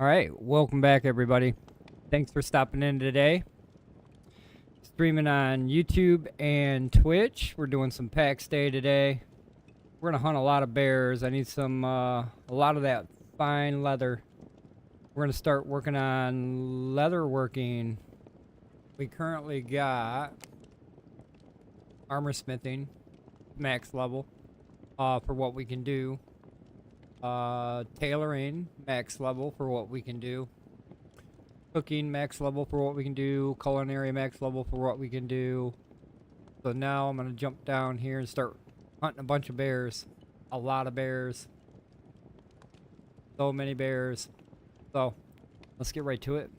All right, welcome back, everybody. Thanks for stopping in today. Streaming on YouTube and Twitch. We're doing some PAX-DEI today. We're gonna hunt a lot of bears. I need some, a lot of that fine leather. We're gonna start working on leatherworking. We currently got armor smithing, max level, for what we can do. Tailoring, max level for what we can do. Cooking, max level for what we can do. Culinary, max level for what we can do. So now I'm going to jump down here and start hunting a bunch of bears. A lot of bears. So many bears. So, let's get right to it.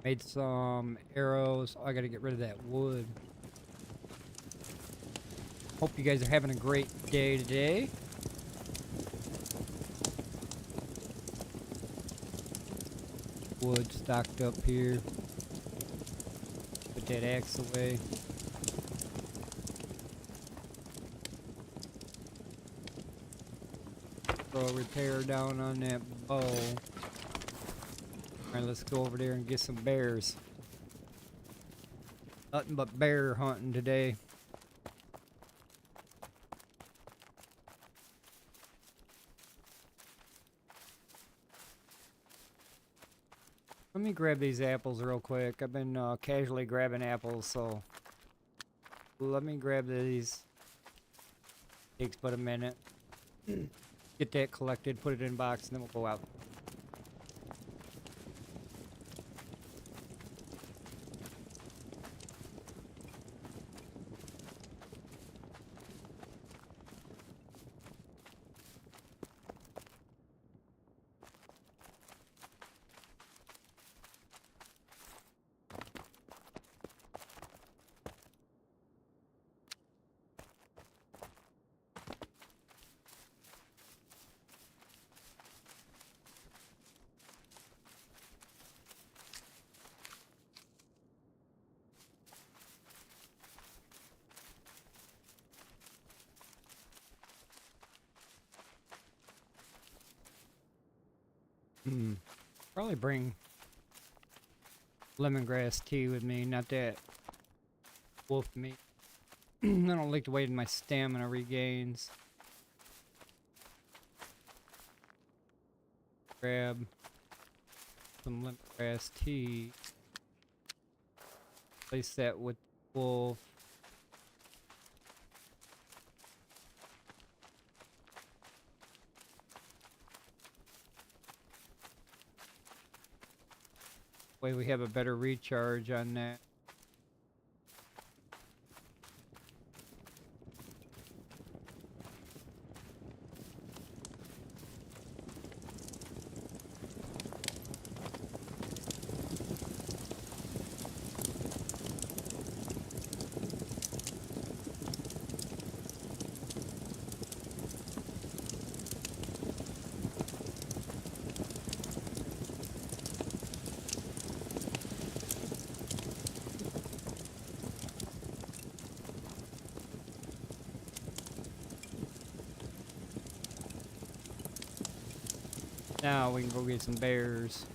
Made some arrows. Oh, I got to get rid of that wood. Hope you guys are having a great day today. Wood stocked up here. Put that axe away. Throw a repair down on that bow. Alright, let's go over there and get some bears. Nothing but bear hunting today. Let me grab these apples real quick. I've been casually grabbing apples, so let me grab these. Takes but a minute. Get that collected, put it in a box, and then we'll go out. Probably bring lemongrass tea with me, not that wolf meat. I don't like the way my stamina regains. Grab some lemongrass tea. Place that with wolf. Way we have a better recharge on that. Now we can go get some bears.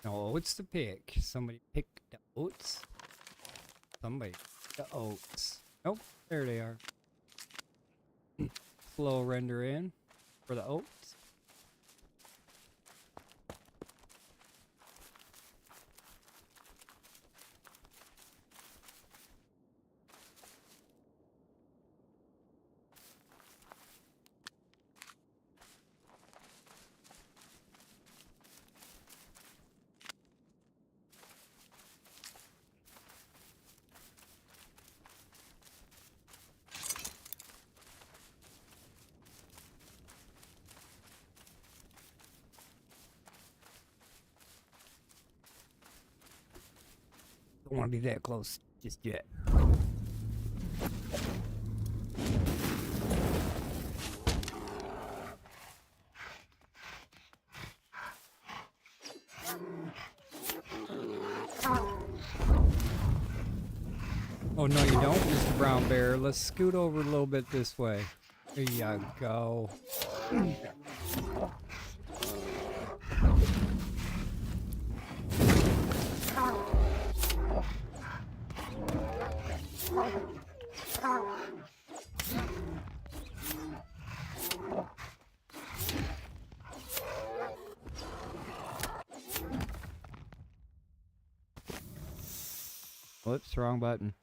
No oats to pick. Somebody pick the oats. Somebody pick the oats. Nope, there they are. Slow render in for the oats. Don't want to be that close just yet. Oh, no, you don't, Mr. Brown Bear. Let's scoot over a little bit this way. There you go. Whoops, wrong button.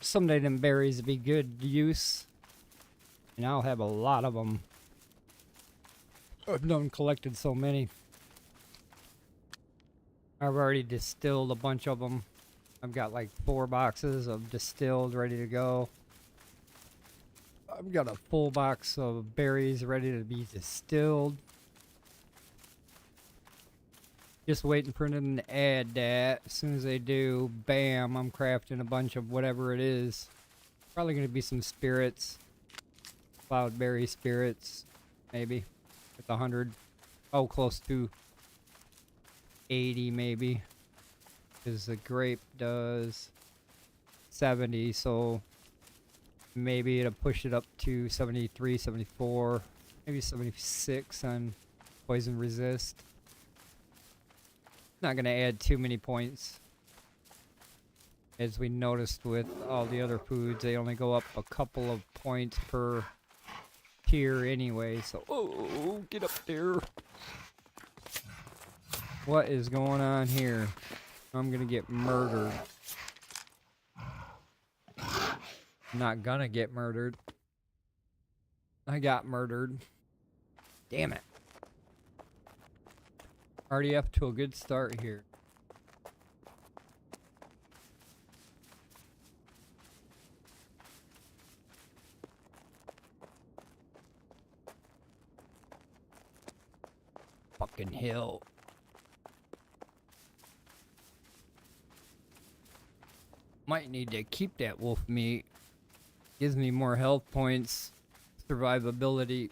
Someday them berries will be good use, and I'll have a lot of them. I've done collected so many. I've already distilled a bunch of them. I've got like 4 boxes of distilled ready to go. I've got a full box of berries ready to be distilled. Just waiting for them to add that. As soon as they do, bam, I'm crafting a bunch of whatever it is. Probably going to be some spirits. Cloudberry spirits, maybe. With 100. Oh, close to 80 maybe. Because the grape does 70, so maybe it'll push it up to 73, 74, maybe 76 on poison resist. Not going to add too many points. As we noticed with all the other foods, they only go up a couple of points per tier anyway. So, oh, get up there. What is going on here? I'm going to get murdered. I'm not going to get murdered. I got murdered. Damn it. Already up to a good start here. Fucking hell. Might need to keep that wolf meat. Gives me more health points. Survivability.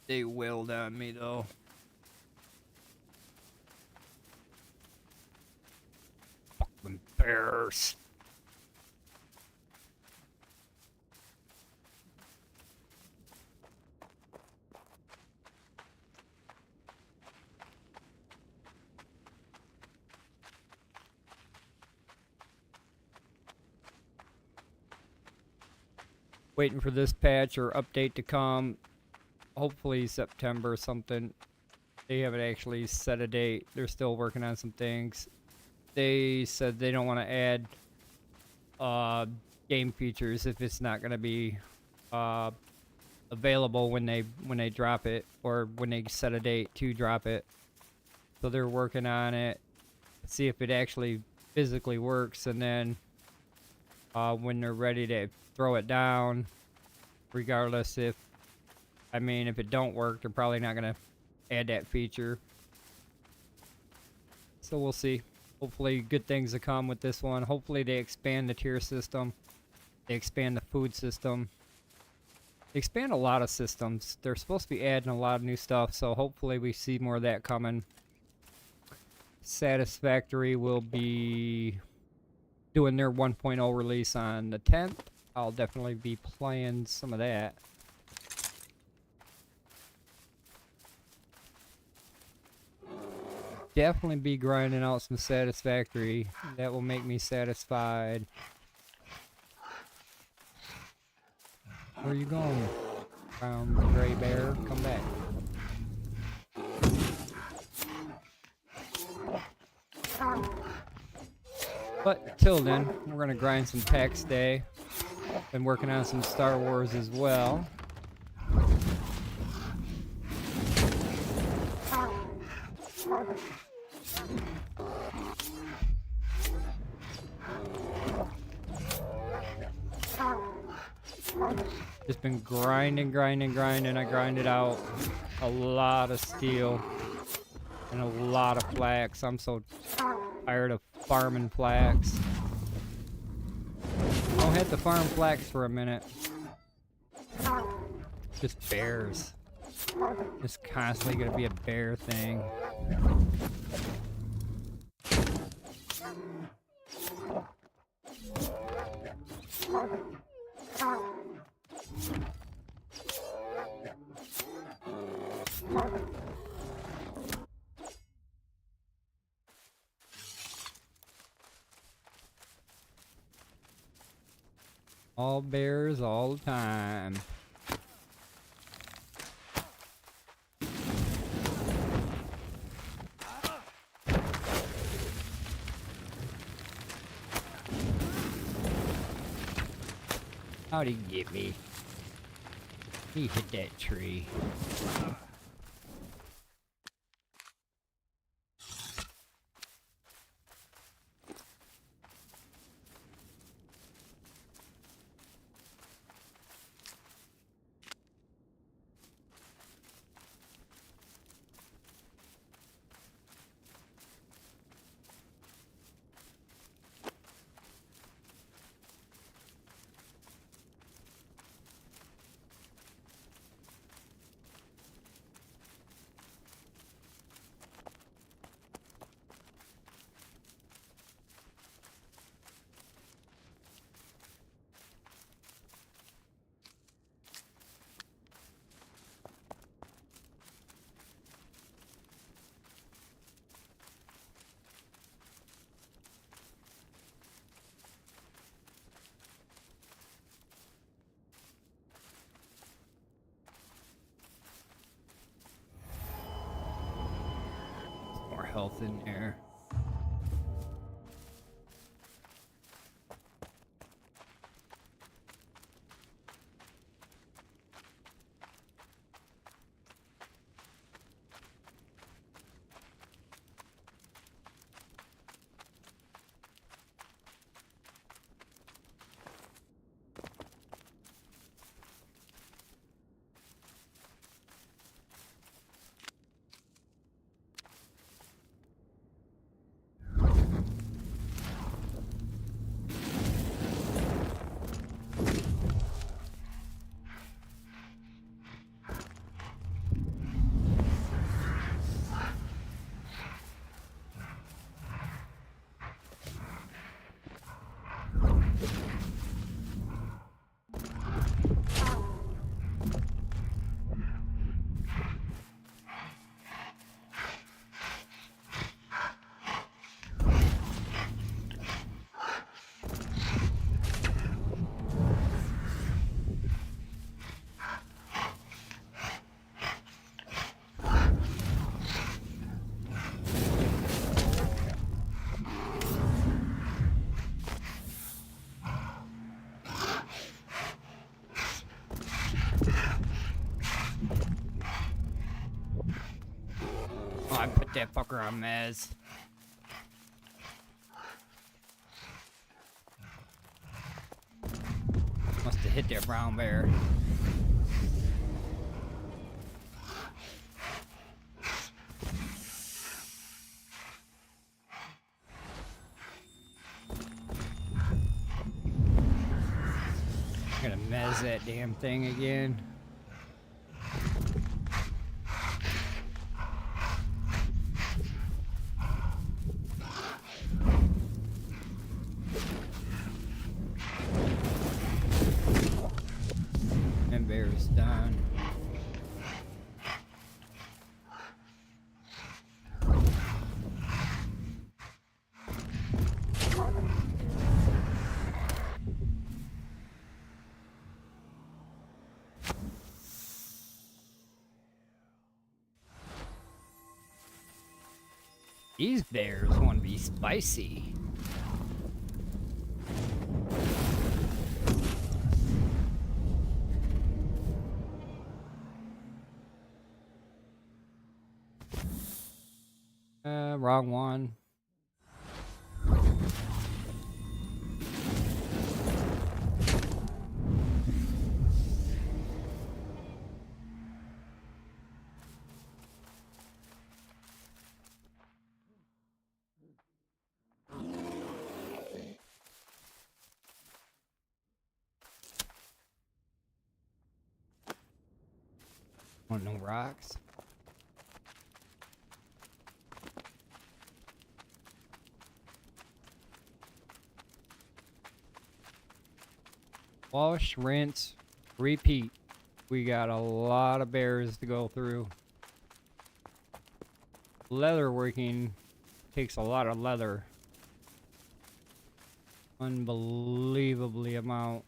They wailed on me though. Fucking bears. Waiting for this patch or update to come. Hopefully September or something. They haven't actually set a date. They're still working on some things. They said they don't want to add game features if it's not going to be available when they drop it, or when they set a date to drop it. So they're working on it, see if it actually physically works, and then when they're ready to throw it down, regardless if it don't work, they're probably not going to add that feature. So we'll see. Hopefully good things to come with this one. Hopefully they expand the tier system. They expand the food system. They expand a lot of systems. They're supposed to be adding a lot of new stuff, so hopefully we see more of that coming. Satisfactory will be doing their 1.0 release on the 10th. I'll definitely be playing some of that. Definitely be grinding out some Satisfactory. That will make me satisfied. Where are you going, brown gray bear? Come back. But till then, we're gonna grind some PAX-DEI. Been working on some Star Wars as well. Just been grinding. I grinded out a lot of steel and a lot of flax. I'm so tired of farming flax. Don't have to farm flax for a minute. Just bears. It's constantly gonna be a bear thing. All bears all the time. How'd he get me? He hit that tree. More health in there. I put that fucker on mez. Must have hit that brown bear. I'm gonna mez that damn thing again. Bear's done. These bears want to be spicy. Wrong one. Want no rocks? Wash, rinse, repeat. We got a lot of bears to go through. Leatherworking takes a lot of leather. Unbelievably amount.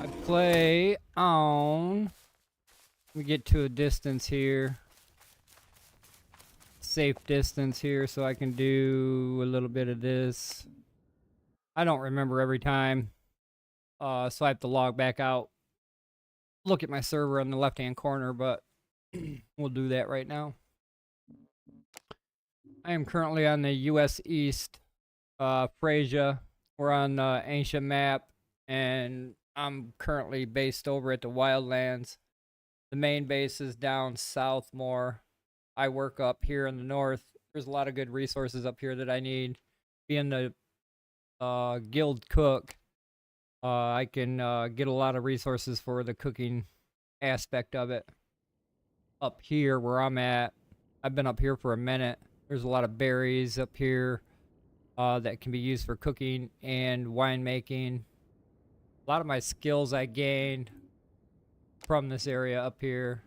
I play on. We get to a distance here. Safe distance here so I can do a little bit of this. I don't remember every time. So I have to log back out. Look at my server in the left-hand corner, but we'll do that right now. I am currently on the US East, Frisia. We're on the ancient map, and I'm currently based over at the Wildlands. The main base is down south more. I work up here in the north. There's a lot of good resources up here that I need. Being the guild cook, I can get a lot of resources for the cooking aspect of it. Up here where I'm at, I've been up here for a minute. There's a lot of berries up here that can be used for cooking and winemaking. A lot of my skills I gained from this area up here.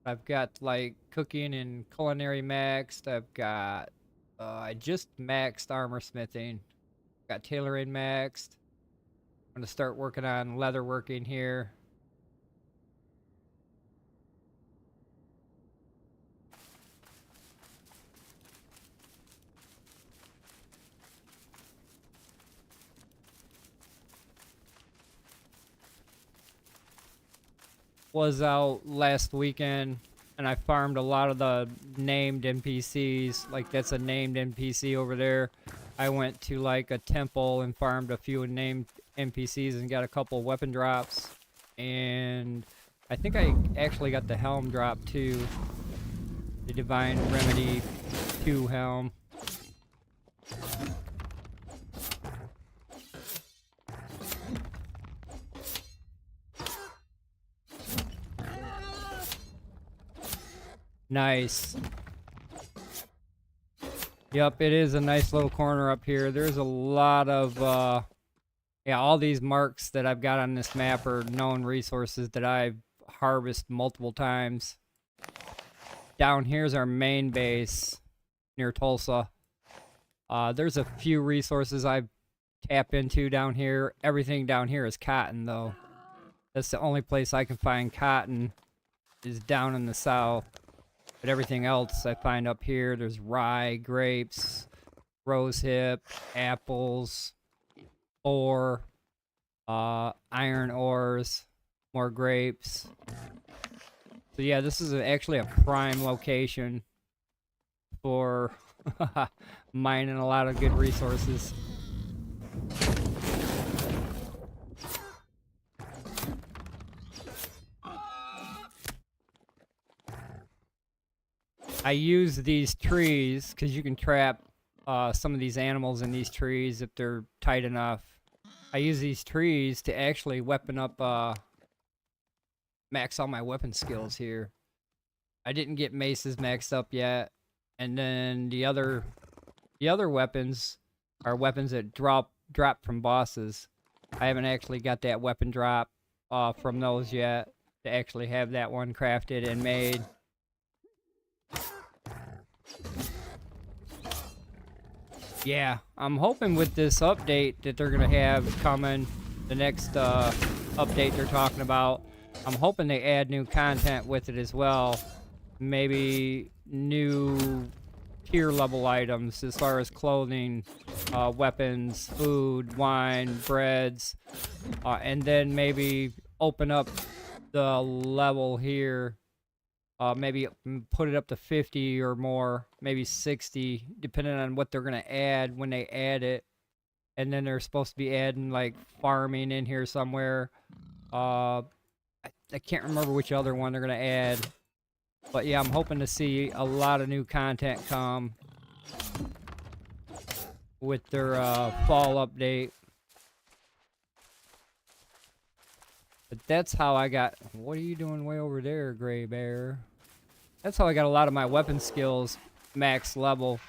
I've got like cooking and culinary maxed. I've got I just maxed armor smithing. Got tailoring maxed. I'm gonna start working on leatherworking here. Was out last weekend and I farmed a lot of the named NPCs. Like that's a named NPC over there. I went to like a temple and farmed a few named NPCs and got a couple weapon drops. And I think I actually got the helm drop too. The Divine Remedy 2 helm. Nice. Yep, it is a nice little corner up here. There's a lot of, yeah, all these marks that I've got on this map are known resources that I've harvested multiple times. Down here's our main base near Tulsa. There's a few resources I've tapped into down here. Everything down here is cotton, though. That's the only place I can find cotton is down in the south. But everything else I find up here, there's rye, grapes, rosehip, apples, ore, iron ores, more grapes. So yeah, this is actually a prime location for mining a lot of good resources. I use these trees because you can trap some of these animals in these trees if they're tight enough. I use these trees to actually weapon up, max all my weapon skills here. I didn't get maces maxed up yet, and then the other weapons are weapons that drop from bosses. I haven't actually got that weapon drop from those yet to actually have that one crafted and made. Yeah, I'm hoping with this update that they're gonna have coming, the next update they're talking about, I'm hoping they add new content with it as well. Maybe new tier level items as far as clothing, weapons, food, wine, breads, and then maybe open up the level here. Maybe put it up to 50 or more, maybe 60, depending on what they're going to add when they add it. And then they're supposed to be adding, like, farming in here somewhere. I can't remember which other one they're going to add. But yeah, I'm hoping to see a lot of new content come with their fall update. But that's how I got... What are you doing way over there, Gray Bear? That's how I got a lot of my weapon skills max level.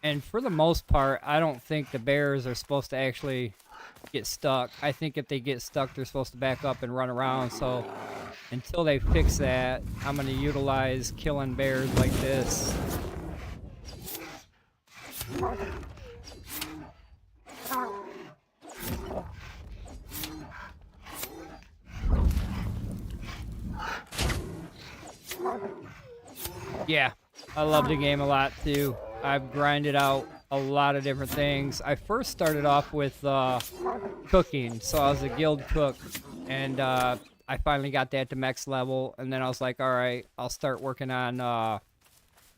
And for the most part, I don't think the bears are supposed to actually get stuck. I think if they get stuck, they're supposed to back up and run around. So until they fix that, I'm going to utilize killing bears like this. Yeah, I love the game a lot too. I've grinded out a lot of different things. I first started off with cooking, so I was a guild cook, and I finally got that to max level, and then I was like, all right, I'll start working on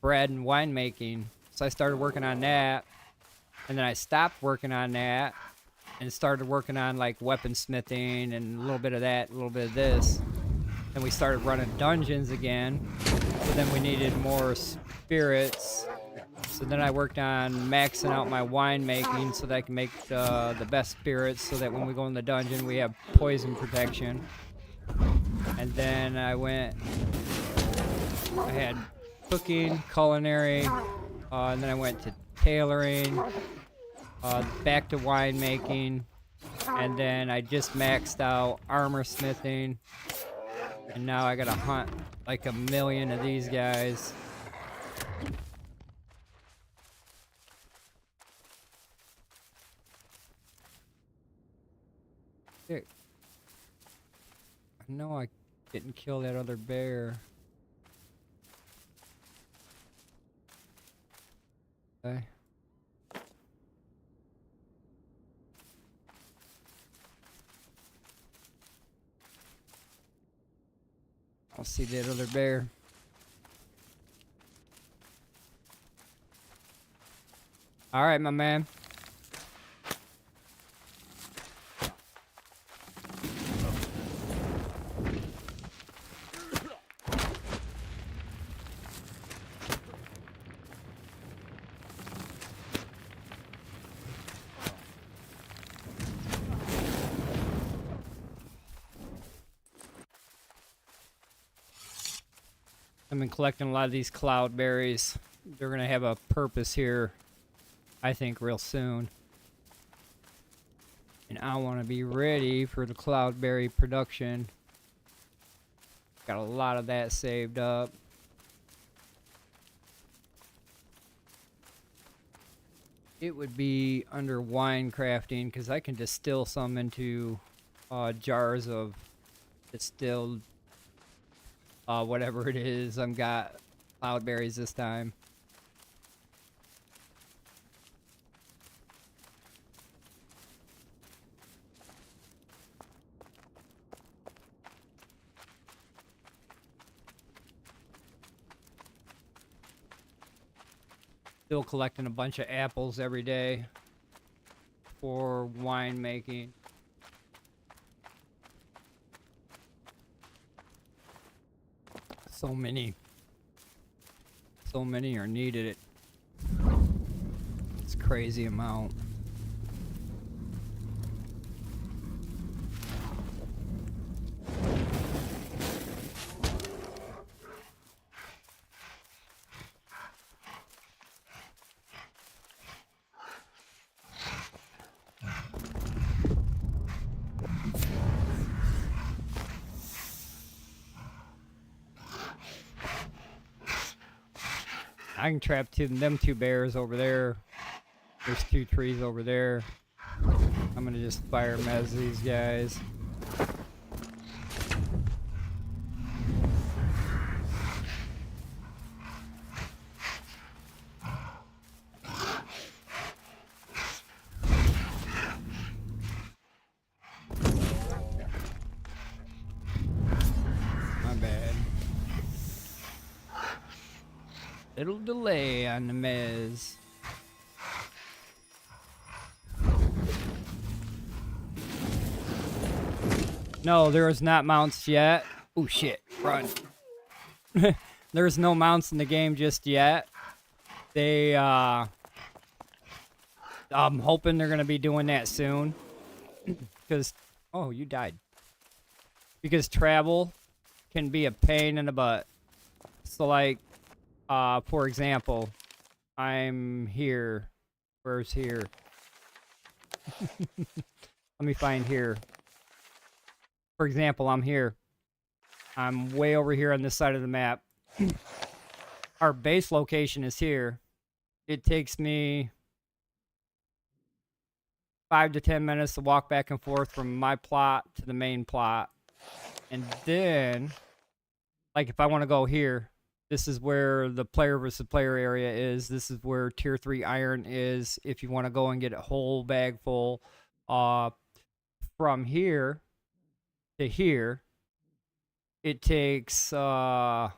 bread and winemaking. So I started working on that, and then I stopped working on that and started working on like weaponsmithing and a little bit of that, a little bit of this. Then we started running dungeons again. So then we needed more spirits. So then I worked on maxing out my winemaking so that I can make the best spirits so that when we go in the dungeon we have poison protection. And then I had cooking, culinary, and then I went to tailoring, back to winemaking, and then I just maxed out armor smithing. And now I gotta hunt like 1,000,000 of these guys. Here. I know I didn't kill that other bear. Okay. I'll see that other bear. All right, my man. I've been collecting a lot of these cloudberries. They're gonna have a purpose here, I think, real soon. And I want to be ready for the cloudberry production. Got a lot of that saved up. It would be under wine crafting because I can distill some into jars of distilled whatever it is. I've got cloudberries this time. Still collecting a bunch of apples every day for wine making. So many are needed. It's a crazy amount. I can trap them two bears over there. There's 2 trees over there. I'm gonna just fire mez these guys. My bad. Little delay on the mez. No, there is not mounts yet. Oh shit, run. There's no mounts in the game just yet. They, I'm hoping they're gonna be doing that soon. Because, oh, you died. Because travel can be a pain in the butt. So like, for example, I'm here. Where's here? Let me find here. For example, I'm here. I'm way over here on this side of the map. Our base location is here. It takes me 5 to 10 minutes to walk back and forth from my plot to the main plot. And then, like if I want to go here, this is where the player versus player area is. This is where tier 3 iron is. If you want to go and get a whole bag full, from here to here, it takes a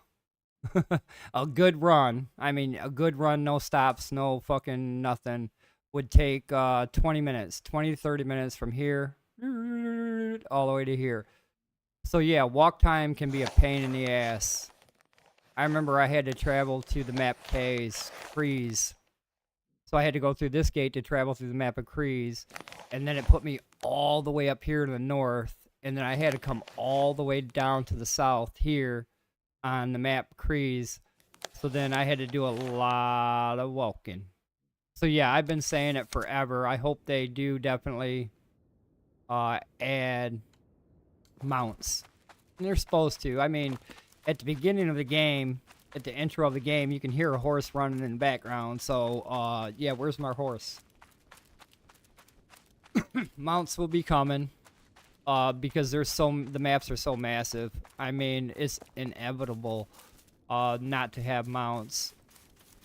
good run. I mean, a good run, no stops, no fucking nothing, would take 20 minutes, 20 to 30 minutes from here all the way to here. So yeah, walk time can be a pain in the ass. I remember I had to travel to the map Kreese. So I had to go through this gate to travel through the map of Kreese. And then it put me all the way up here to the north. And then I had to come all the way down to the south here on the map Kreese. So then I had to do a lot of walking. So yeah, I've been saying it forever. I hope they do definitely add mounts. And they're supposed to. I mean, at the beginning of the game, at the intro of the game, you can hear a horse running in the background. So, yeah, where's my horse? Mounts will be coming, because the maps are so massive. I mean, it's inevitable, not to have mounts.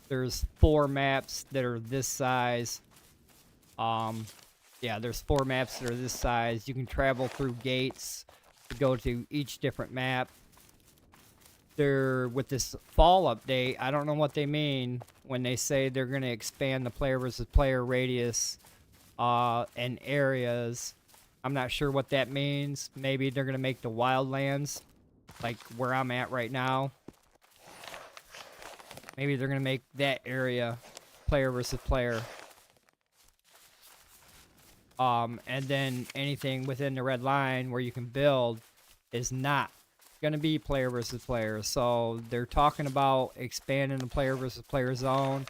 There's 4 maps that are this size. Yeah, there's 4 maps that are this size. You can travel through gates to go to each different map. With this fall update, I don't know what they mean when they say they're going to expand the player versus player radius and areas. I'm not sure what that means. Maybe they're going to make the wildlands like where I'm at right now. Maybe they're going to make that area player versus player. And then anything within the red line where you can build is not going to be player versus player. So they're talking about expanding the player versus player zone.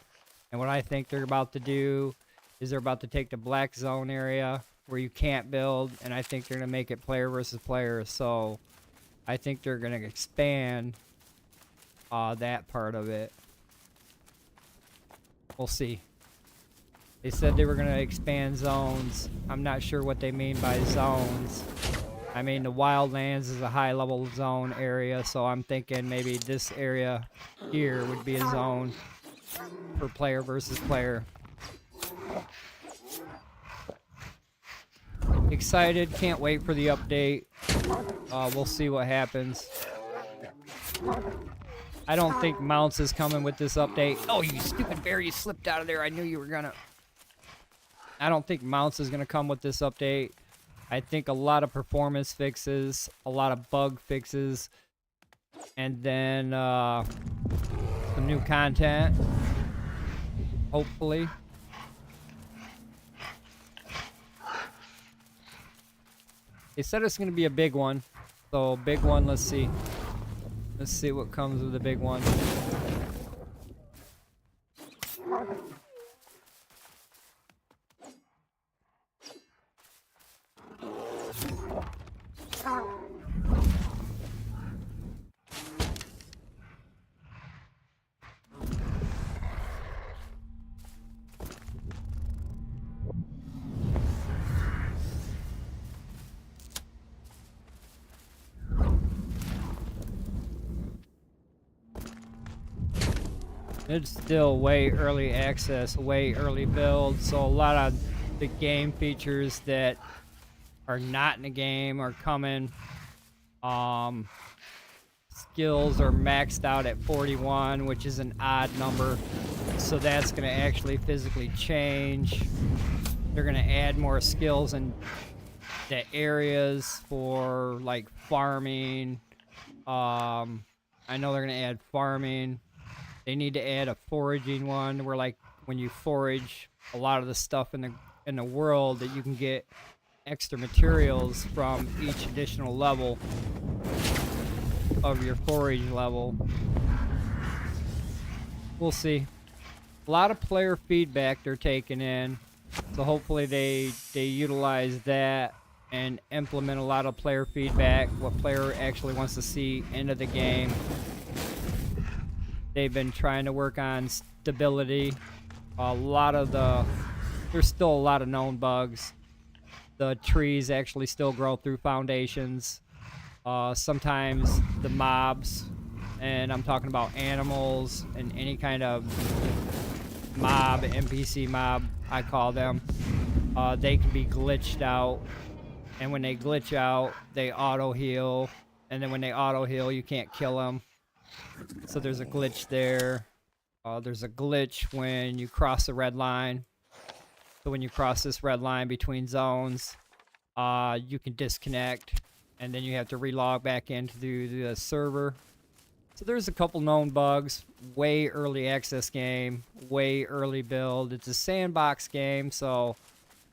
And what I think they're about to do is they're about to take the black zone area where you can't build, and I think they're going to make it player versus player. So I think they're going to expand that part of it. We'll see. They said they were going to expand zones. I'm not sure what they mean by zones. I mean, the wildlands is a high level zone area, so I'm thinking maybe this area here would be a zone for player versus player. Excited, can't wait for the update. We'll see what happens. I don't think mounts is coming with this update. Oh, you stupid bear, you slipped out of there. I knew you were gonna. I don't think mounts is gonna come with this update. I think a lot of performance fixes, a lot of bug fixes, and then some new content, hopefully. They said it's going to be a big one, so big one, let's see. Let's see what comes with the big one. It's still way early access, way early build, so a lot of the game features that are not in the game are coming. Skills are maxed out at 41, which is an odd number, so that's going to actually physically change. They're going to add more skills in the areas for like farming. I know they're going to add farming. They need to add a foraging one where, like, when you forage a lot of the stuff in the world, that you can get extra materials from each additional level of your forage level. We'll see. A lot of player feedback they're taking in, so hopefully they utilize that and implement a lot of player feedback, what player actually wants to see into the game. They've been trying to work on stability. There's still a lot of known bugs. The trees actually still grow through foundations. Sometimes the mobs, and I'm talking about animals and any kind of mob, NPC mob, I call them, they can be glitched out. And when they glitch out, they auto heal. And then when they auto heal, you can't kill them. So there's a glitch there. There's a glitch when you cross the red line. So when you cross this red line between zones, you can disconnect, and then you have to relog back into the server. So there's a couple known bugs. Way early access game, way early build. It's a sandbox game, so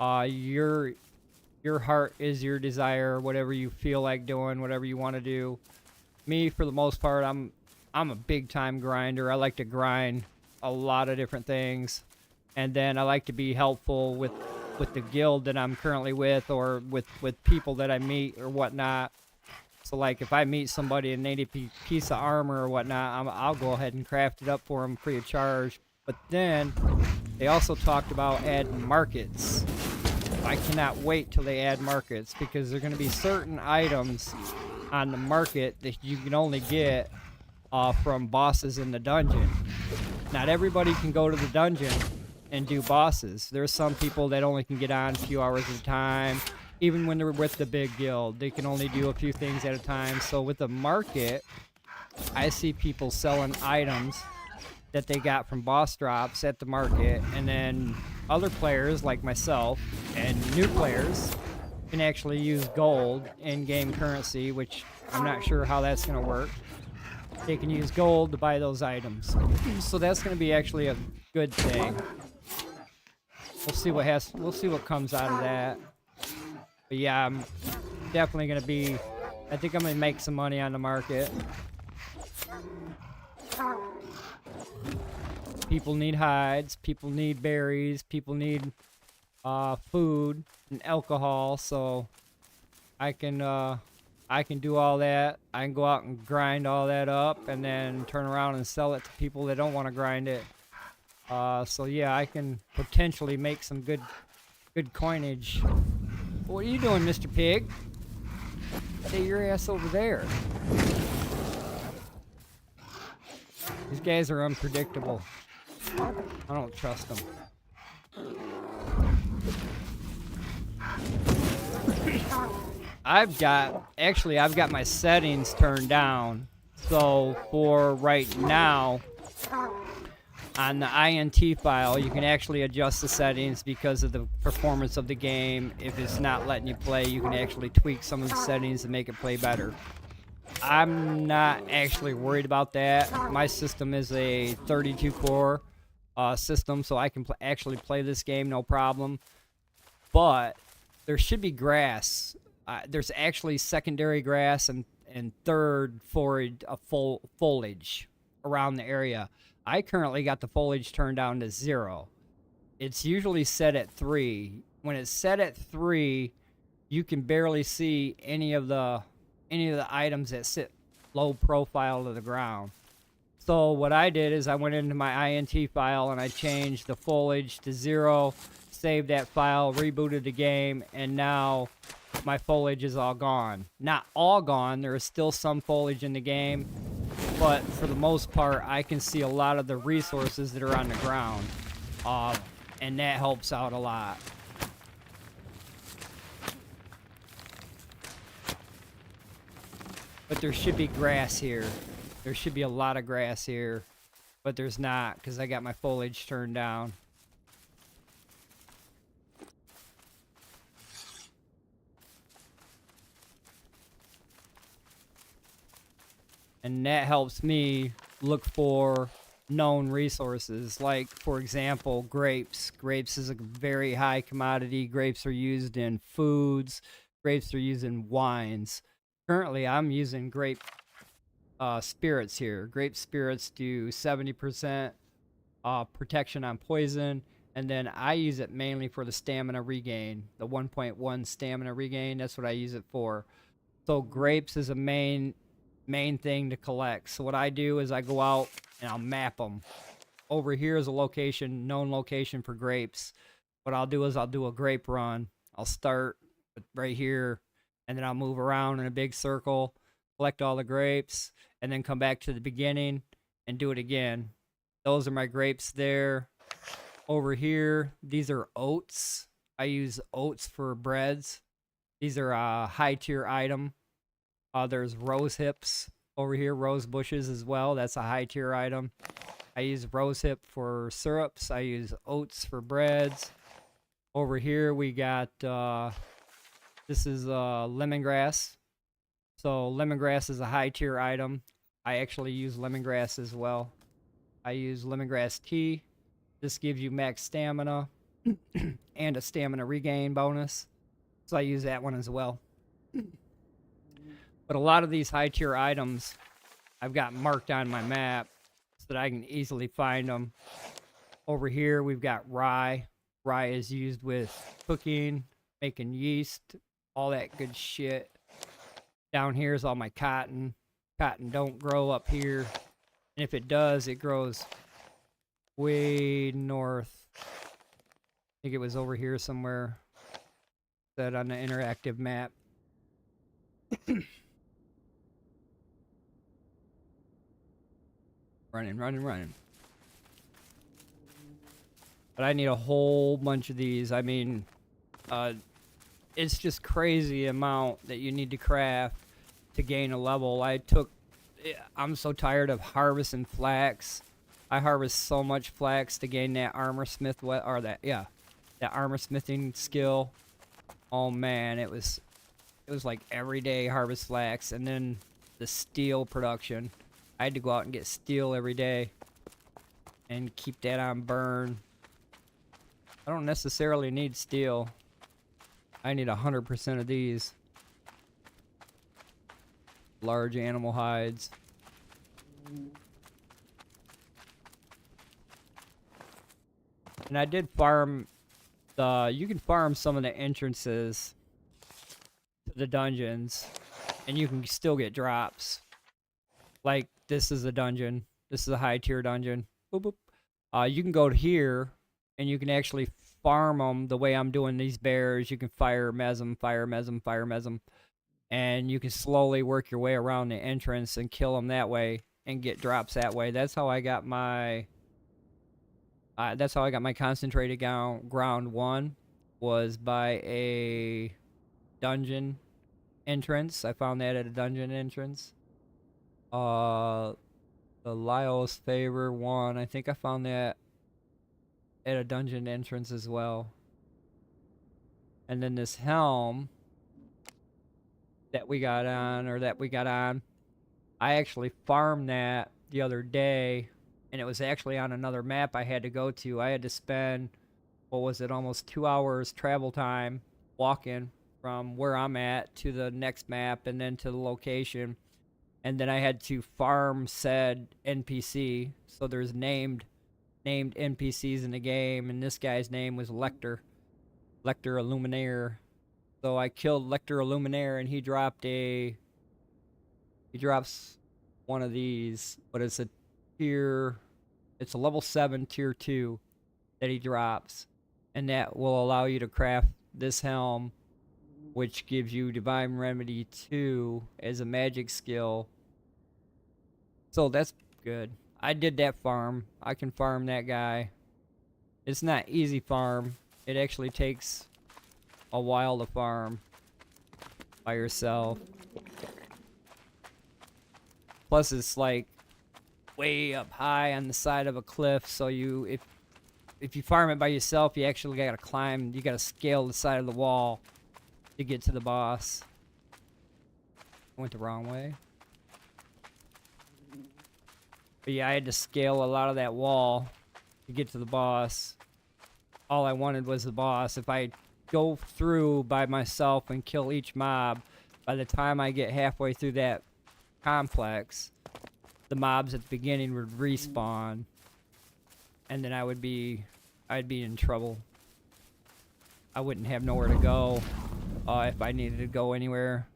your heart is your desire. Whatever you feel like doing, whatever you want to do. Me, for the most part, I'm a big time grinder. I like to grind a lot of different things, and then I like to be helpful with the guild that I'm currently with, or with people that I meet or whatnot. So like if I meet somebody and they need a piece of armor or whatnot, I'll go ahead and craft it up for them free of charge. But then they also talked about adding markets. I cannot wait till they add markets, because there are going to be certain items on the market that you can only get from bosses in the dungeon. Not everybody can go to the dungeon and do bosses. There's some people that only can get on a few hours at a time. Even when they're with the big guild, they can only do a few things at a time. So with the market, I see people selling items that they got from boss drops at the market, and then other players like myself and new players can actually use gold in-game currency, which I'm not sure how that's going to work. They can use gold to buy those items. So that's going to be actually a good thing. We'll see what comes out of that. But yeah, I'm definitely going to be I think I'm gonna make some money on the market. People need hides, people need berries, people need food and alcohol, so I can do all that. I can go out and grind all that up and then turn around and sell it to people that don't want to grind it. So yeah, I can potentially make some good coinage. What are you doing, Mr. Pig? Stay your ass over there. These guys are unpredictable. I don't trust them. I've got my settings turned down. So for right now, on the INT file, you can actually adjust the settings because of the performance of the game. If it's not letting you play, you can actually tweak some of the settings to make it play better. I'm not actually worried about that. My system is a 32 core system, so I can actually play this game no problem. But there should be grass. There's actually secondary grass and third foliage around the area. I currently got the foliage turned down to 0. It's usually set at 3. When it's set at 3, you can barely see any of the items that sit low profile to the ground. So what I did is I went into my INT file and I changed the foliage to 0, saved that file, rebooted the game, and now my foliage is all gone. Not all gone, there is still some foliage in the game, but for the most part, I can see a lot of the resources that are on the ground, and that helps out a lot. But there should be grass here. There should be a lot of grass here, but there's not because I got my foliage turned down. And that helps me look for known resources, like, for example, grapes. Grapes is a very high commodity. Grapes are used in foods. Grapes are used in wines. Currently, I'm using grape spirits here. Grape spirits do 70% protection on poison, and then I use it mainly for the stamina regain, the 1.1 stamina regain. That's what I use it for. So grapes is a main thing to collect. So what I do is I go out and I'll map them. Over here is a location, known location for grapes. What I'll do is I'll do a grape run. I'll start right here, and then I'll move around in a big circle, collect all the grapes, and then come back to the beginning and do it again. Those are my grapes there. Over here, these are oats. I use oats for breads. These are a high tier item. There's rose hips over here, rose bushes as well. That's a high tier item. I use rose hip for syrups. I use oats for breads. Over here we got, this is lemongrass. So lemongrass is a high tier item. I actually use lemongrass as well. I use lemongrass tea. This gives you max stamina and a stamina regain bonus. So I use that one as well. But a lot of these high tier items I've got marked on my map so that I can easily find them. Over here we've got rye. Rye is used with cooking, making yeast, all that good shit. Down here is all my cotton. Cotton don't grow up here. And if it does, it grows way north. I think it was over here somewhere. That on the interactive map. Running. But I need a whole bunch of these. I mean, it's just crazy amount that you need to craft to gain a level. I'm so tired of harvesting flax. I harvest so much flax to gain that armor smith that armor smithing skill. Oh man, it was like every day harvest flax, and then the steel production. I had to go out and get steel every day and keep that on burn. I don't necessarily need steel. I need 100% of these. large animal hides. And I did farm you can farm some of the entrances to the dungeons, and you can still get drops. Like, this is a dungeon. This is a high tier dungeon. Boop, boop. You can go to here, and you can actually farm them the way I'm doing these bears. You can fire mesm, and you can slowly work your way around the entrance and kill them that way and get drops that way. That's how I got my concentrated ground 1, was by a dungeon entrance. I found that at a dungeon entrance. The Lyle's Favor 1, I think I found that at a dungeon entrance as well. And then this helm that we got on, I actually farmed that the other day, and it was actually on another map I had to go to. I had to spend, what was it, almost 2 hours travel time walking from where I'm at to the next map and then to the location. And then I had to farm said NPC. So there's named NPCs in the game, and this guy's name was Lecter Illuminaire. So I killed Lecter Illuminaire, and he drops one of these, but it's a level 7 tier 2 that he drops, and that will allow you to craft this helm, which gives you Divine Remedy 2 as a magic skill. So that's good. I did that farm. I can farm that guy. It's not easy farm. It actually takes a while to farm by yourself. Plus it's like way up high on the side of a cliff, so if you farm it by yourself, you actually gotta climb, you gotta scale the side of the wall to get to the boss. I went the wrong way. But yeah, I had to scale a lot of that wall to get to the boss. All I wanted was the boss. If I go through by myself and kill each mob, by the time I get halfway through that complex, the mobs at the beginning would respawn, and then I'd be in trouble. I wouldn't have nowhere to go if I needed to go anywhere.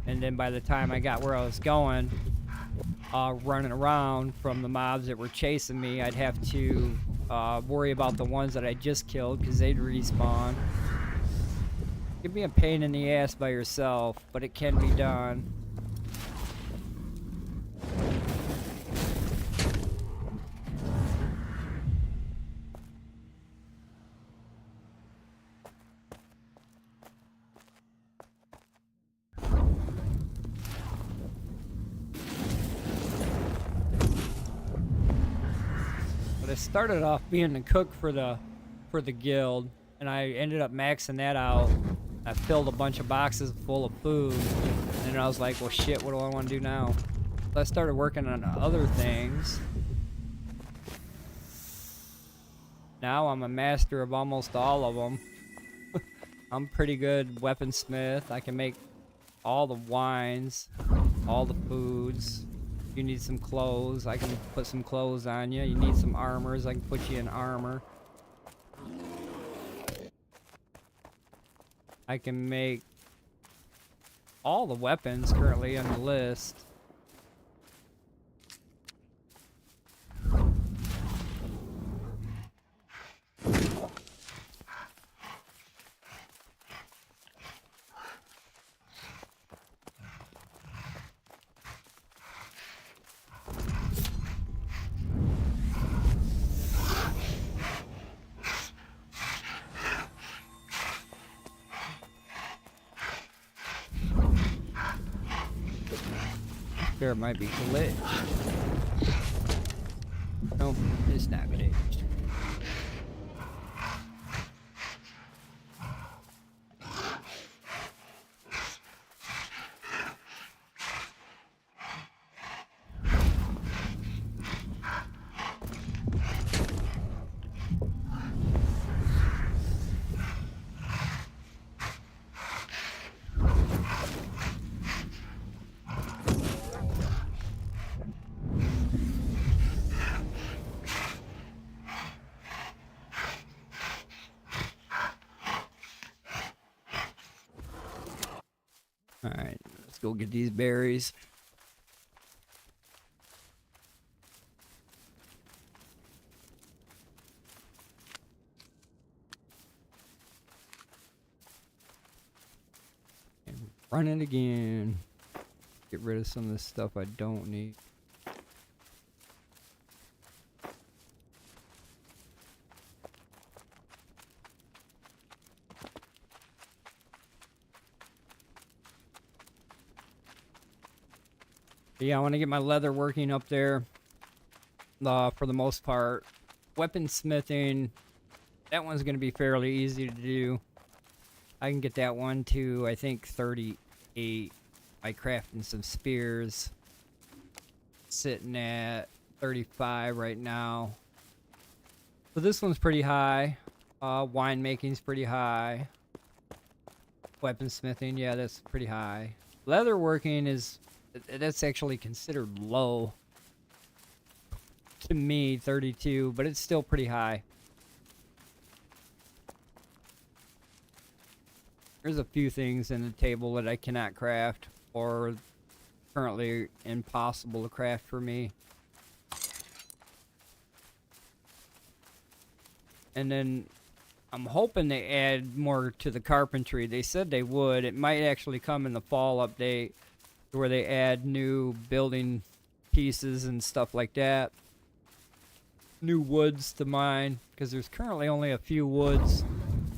And then by the time I got where I was going, running around from the mobs that were chasing me, I'd have to worry about the ones that I just killed because they'd respawn. It can be a pain in the ass by yourself, but it can be done. I started off being the cook for the guild, and I ended up maxing that out. I filled a bunch of boxes full of food, and I was like, well shit, what do I want to do now? So I started working on other things. Now I'm a master of almost all of them. I'm pretty good weaponsmith. I can make all the wines, all the foods. You need some clothes, I can put some clothes on you. You need some armors, I can put you in armor. I can make all the weapons currently on the list. There might be glitch. Nope, it's not glitched. Alright, let's go get these berries. And run it again. Get rid of some of this stuff I don't need. Yeah, I want to get my leatherworking up there. For the most part, weaponsmithing, that one's going to be fairly easy to do. I can get that one to, I think, 38 by crafting some spears. Sitting at 35 right now. So this one's pretty high. Winemaking's pretty high. Weaponsmithing, yeah, that's pretty high. Leatherworking is... that's actually considered low to me, 32, but it's still pretty high. There's a few things in the table that I cannot craft or currently impossible to craft for me. And then I'm hoping they add more to the carpentry. They said they would. It might actually come in the fall update, where they add new building pieces and stuff like that. New woods to mine, because there's currently only a few woods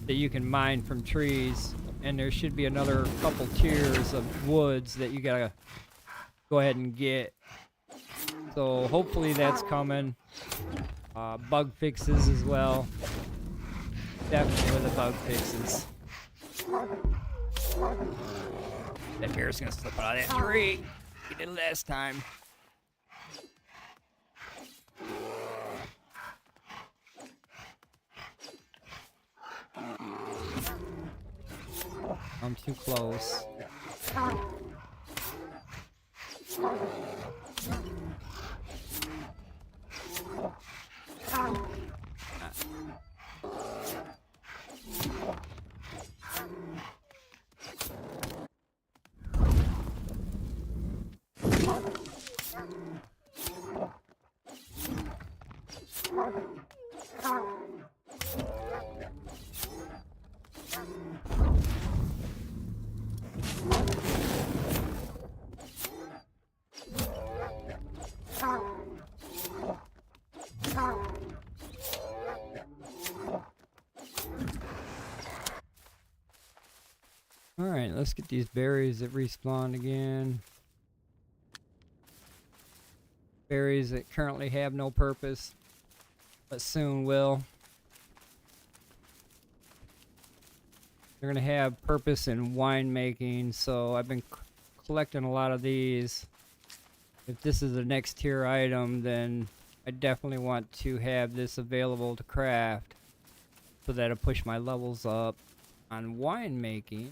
that you can mine from trees, and there should be another couple tiers of woods that you gotta go ahead and get. So hopefully that's coming. Bug fixes as well. Definitely with the bug fixes. That bear's gonna slip out of that tree. He did it last time. I'm too close. Alright, let's get these berries that respawn again. Berries that currently have no purpose, but soon will. They're going to have purpose in winemaking, so I've been collecting a lot of these. If this is the next tier item, then I definitely want to have this available to craft, so that'll push my levels up on winemaking.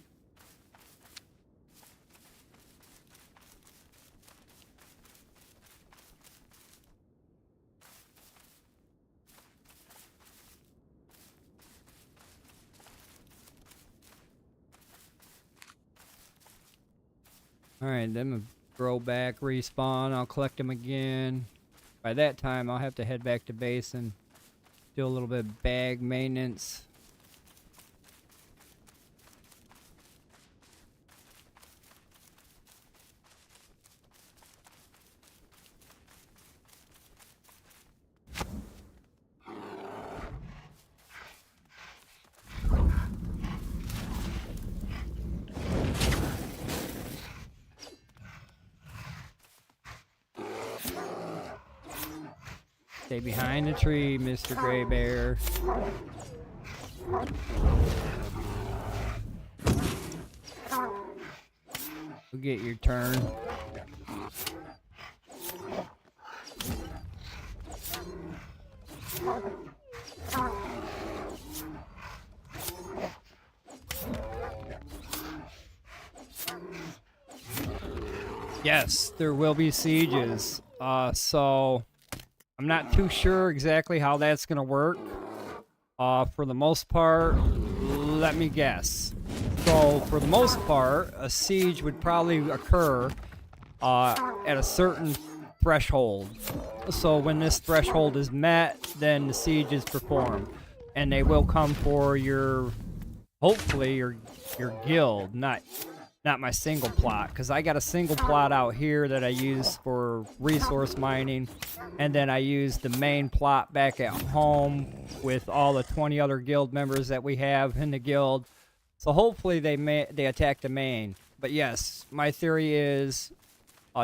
Alright, then we'll grow back, respawn, I'll collect them again. By that time, I'll have to head back to base and do a little bit of bag maintenance. Stay behind the tree, Mr. Gray Bear. You'll get your turn. Yes, there will be sieges. So I'm not too sure exactly how that's going to work. For the most part, let me guess. It's So for the most part, a siege would probably occur at a certain threshold. So when this threshold is met, then the siege is performed, and they will come for hopefully your guild, not my single plot, because I got a single plot out here that I use for resource mining, and then I use the main plot back at home with all the 20 other guild members that we have in the guild. So hopefully they attack the main. But yes, my theory is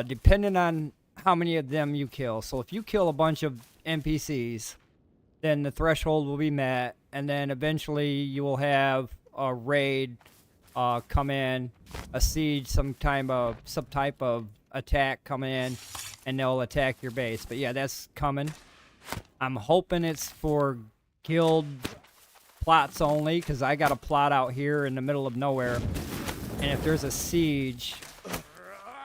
depending on how many of them you kill. So if you kill a bunch of NPCs, then the threshold will be met, and then eventually you will have a raid come in, a siege, some type of attack come in, and they'll attack your base. But yeah, that's coming. I'm hoping it's for guild plots only, because I got a plot out here in the middle of nowhere, and if there's a siege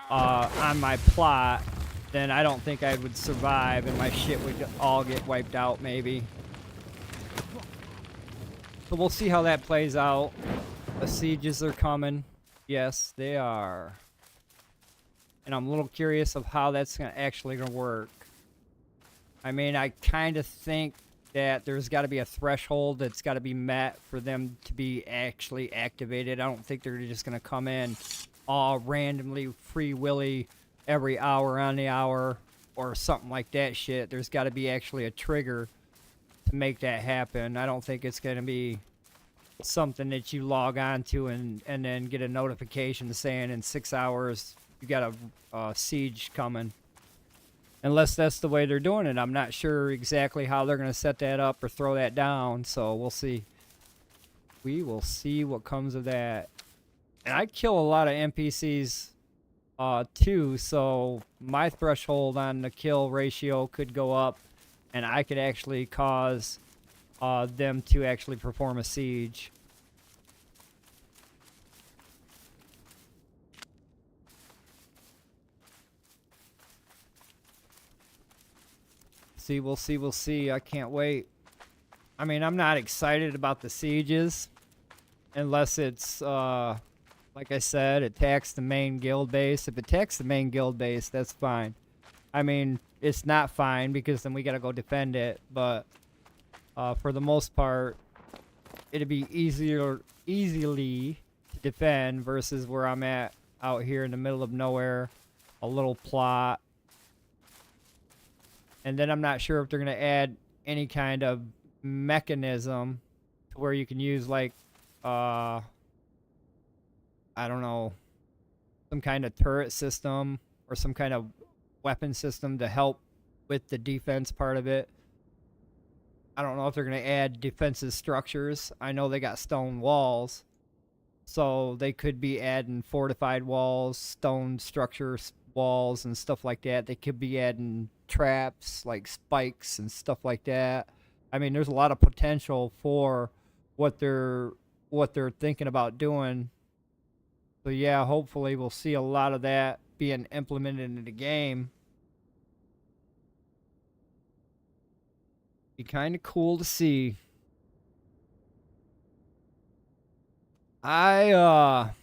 on my plot, then I don't think I would survive, and my shit would all get wiped out, maybe. So we'll see how that plays out. The sieges are coming. Yes, they are. And I'm a little curious of how that's actually gonna work. I mean, I kind of think that there's got to be a threshold that's got to be met for them to be actually activated. I don't think they're just gonna come in all randomly, free willy, every hour on the hour or something like that shit. There's got to be actually a trigger to make that happen. I don't think it's going to be something that you log on to and then get a notification saying in 6 hours you got a siege coming. Unless that's the way they're doing it. I'm not sure exactly how they're going to set that up or throw that down, so we'll see. We will see what comes of that. And I kill a lot of NPCs too, so my threshold on the kill ratio could go up, and I could actually cause them to actually perform a siege. See, we'll see, we'll see. I can't wait. I mean, I'm not excited about the sieges unless it's like I said, attacks the main guild base. If it attacks the main guild base, that's fine. I mean, it's not fine because then we gotta go defend it, but for the most part, it'd be easily to defend versus where I'm at out here in the middle of nowhere, a little plot. And then I'm not sure if they're gonna add any kind of mechanism to where you can use like I don't know, some kind of turret system or some kind of weapon system to help with the defense part of it. I don't know if they're going to add defensive structures. I know they got stone walls, so they could be adding fortified walls, stone structures, walls, and stuff like that. They could be adding traps like spikes and stuff like that. I mean, there's a lot of potential for what they're thinking about doing. So yeah, hopefully we'll see a lot of that being implemented into the game. Be kind of cool to see. I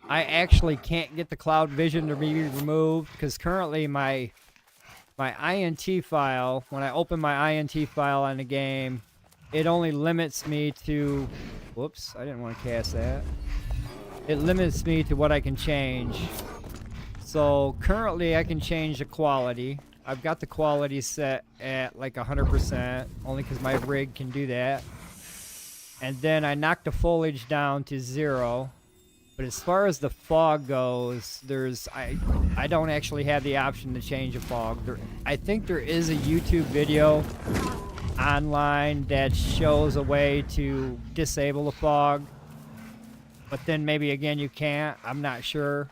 actually can't get the cloud vision to be removed because currently my INT file, when I open my INT file on the game, it only limits me to, whoops, I didn't want to cast that. It limits me to what I can change. So currently I can change the quality. I've got the quality set at like 100%, only because my rig can do that. And then I knocked the foliage down to 0. But as far as the fog goes, I don't actually have the option to change the fog. I think there is a YouTube video online that shows a way to disable the fog. But then maybe again you can't. I'm not sure.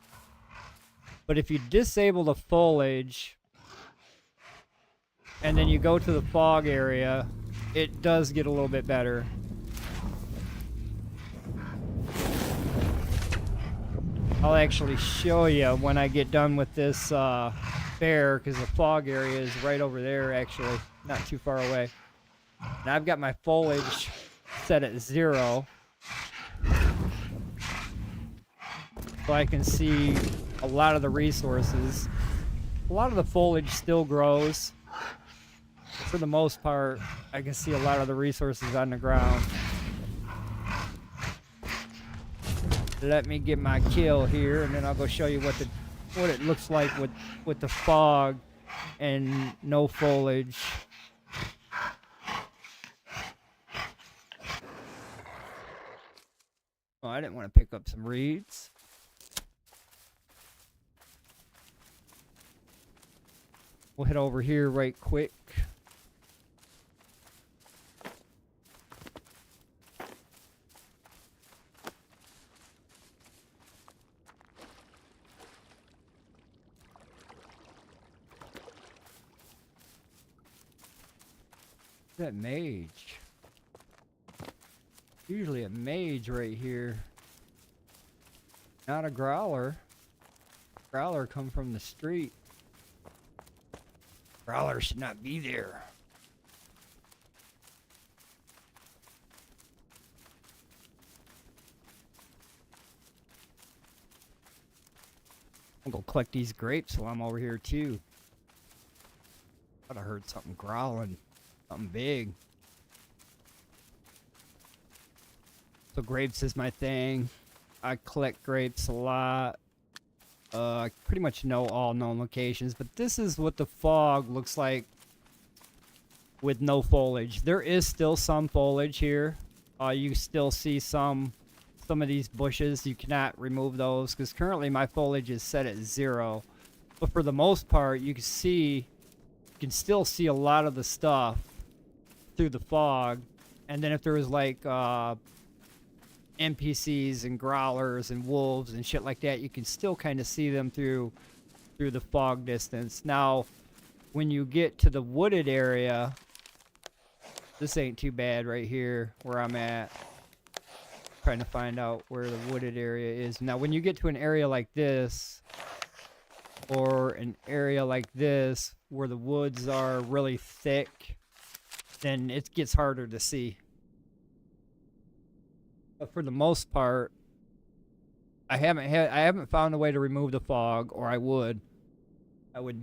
But if you disable the foliage and then you go to the fog area, it does get a little bit better. I'll actually show you when I get done with this bear, because the fog area is right over there actually, not too far away. Now I've got my foliage set at 0. so I can see a lot of the resources. A lot of the foliage still grows. For the most part, I can see a lot of the resources on the ground. Let me get my kill here, and then I'll go show you what it looks like with the fog and no foliage. Oh, I didn't want to pick up some reeds. We'll head over here right quick. That mage. Usually a mage right here. Not a growler. Growler come from the street. Growler should not be there. I'm gonna collect these grapes while I'm over here too. Thought I heard something growling. Something big. So grapes is my thing. I collect grapes a lot. I pretty much know all known locations, but this is what the fog looks like with no foliage. There is still some foliage here. You still see some of these bushes. You cannot remove those because currently my foliage is set at 0. But for the most part, you can still see a lot of the stuff through the fog. And then if there was like NPCs and growlers and wolves and shit like that, you can still kind of see them through the fog distance. Now when you get to the wooded area, this ain't too bad right here where I'm at. Trying to find out where the wooded area is. Now when you get to an area like this or an area like this where the woods are really thick, then it gets harder to see. But for the most part, I haven't found a way to remove the fog, or I would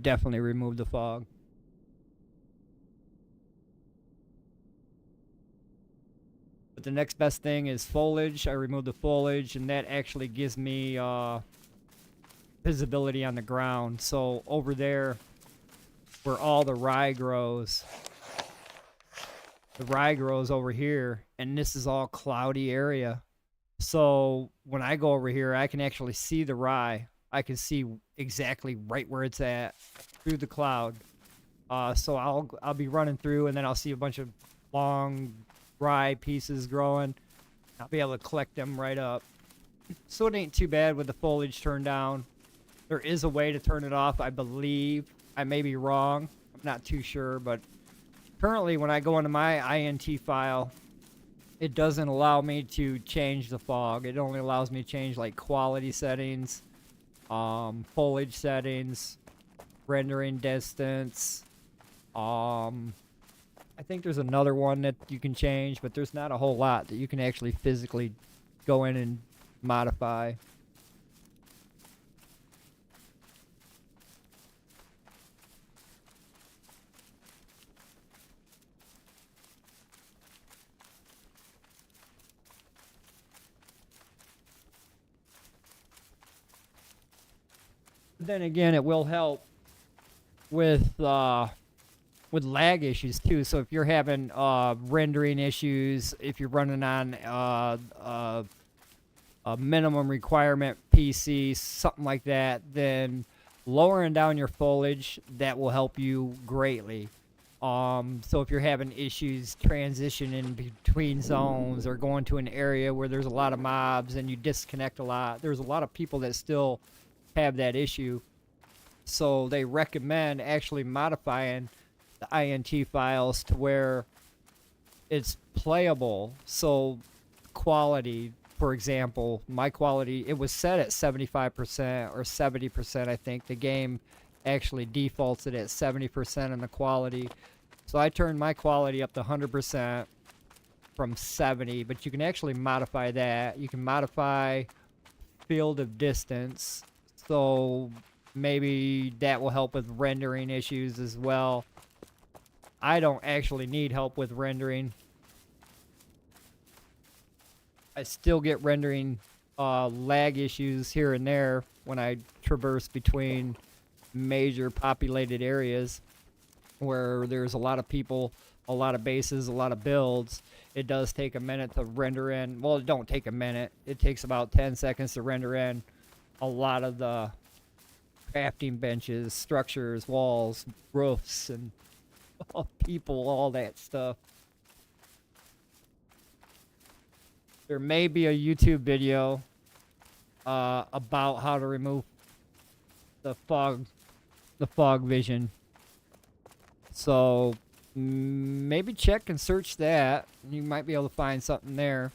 definitely remove the fog. But the next best thing is foliage. I remove the foliage, and that actually gives me visibility on the ground. So over there where all the rye grows, the rye grows over here, and this is all cloudy area. So when I go over here, I can actually see the rye. I can see exactly right where it's at through the cloud. So I'll be running through, and then I'll see a bunch of long rye pieces growing. I'll be able to collect them right up. So it ain't too bad with the foliage turned down. There is a way to turn it off, I believe. I may be wrong. I'm not too sure, but currently when I go into my INT file, it doesn't allow me to change the fog. It only allows me to change like quality settings, foliage settings, rendering distance. I think there's another one that you can change, but there's not a whole lot that you can actually physically go in and modify. Then again, it will help with lag issues too. So if you're having rendering issues, if you're running on a minimum requirement PC, something like that, then lowering down your foliage, that will help you greatly. So if you're having issues transitioning between zones or going to an area where there's a lot of mobs and you disconnect a lot, there's a lot of people that still have that issue. So they recommend actually modifying the INT files to where it's playable. So quality, for example, my quality, it was set at 75% or 70%, I think. The game actually defaults it at 70% in the quality. So I turned my quality up to 100% from 70, but you can actually modify that. You can modify field of distance, so maybe that will help with rendering issues as well. I don't actually need help with rendering. I still get rendering lag issues here and there when I traverse between major populated areas where there's a lot of people, a lot of bases, a lot of builds. It does take a minute to render in. Well, it don't take a minute. It takes about 10 seconds to render in a lot of the crafting benches, structures, walls, roofs, and people, all that stuff. There may be a YouTube video about how to remove the fog vision. So maybe check and search that. You might be able to find something there.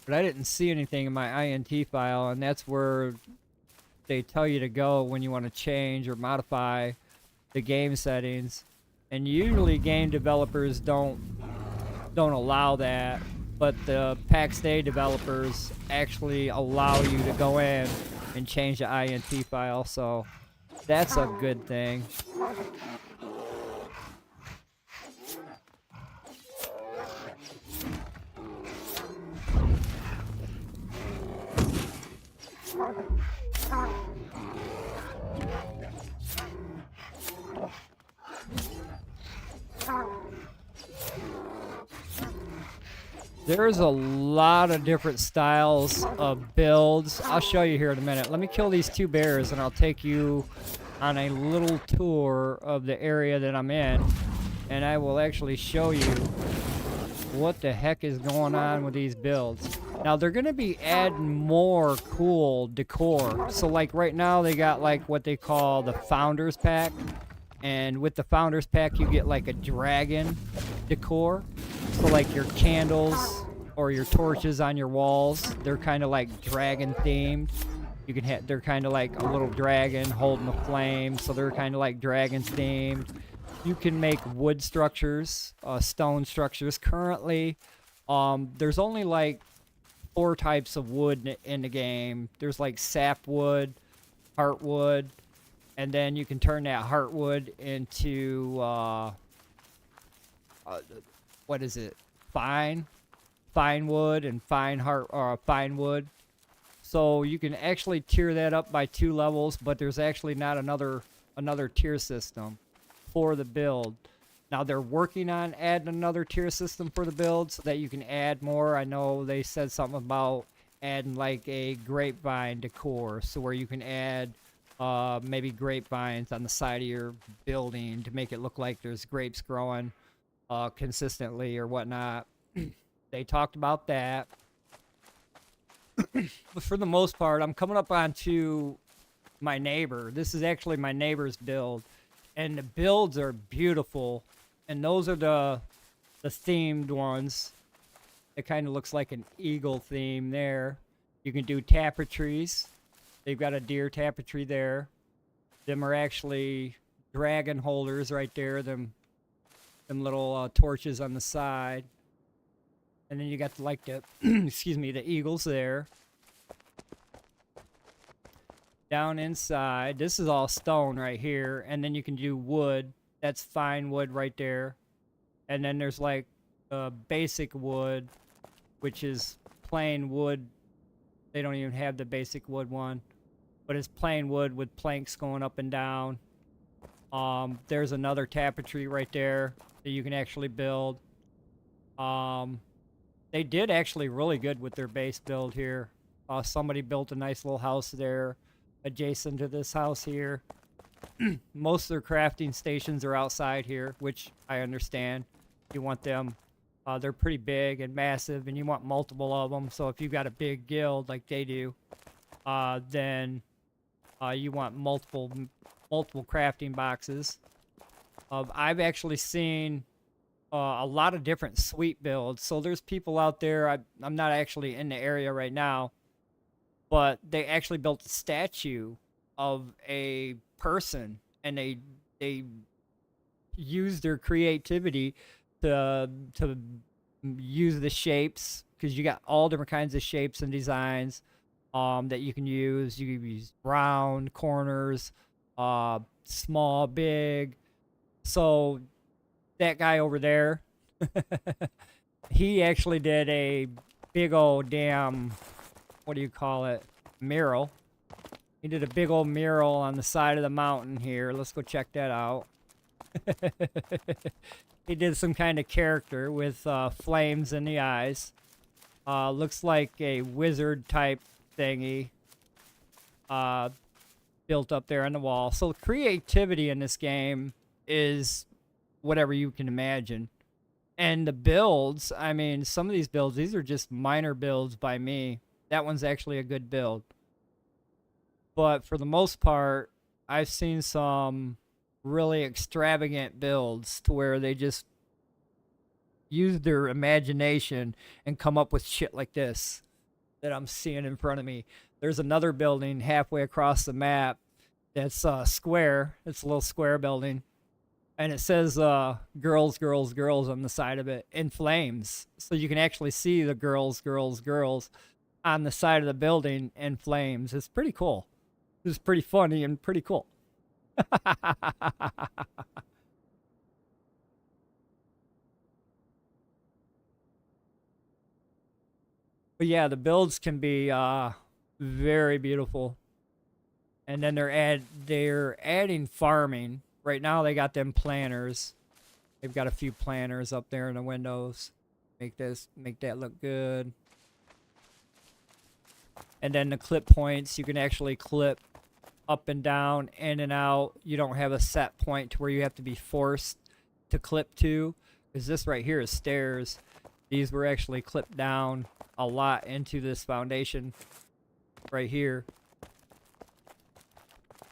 But I didn't see anything in my INT file, and that's where they tell you to go when you want to change or modify the game settings. And usually game developers don't allow that, but the PAX-DEI developers actually allow you to go in and change the INT file, so that's a good thing. There's a lot of different styles of builds. I'll show you here in a minute. Let me kill these 2 bears and I'll take you on a little tour of the area that I'm in. And I will actually show you what the heck is going on with these builds. Now they're going to be adding more cool decor. So like right now they got like what they call the Founders Pack. And with the Founders Pack you get like a dragon decor. So like your candles or your torches on your walls, they're kind of like dragon themed. You can have, they're kind of like a little dragon holding a flame, so they're kind of like dragon themed. You can make wood structures, stone structures. Currently, there's only like 4 types of wood in the game. There's like sapwood, heartwood, and then you can turn that heartwood into what is it? Fine wood and fine wood. So you can actually tier that up by 2 levels, but there's actually not another tier system for the build. Now they're working on adding another tier system for the build so that you can add more. I know they said something about adding like a grapevine decor, so where you can add maybe grapevines on the side of your building to make it look like there's grapes growing consistently or whatnot. They talked about that. But for the most part, I'm coming up onto my neighbor. This is actually my neighbor's build, and the builds are beautiful. And those are the themed ones. It kind of looks like an eagle theme there. You can do tapestries. They've got a deer tapestry there. Them are actually dragon holders right there. Them little torches on the side. And then you got like the excuse me, the eagles there. Down inside, this is all stone right here, and then you can do wood. That's fine wood right there. And then there's like basic wood, which is plain wood. They don't even have the basic wood one, but it's plain wood with planks going up and down. There's another tapestry right there that you can actually build. They did actually really good with their base build here. Somebody built a nice little house there adjacent to this house here. Most of their crafting stations are outside here, which I understand. You want them, they're pretty big and massive, and you want multiple of them. So if you've got a big guild like they do, then you want multiple crafting boxes. I've actually seen a lot of different suite builds. So there's people out there, I'm not actually in the area right now, but they actually built a statue of a person, and they used their creativity to use the shapes because you got all different kinds of shapes and designs that you can use. You can use round, corners, small, big. So that guy over there, he actually did a big old damn, what do you call it, mural. He did a big old mural on the side of the mountain here. Let's go check that out. He did some kind of character with flames in the eyes. Looks like a wizard type thingy built up there on the wall. So creativity in this game is whatever you can imagine. And the builds, I mean, some of these builds, these are just minor builds by me. That one's actually a good build. But for the most part, I've seen some really extravagant builds to where they just use their imagination and come up with shit like this that I'm seeing in front of me. There's another building halfway across the map that's square. It's a little square building. And it says girls, girls, girls on the side of it in flames. So you can actually see the girls, girls, girls on the side of the building in flames. It's pretty cool. It's pretty funny and pretty cool. But yeah, the builds can be very beautiful. And then they're adding farming. Right now they got them planters. They've got a few planters up there in the windows. Make that look good. And then the clip points, you can actually clip up and down, in and out. You don't have a set point to where you have to be forced to clip to. Because this right here is stairs. These were actually clipped down a lot into this foundation right here.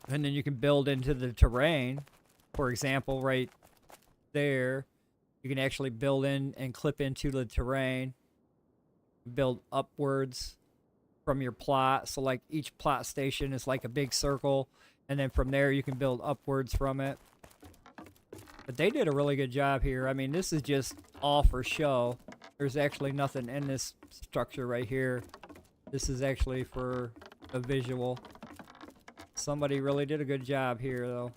And then you can build into the terrain. For example, right there, you can actually build in and clip into the terrain. Build upwards from your plot. So like each plot station is like a big circle. And then from there you can build upwards from it. But they did a really good job here. I mean, this is just all for show. There's actually nothing in this structure right here. This is actually for a visual. Somebody really did a good job here, though.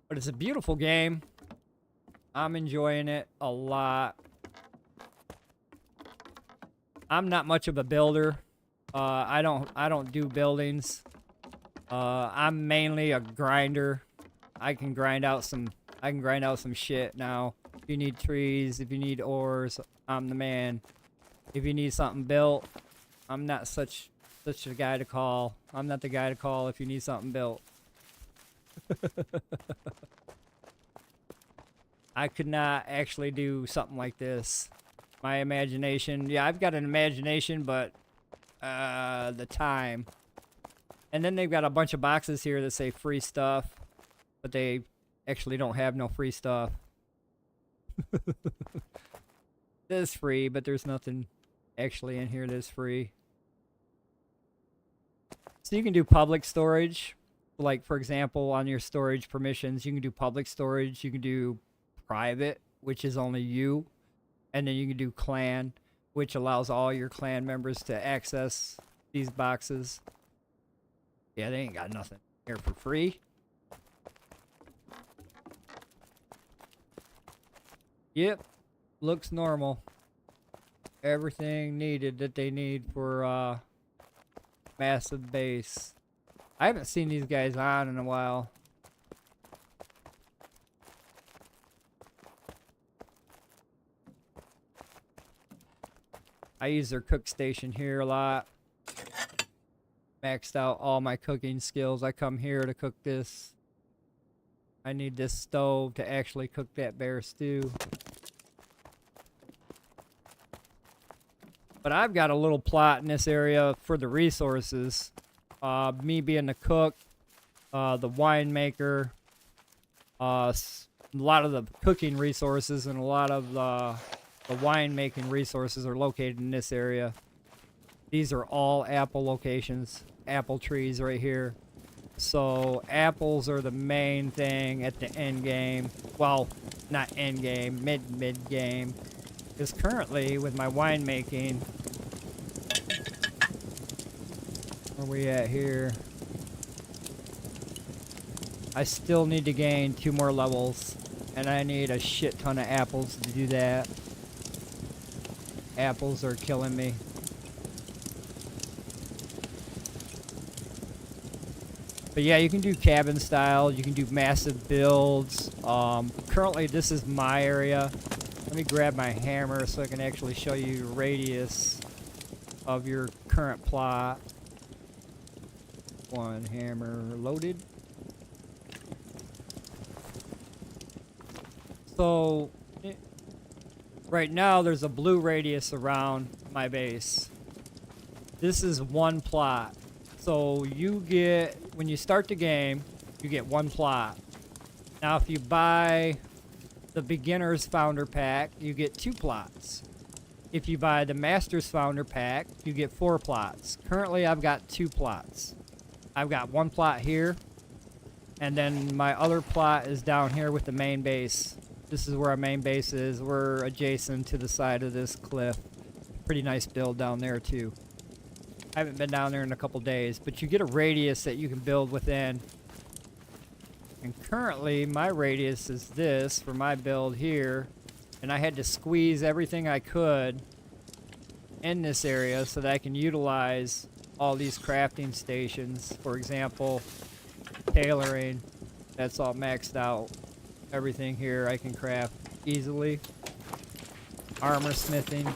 But it's a beautiful game. I'm enjoying it a lot. I'm not much of a builder. I don't do buildings. I'm mainly a grinder. I can grind out some shit now. If you need trees, if you need ores, I'm the man. If you need something built, I'm not such a guy to call. I'm not the guy to call if you need something built. I could not actually do something like this. My imagination, yeah, I've got an imagination, but the time. And then they've got a bunch of boxes here that say free stuff, but they actually don't have no free stuff. This is free, but there's nothing actually in here that's free. So you can do public storage. Like, for example, on your storage permissions, you can do public storage. You can do private, which is only you. And then you can do clan, which allows all your clan members to access these boxes. Yeah, they ain't got nothing here for free. Yep, looks normal. Everything needed that they need for massive base. I haven't seen these guys on in a while. I use their cook station here a lot. Maxed out all my cooking skills. I come here to cook this. I need this stove to actually cook that bear stew. But I've got a little plot in this area for the resources. Me being the cook, the winemaker, a lot of the cooking resources and a lot of the winemaking resources are located in this area. These are all apple locations, apple trees right here. So apples are the main thing at the end game. Well, not end game, mid game. Because currently with my winemaking, where we at here? I still need to gain 2 more levels, and I need a shit ton of apples to do that. Apples are killing me. But yeah, you can do cabin style, you can do massive builds. Currently this is my area. Let me grab my hammer so I can actually show you radius of your current plot. One hammer loaded. So right now there's a blue radius around my base. This is 1 plot. So you get, when you start the game, you get 1 plot. Now if you buy the beginner's founder pack, you get 2 plots. If you buy the master's founder pack, you get 4 plots. Currently I've got 2 plots. I've got 1 plot here, and then my other plot is down here with the main base. This is where our main base is. We're adjacent to the side of this cliff. Pretty nice build down there too. I haven't been down there in a couple days, but you get a radius that you can build within. And currently my radius is this for my build here, and I had to squeeze everything I could in this area so that I can utilize all these crafting stations. For example, tailoring, that's all maxed out. Everything here I can craft easily. Armor smithing,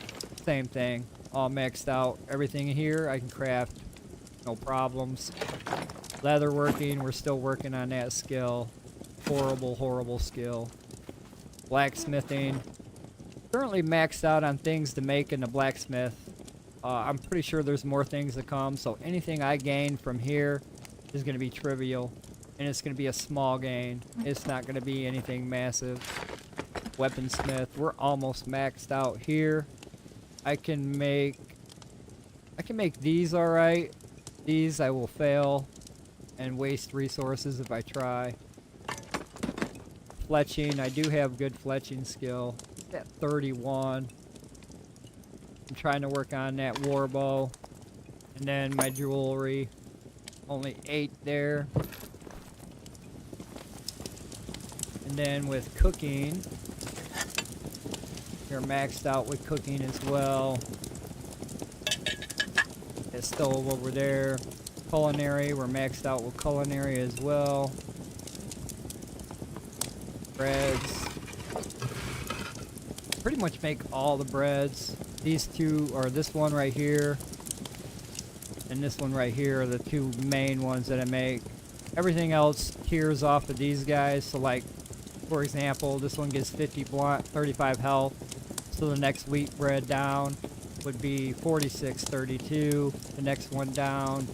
same thing, all maxed out. Everything here I can craft, no problems. Leatherworking, we're still working on that skill. Horrible skill. Blacksmithing, currently maxed out on things to make in the blacksmith. I'm pretty sure there's more things to come, so anything I gain from here is going to be trivial, and it's going to be a small gain. It's not going to be anything massive. Weaponsmith, we're almost maxed out here. I can make these alright. These I will fail and waste resources if I try. Fletching, I do have good fletching skill. At 31. I'm trying to work on that warbow. And then my jewelry, only 8 there. And then with cooking, you're maxed out with cooking as well. That stove over there. Culinary, we're maxed out with culinary as well. Breads. Pretty much make all the breads. These two, or this one right here, and this one right here are the 2 main ones that I make. Everything else tiers off of these guys. So like, for example, this one gives 50 blunt, 35 health. So the next wheat bread down would be 46.32. The next one down,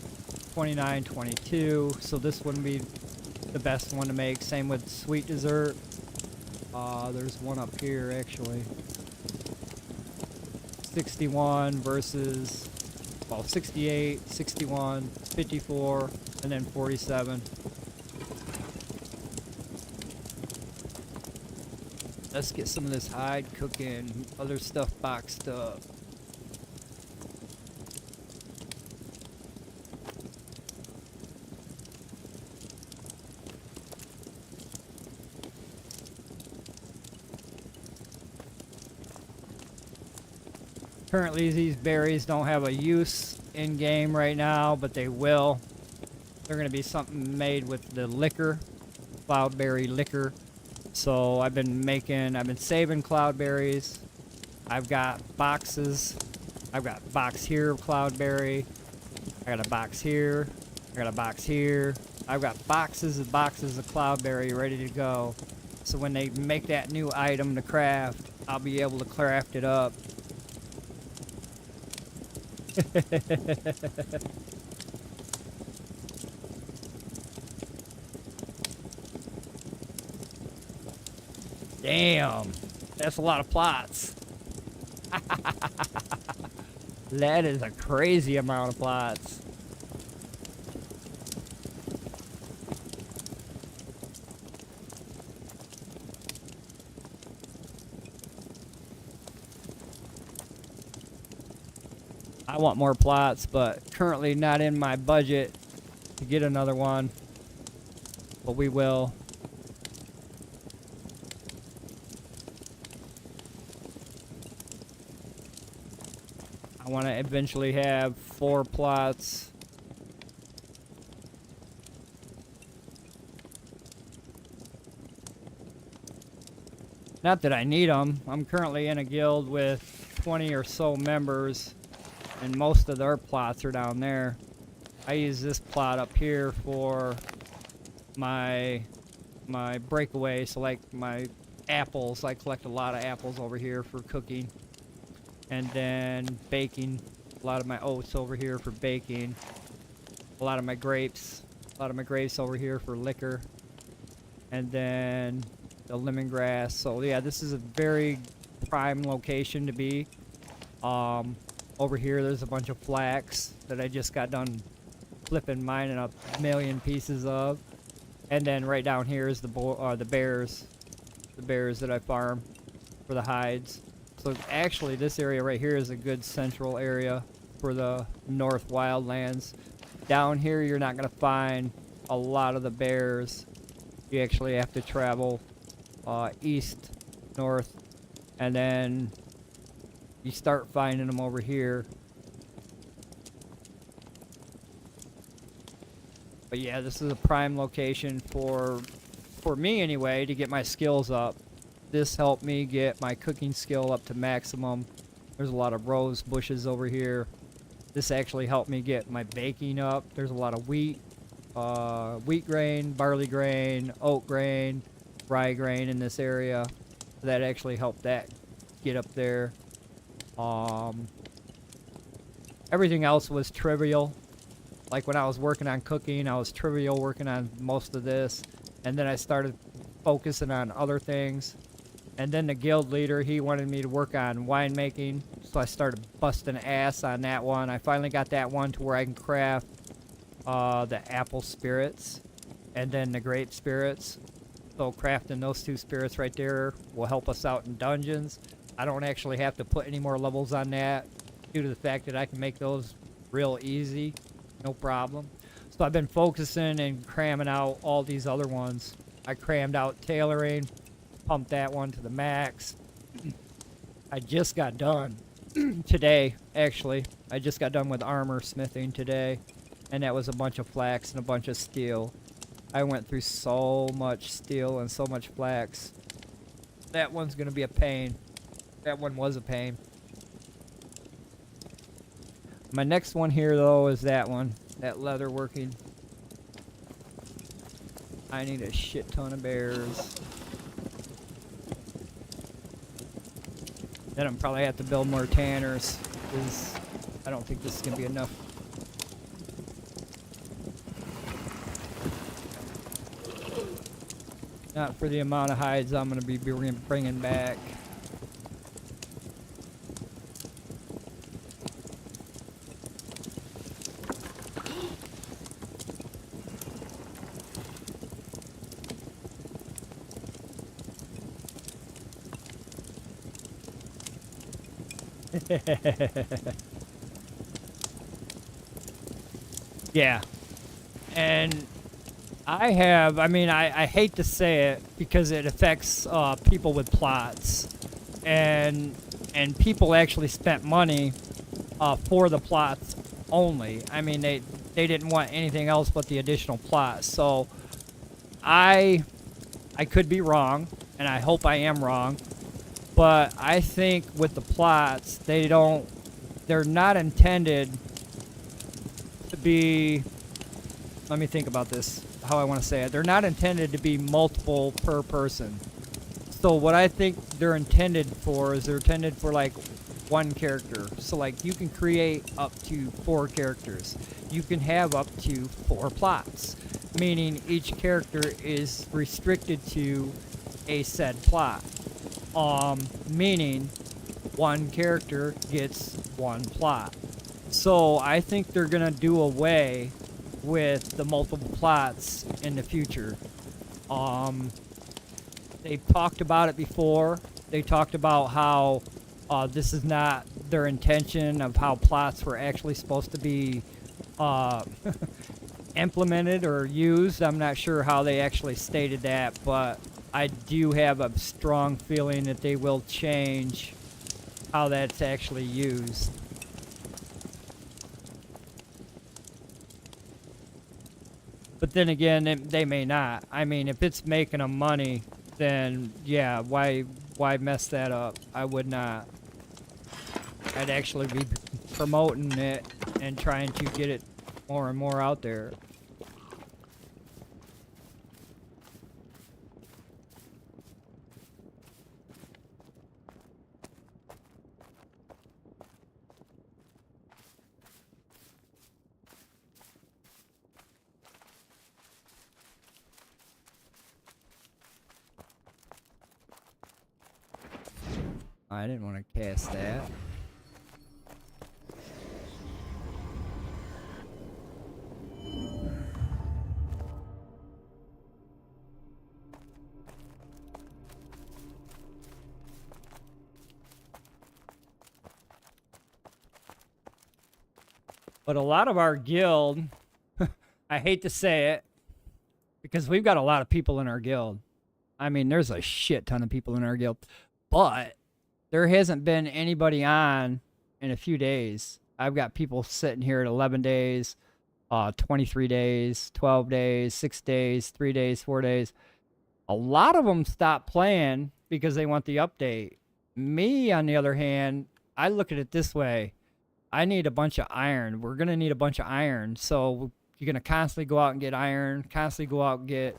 29.22. So this wouldn't be the best one to make. Same with sweet dessert. There's one up here actually. 61 versus, well, 68, 61, 54, and then 47. Let's get some of this hide cooking, other stuff boxed up. Currently these berries don't have a use in game right now, but they will. They're going to be something made with the liquor, cloudberry liquor. So I've been saving cloudberries. I've got boxes. I've got a box here of cloudberry. I got a box here. I got a box here. I've got boxes and boxes of cloudberry ready to go. So when they make that new item to craft, I'll be able to craft it up. Damn, that's a lot of plots. That is a crazy amount of plots. I want more plots, but currently not in my budget to get another one. But we will. I want to eventually have 4 plots. Not that I need them. I'm currently in a guild with 20 or so members, and most of their plots are down there. I use this plot up here for my breakaway, so like my apples. I collect a lot of apples over here for cooking, and then baking. A lot of my oats over here for baking. A lot of my grapes over here for liquor, and then the lemongrass. So yeah, this is a very prime location to be. Over here there's a bunch of flax that I just got done flipping, mining a million pieces of. And then right down here is the bears that I farm for the hides. So actually this area right here is a good central area for the North Wildlands. Down here you're not gonna find a lot of the bears. You actually have to travel east, north, and then you start finding them over here. But yeah, this is a prime location for me anyway, to get my skills up. This helped me get my cooking skill up to maximum. There's a lot of rose bushes over here. This actually helped me get my baking up. There's a lot of wheat grain, barley grain, oat grain, rye grain in this area. That actually helped that get up there. Everything else was trivial. Like when I was working on cooking, I was trivial working on most of this. And then I started focusing on other things. And then the guild leader, he wanted me to work on winemaking. So I started busting ass on that one. I finally got that one to where I can craft the apple spirits and then the grape spirits. So crafting those 2 spirits right there will help us out in dungeons. I don't actually have to put any more levels on that due to the fact that I can make those real easy. No problem. So I've been focusing and cramming out all these other ones. I crammed out tailoring, pumped that one to the max. I just got done today, actually. I just got done with armor smithing today, and that was a bunch of flax and a bunch of steel. I went through so much steel and so much flax. That one's gonna be a pain. That one was a pain. My next one here though is that one, that leatherworking. I need a shit ton of bears. Then I'm probably have to build more tanners, because I don't think this is gonna be enough. Not for the amount of hides I'm gonna be bringing back. Yeah. And I hate to say it because it affects people with plots. And people actually spent money for the plots only. I mean, they didn't want anything else but the additional plots. So I could be wrong, and I hope I am wrong. But I think with the plots, they're not intended to be, let me think about this, how I want to say it. They're not intended to be multiple per person. So what I think they're intended for is they're intended for like 1 character. So like you can create up to 4 characters. You can have up to 4 plots, meaning each character is restricted to a said plot. Meaning 1 character gets 1 plot. So I think they're gonna do away with the multiple plots in the future. They've talked about it before. They talked about how this is not their intention of how plots were actually supposed to be implemented or used. I'm not sure how they actually stated that, but I do have a strong feeling that they will change how that's actually used. But then again, they may not. I mean, if it's making them money, then yeah, why mess that up? I would not. I'd actually be promoting it and trying to get it more and more out there. I didn't want to cast that. But a lot of our guild, I hate to say it, because we've got a lot of people in our guild. I mean, there's a shit ton of people in our guild. But there hasn't been anybody on in a few days. I've got people sitting here at 11 days, 23 days, 12 days, 6 days, 3 days, 4 days. A lot of them stop playing because they want the update. Me, on the other hand, I look at it this way. I need a bunch of iron. We're going to need a bunch of iron. So you're going to constantly go out and get iron, constantly go out and get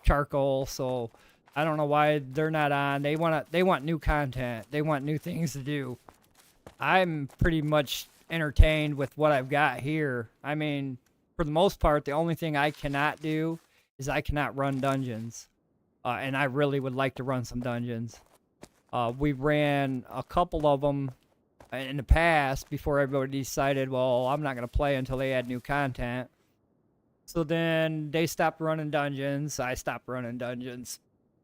charcoal. So I don't know why they're not on. They want new content. They want new things to do. I'm pretty much entertained with what I've got here. I mean, for the most part, the only thing I cannot do is I cannot run dungeons. And I really would like to run some dungeons. We ran a couple of them in the past before everybody decided, well, I'm not going to play until they add new content. So then they stopped running dungeons. I stopped running dungeons.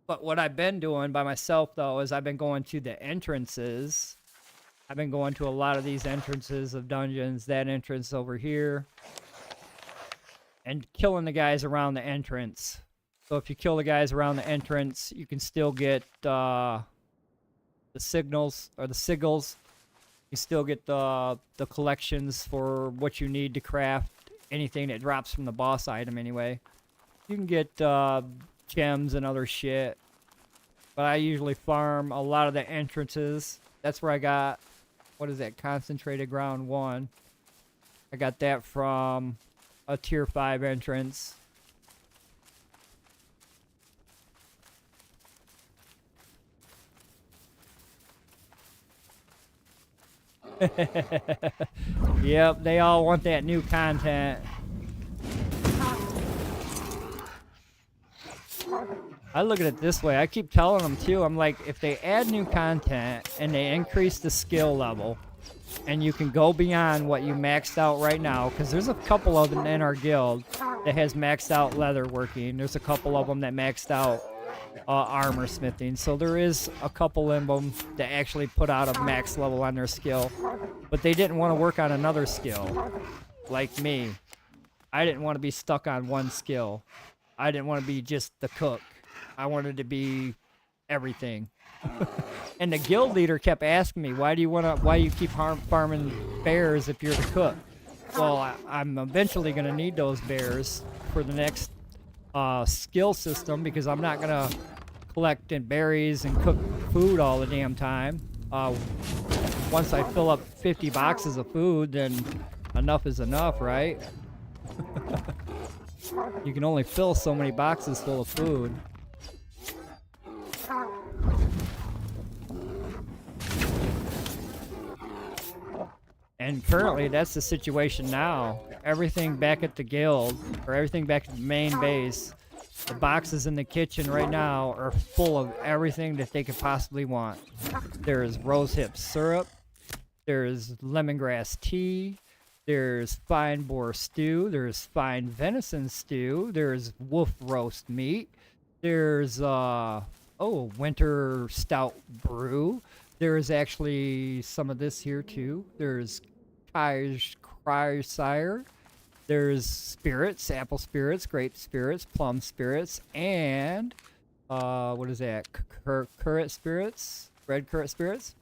But what I've been doing by myself, though, is I've been going to the entrances. I've been going to a lot of these entrances of dungeons, that entrance over here, and killing the guys around the entrance. So if you kill the guys around the entrance, you can still get the signals, or the sigils. You still get the collections for what you need to craft anything that drops from the boss item anyway. You can get gems and other shit. But I usually farm a lot of the entrances. That's where I got, what is that, Concentrated Ground 1. I got that from a Tier 5 entrance. Yep, they all want that new content. I look at it this way. I keep telling them too. I'm like, if they add new content and they increase the skill level, and you can go beyond what you maxed out right now, because there's a couple of them in our guild that has maxed out leatherworking. There's a couple of them that maxed out armor smithing. So there is a couple of them that actually put out a max level on their skill, but they didn't want to work on another skill, like me. I didn't want to be stuck on one skill. I didn't want to be just the cook. I wanted to be everything. And the guild leader kept asking me, why do you keep farming bears if you're the cook? Well, I'm eventually going to need those bears for the next skill system, because I'm not going to collect berries and cook food all the damn time. Once I fill up 50 boxes of food, then enough is enough, right? You can only fill so many boxes full of food. And currently, that's the situation now. Everything back at the guild, or everything back at the main base, the boxes in the kitchen right now are full of everything that they could possibly want. There's rosehip syrup, there's lemongrass tea, there's fine boar stew, there's fine venison stew, there's wolf roast meat, there's winter stout brew, There is actually some of this here too. There's Crysire. There's spirits, apple spirits, grape spirits, plum spirits, and what is that? Currant spirits, red currant spirits.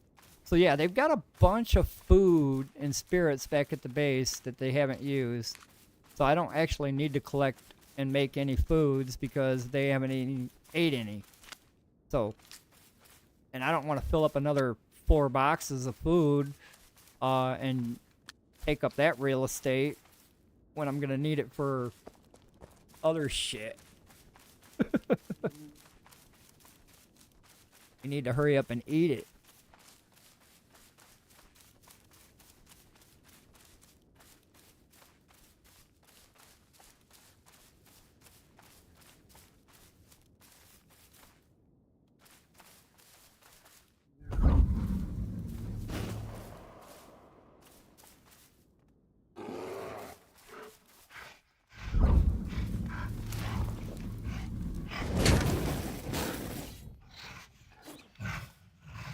So yeah, they've got a bunch of food and spirits back at the base that they haven't used. So I don't actually need to collect and make any foods because they haven't ate any. So, and I don't want to fill up another 4 boxes of food and take up that real estate when I'm gonna need it for other shit. You need to hurry up and eat it.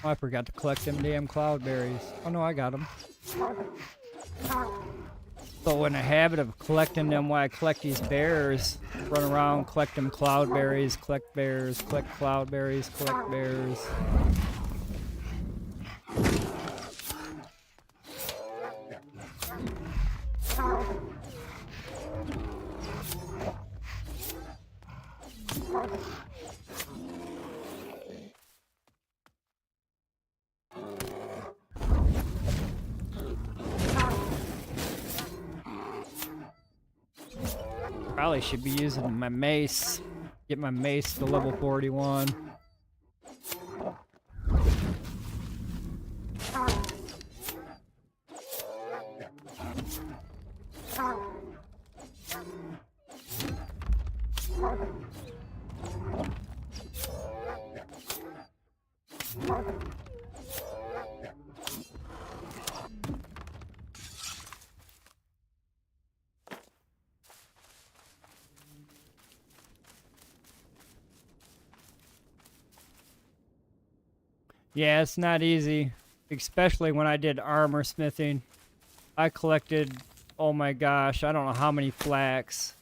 Oh, I forgot to collect them damn cloudberries. Oh no, I got them. So in the habit of collecting them while I collect these bears, run around, collect them cloudberries, collect bears, collect cloudberries, collect bears. Probably should be using my mace. Get my mace to level 41. Yeah, it's not easy, especially when I did armor smithing. I collected, oh my gosh, I don't know how many flax.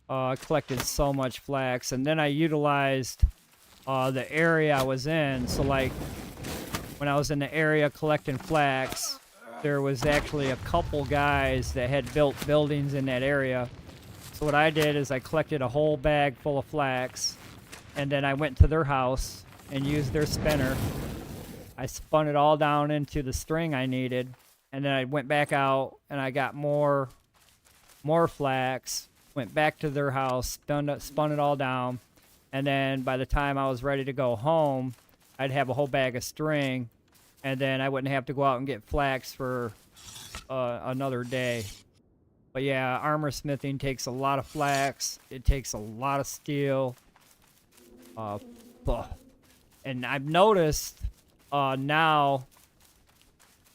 I collected so much flax, and then I utilized the area I was in. So like, when I was in the area collecting flax, there was actually a couple guys that had built buildings in that area. So what I did is I collected a whole bag full of flax, and then I went to their house and used their spinner. I spun it all down into the string I needed, and then I went back out and I got more flax, went back to their house, spun it all down, and then by the time I was ready to go home, I'd have a whole bag of string, and then I wouldn't have to go out and get flax for another day. But yeah, armor smithing takes a lot of flax, it takes a lot of steel, and I've noticed now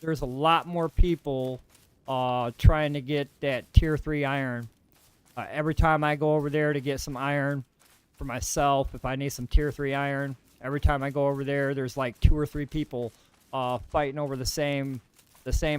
there's a lot more people trying to get that tier 3 iron. Every time I go over there to get some iron for myself, if I need some tier 3 iron, every time I go over there, there's like 2 or 3 people fighting over the same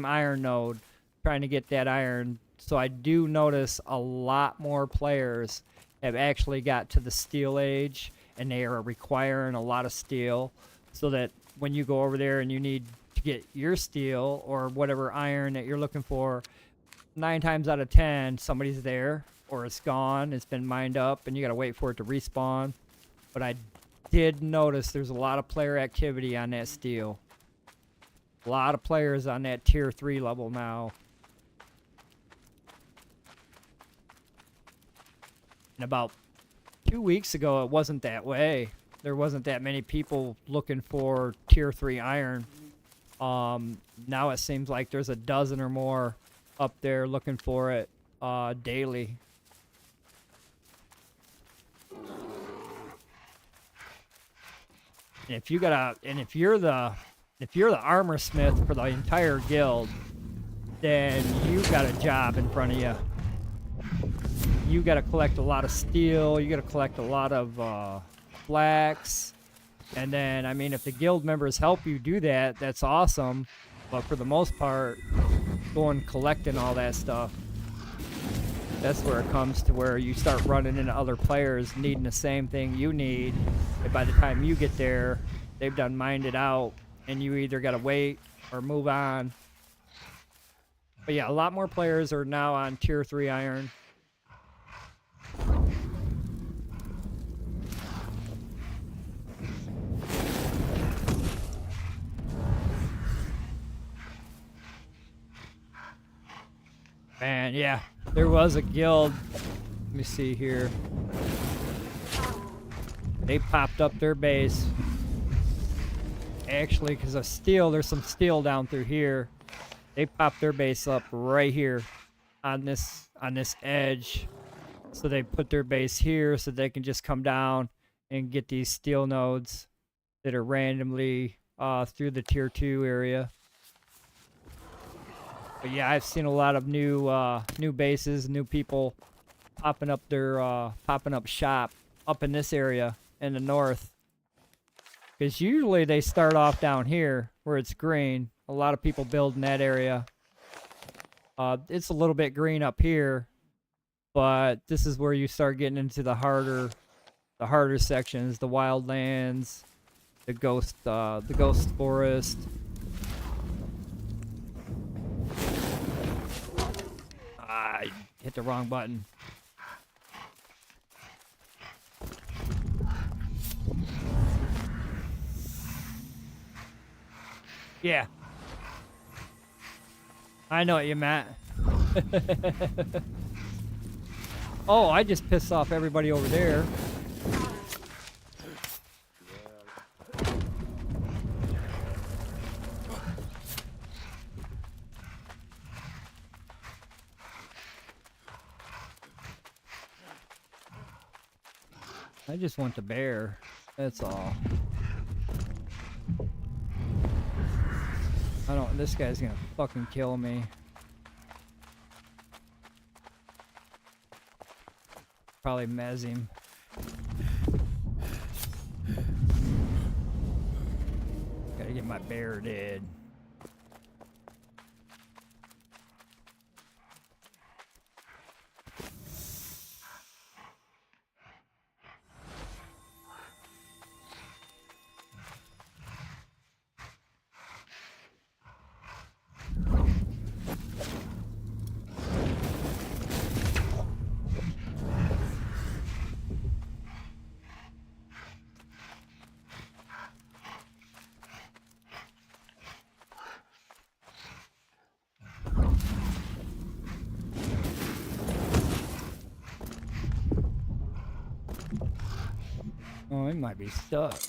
iron node trying to get that iron. So I do notice a lot more players have actually got to the steel age, and they are requiring a lot of steel, so that when you go over there and you need to get your steel or whatever iron that you're looking for, 9 times out of 10 somebody's there, or it's gone, it's been mined up, and you gotta wait for it to respawn. But I did notice there's a lot of player activity on that steel. A lot of players on that tier 3 level now. And about 2 weeks ago, it wasn't that way. There wasn't that many people looking for tier 3 iron. Now it seems like there's a dozen or more up there looking for it daily. And if you if you're the armor smith for the entire guild, then you've got a job in front of you. You got to collect a lot of steel. You got to collect a lot of flax. And then, I mean, if the guild members help you do that, that's awesome. But for the most part, going collecting all that stuff, that's where it comes to where you start running into other players needing the same thing you need. And by the time you get there, they've done mined it out, and you either got to wait or move on. But yeah, a lot more players are now on tier 3 iron. Man, yeah, there was a guild. Let me see here. They popped up their base. Actually, because of steel, there's some steel down through here. They popped their base up right here on this edge. So they put their base here so they can just come down and get these steel nodes that are randomly through the tier 2 area. But yeah, I've seen a lot of new bases, new people popping up their popping up shop up in this area in the north. Because usually they start off down here where it's green. A lot of people build in that area. It's a little bit green up here, but this is where you start getting into the harder sections, the wildlands, the ghost forest. I hit the wrong button. Yeah. I know what you meant. Oh, I just pissed off everybody over there. I just want the bear. That's all. This guy's gonna fucking kill me. Probably mez him. Gotta get my bear dead. Oh, he might be stuck.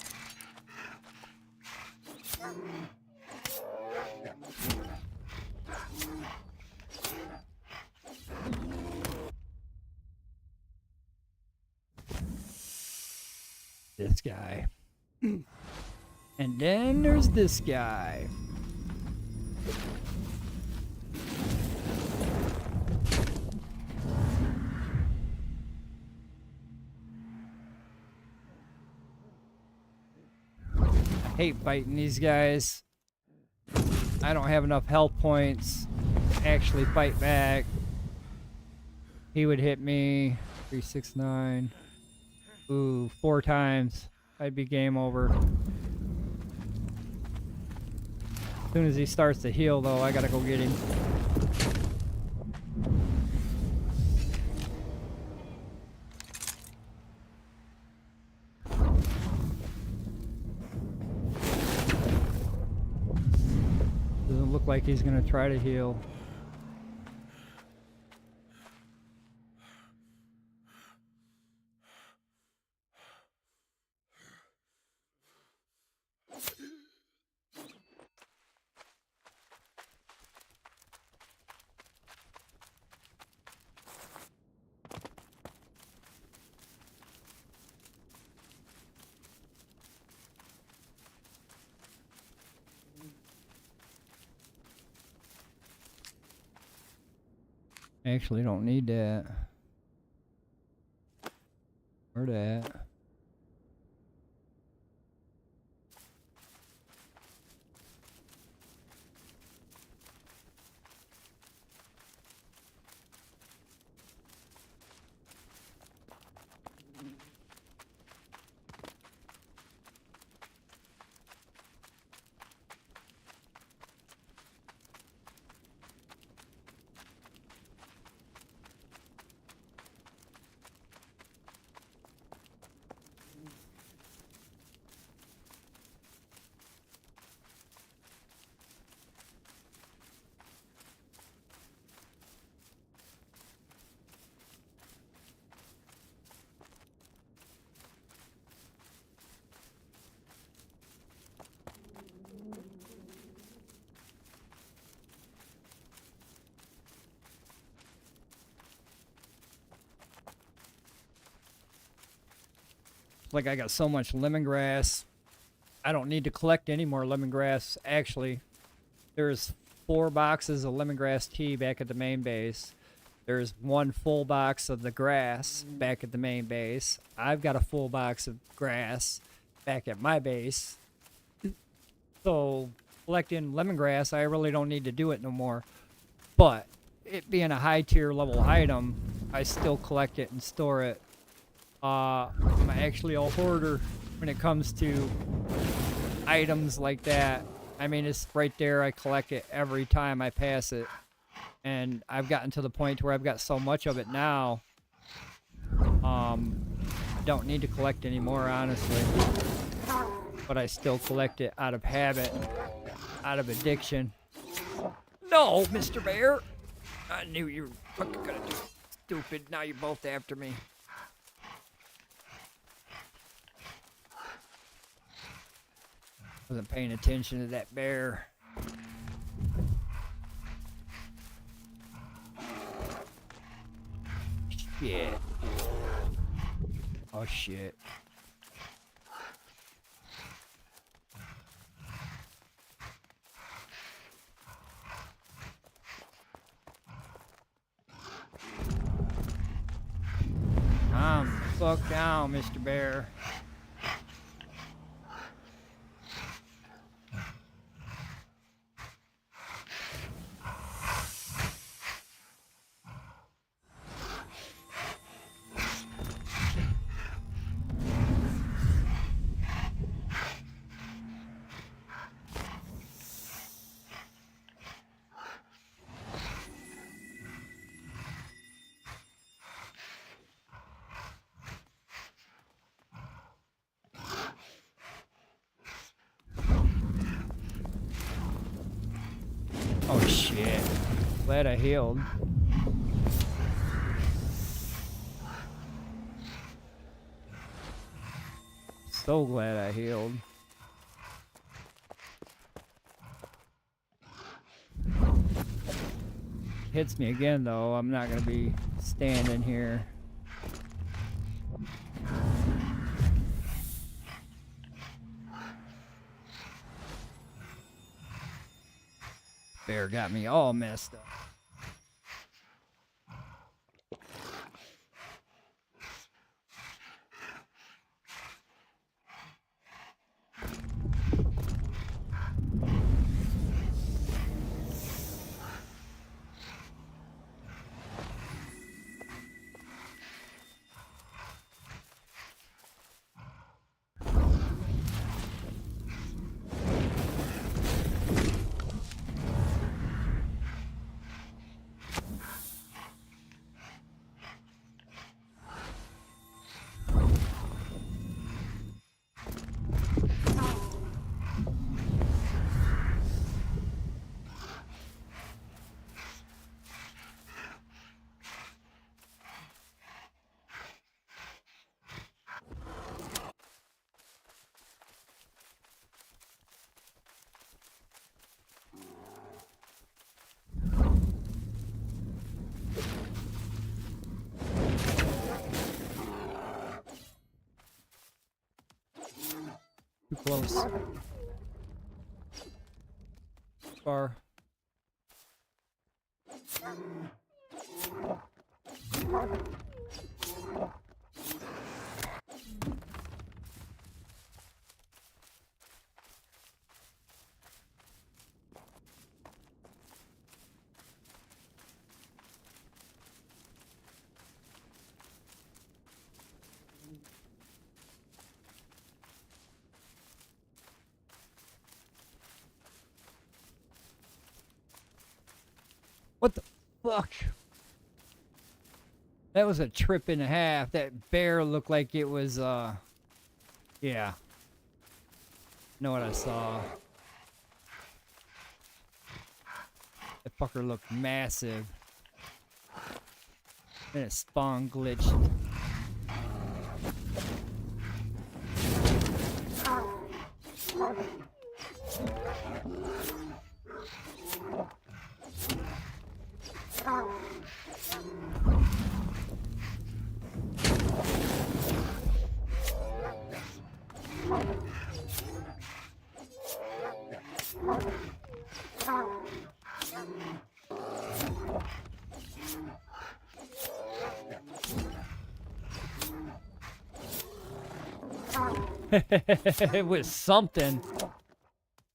This guy. And then there's this guy. I hate fighting these guys. I don't have enough health points to actually fight back. He would hit me 369. Ooh, 4 times. I'd be game over. As soon as he starts to heal, though, I gotta go get him. Doesn't look like he's gonna try to heal. Actually, don't need that. Where that? Like, I got so much lemongrass. I don't need to collect any more lemongrass. Actually, there's 4 boxes of lemongrass tea back at the main base. There's 1 full box of the grass back at the main base. I've got a full box of grass back at my base. So collecting lemongrass, I really don't need to do it no more. But it being a high tier level item, I still collect it and store it. I'm actually a hoarder when it comes to items like that. I mean, it's right there. I collect it every time I pass it. And I've gotten to the point where I've got so much of it now. I don't need to collect anymore, honestly. But I still collect it out of habit, out of addiction. No, Mr. Bear! I knew you were fucking gonna do it. Stupid. Now you're both after me. Wasn't paying attention to that bear. Shit. Oh shit. Calm the fuck down, Mr. Bear. Oh shit. Glad I healed. So glad I healed. Hits me again though, I'm not gonna be standing here. Bear got me all messed up. Too close. Far. What the fuck? That was a trip and a half. That bear looked like it was, yeah. Know what I saw. That fucker looked massive. And it spawn glitched. It was something.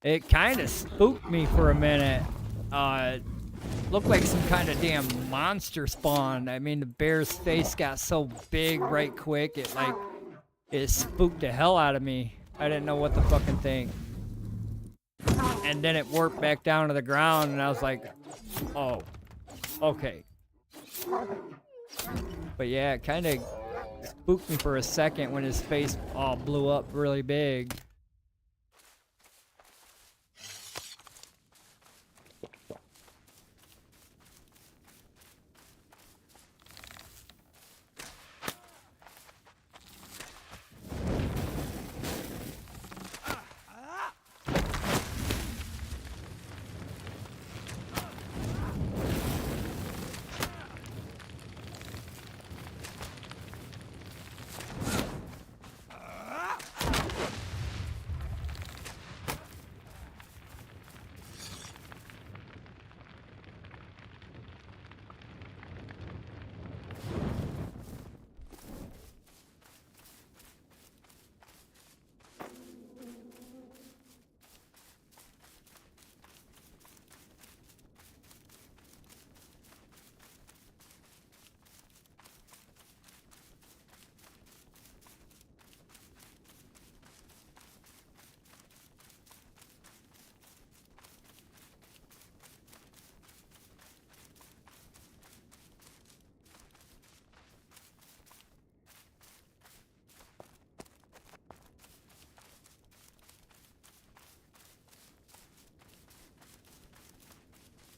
It kind of spooked me for a minute. Looked like some kind of damn monster spawn. I mean, the bear's face got so big right quick, it spooked the hell out of me. I didn't know what to fucking think. And then it warped back down to the ground, and I was like, oh, okay. But yeah, it kind of spooked me for a second when his face all blew up really big.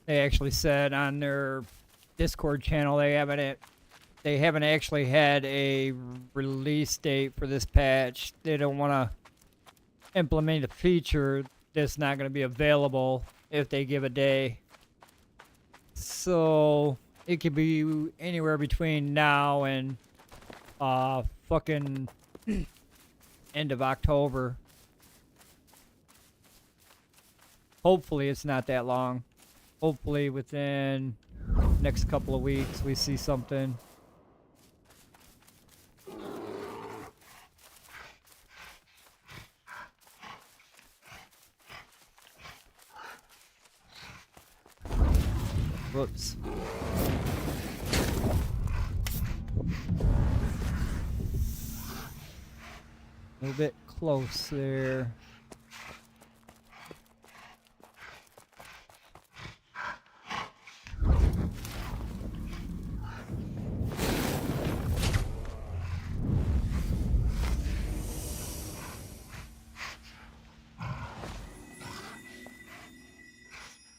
They actually said on their Discord channel they haven't actually had a release date for this patch. They don't want to implement a feature that's not going to be available if they give a day. So it could be anywhere between now and fucking end of October. Hopefully it's not that long. Hopefully within next couple of weeks we see something. Whoops. A little bit close there.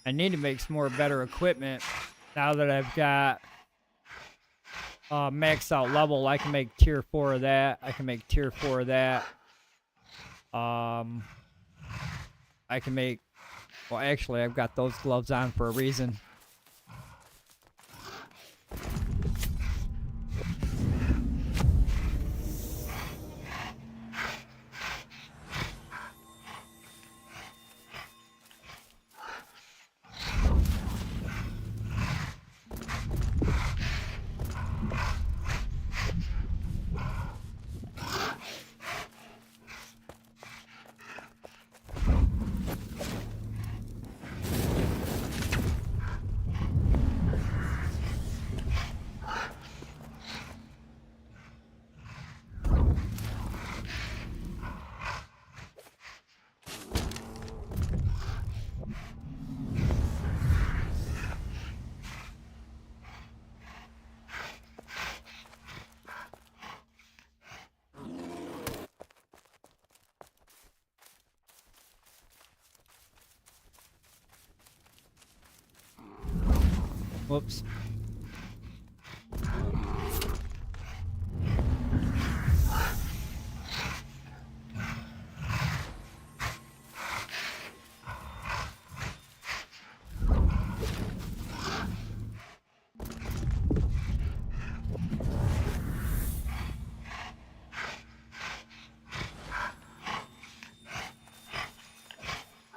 I need to make some more better equipment now that I've got maxed out level. I can make tier 4 of that. I can make tier 4 of that. I can make, well, actually I've got those gloves on for a reason. Whoops.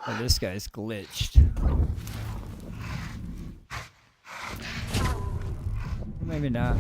Oh, this guy's glitched. Maybe not.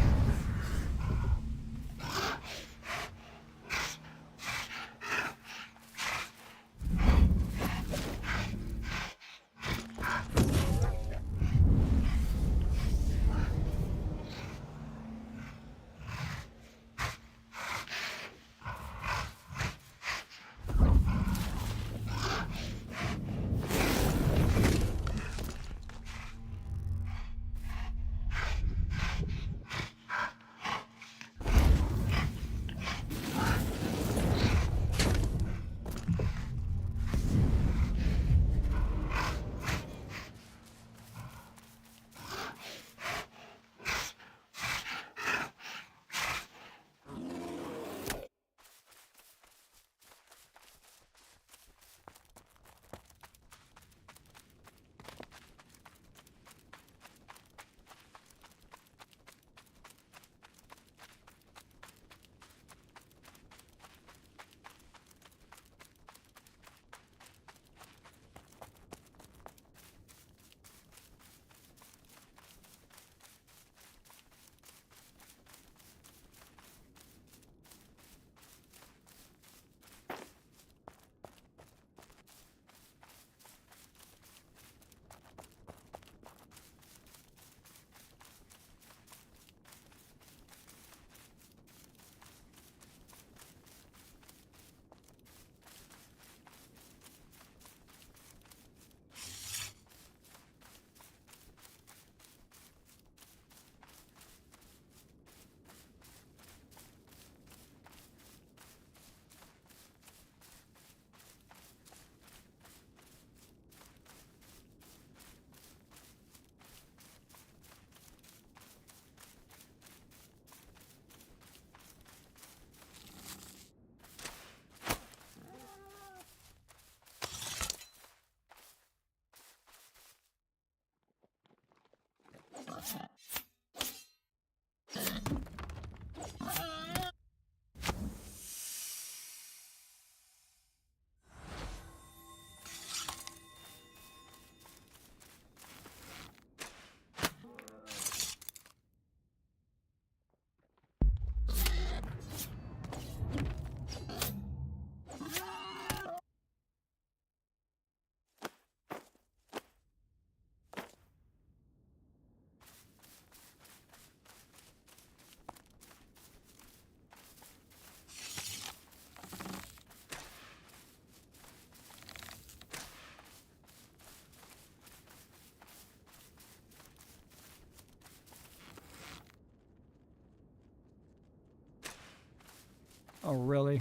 Oh, really?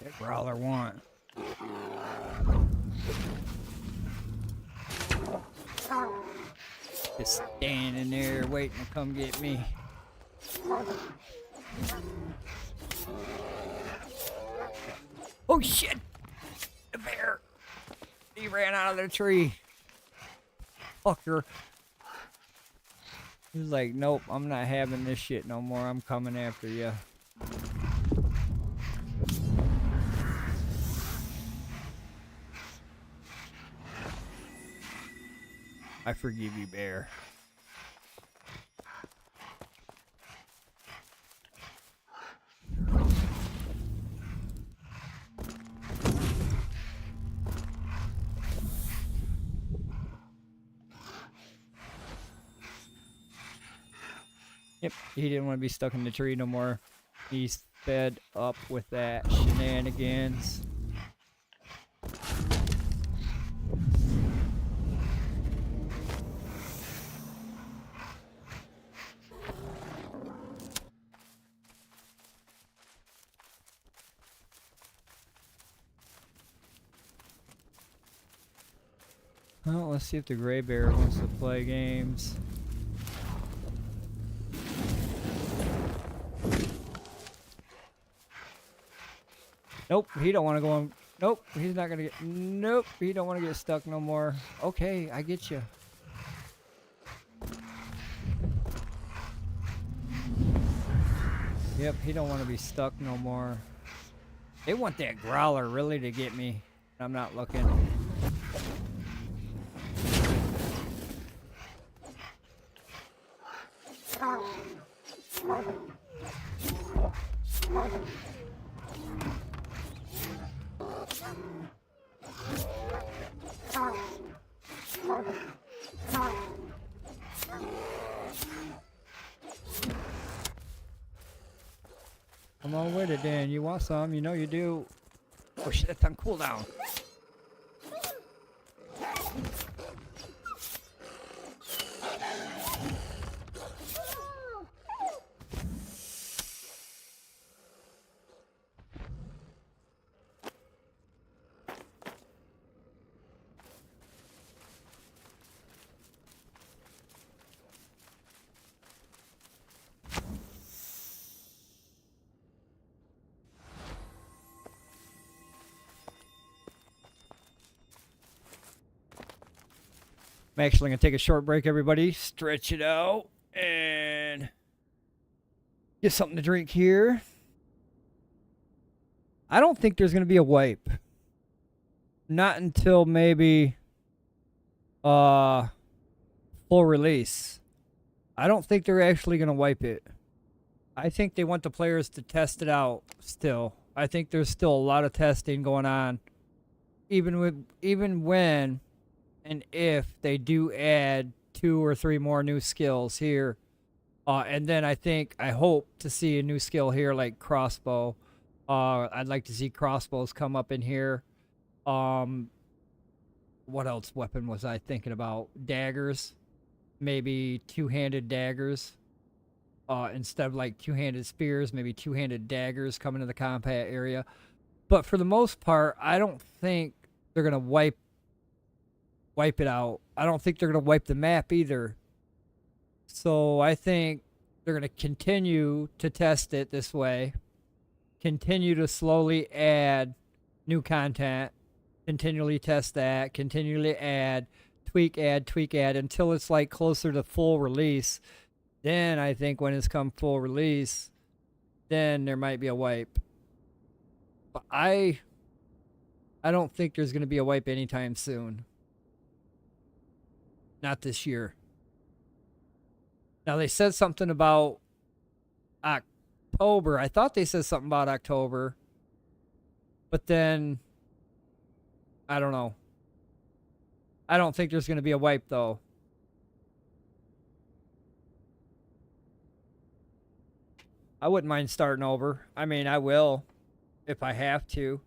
That growler want. Just standing there waiting to come get me. Oh shit! The bear! He ran out of the tree. Fucker. He was like, nope, I'm not having this shit no more. I'm coming after you. I forgive you, bear. Yep, he didn't want to be stuck in the tree no more. He's fed up with that shenanigans. Well, let's see if the gray bear wants to play games. Nope, he don't want to go on. Nope, he's not gonna get. Nope, he don't want to get stuck no more. Okay, I get you. Yep, he don't want to be stuck no more. They want that growler really to get me. I'm not looking. Come on with it, Dan. You want some? You know you do. Oh shit, that's on cooldown. I'm actually going to take a short break, everybody. Stretch it out and get something to drink here. I don't think there's going to be a wipe. Not until maybe full release. I don't think they're actually going to wipe it. I think they want the players to test it out still. I think there's still a lot of testing going on. Even when and if they do add 2 or 3 more new skills here. And then I hope to see a new skill here like crossbow. I'd like to see crossbows come up in here. What else weapon was I thinking about? Daggers. Maybe 2-handed daggers. Instead of like 2-handed spears, maybe 2-handed daggers coming to the combat area. But for the most part, I don't think they're going to wipe it out. I don't think they're going to wipe the map either. So I think they're going to continue to test it this way. Continue to slowly add new content. Continually test that. Continually add. Tweak, add, until it's like closer to full release. Then I think when it's come full release, then there might be a wipe. But I don't think there's going to be a wipe anytime soon. Not this year. Now, they said something about October. I thought they said something about October. But then, I don't know. I don't think there's going to be a wipe, though. I wouldn't mind starting over. I mean, I will if I have to.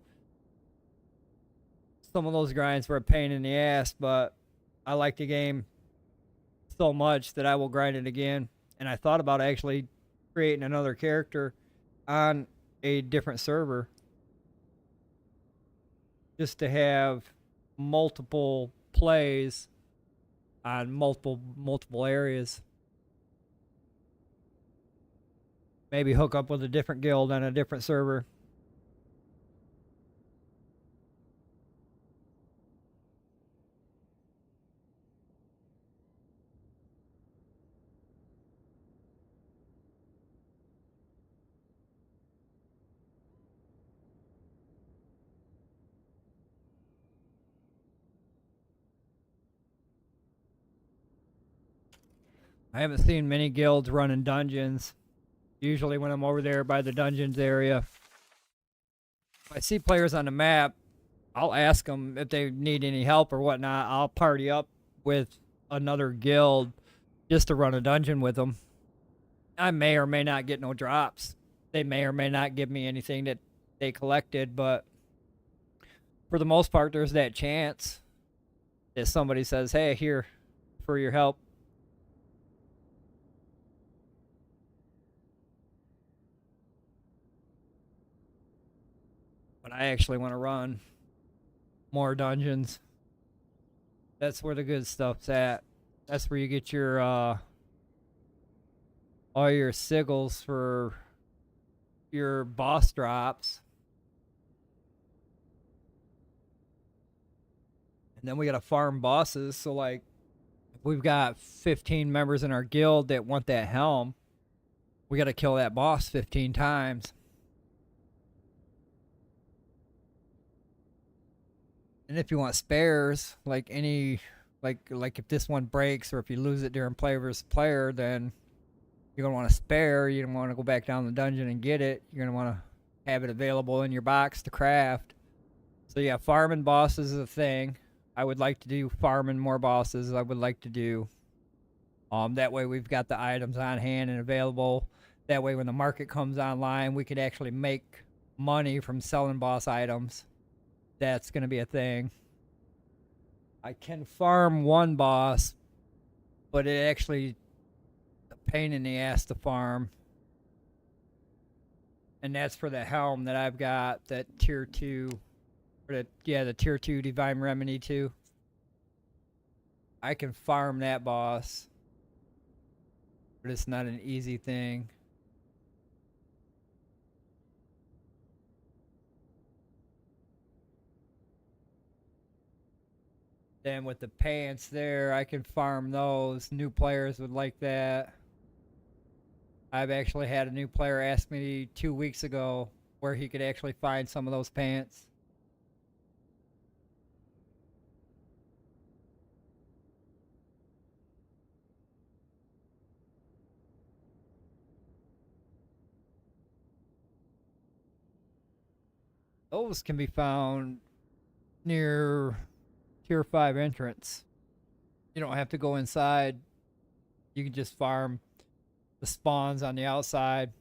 Some of those grinds were a pain in the ass, but I like the game so much that I will grind it again. And I thought about actually creating another character on a different server just to have multiple plays on multiple areas. Maybe hook up with a different guild on a different server. I haven't seen many guilds running dungeons. Usually when I'm over there by the dungeons area, if I see players on the map, I'll ask them if they need any help or whatnot. I'll party up with another guild just to run a dungeon with them. I may or may not get no drops. They may or may not give me anything that they collected, but for the most part, there's that chance that somebody says, hey, here, for your help. But I actually want to run more dungeons. That's where the good stuff's at. That's where you get your all your sigils for your boss drops. And then we gotta farm bosses. So like, if we've got 15 members in our guild that want that helm, we gotta kill that boss 15 times. And if you want spares, like any, like if this one breaks or if you lose it during player versus player, then you're gonna want a spare. You don't want to go back down the dungeon and get it. You're gonna want to have it available in your box to craft. So yeah, farming bosses is a thing. I would like to do farming more bosses. I would like to do. That way we've got the items on hand and available. That way when the market comes online, we could actually make money from selling boss items. That's going to be a thing. I can farm one boss, but it actually a pain in the ass to farm. And that's for the helm that I've got, that tier 2. Or the tier 2 Divine Remedy 2. I can farm that boss, but it's not an easy thing. Then with the pants there, I can farm those. New players would like that. I've actually had a new player ask me 2 weeks ago where he could actually find some of those pants. Those can be found near tier 5 entrance. You don't have to go inside. You can just farm the spawns on the outside.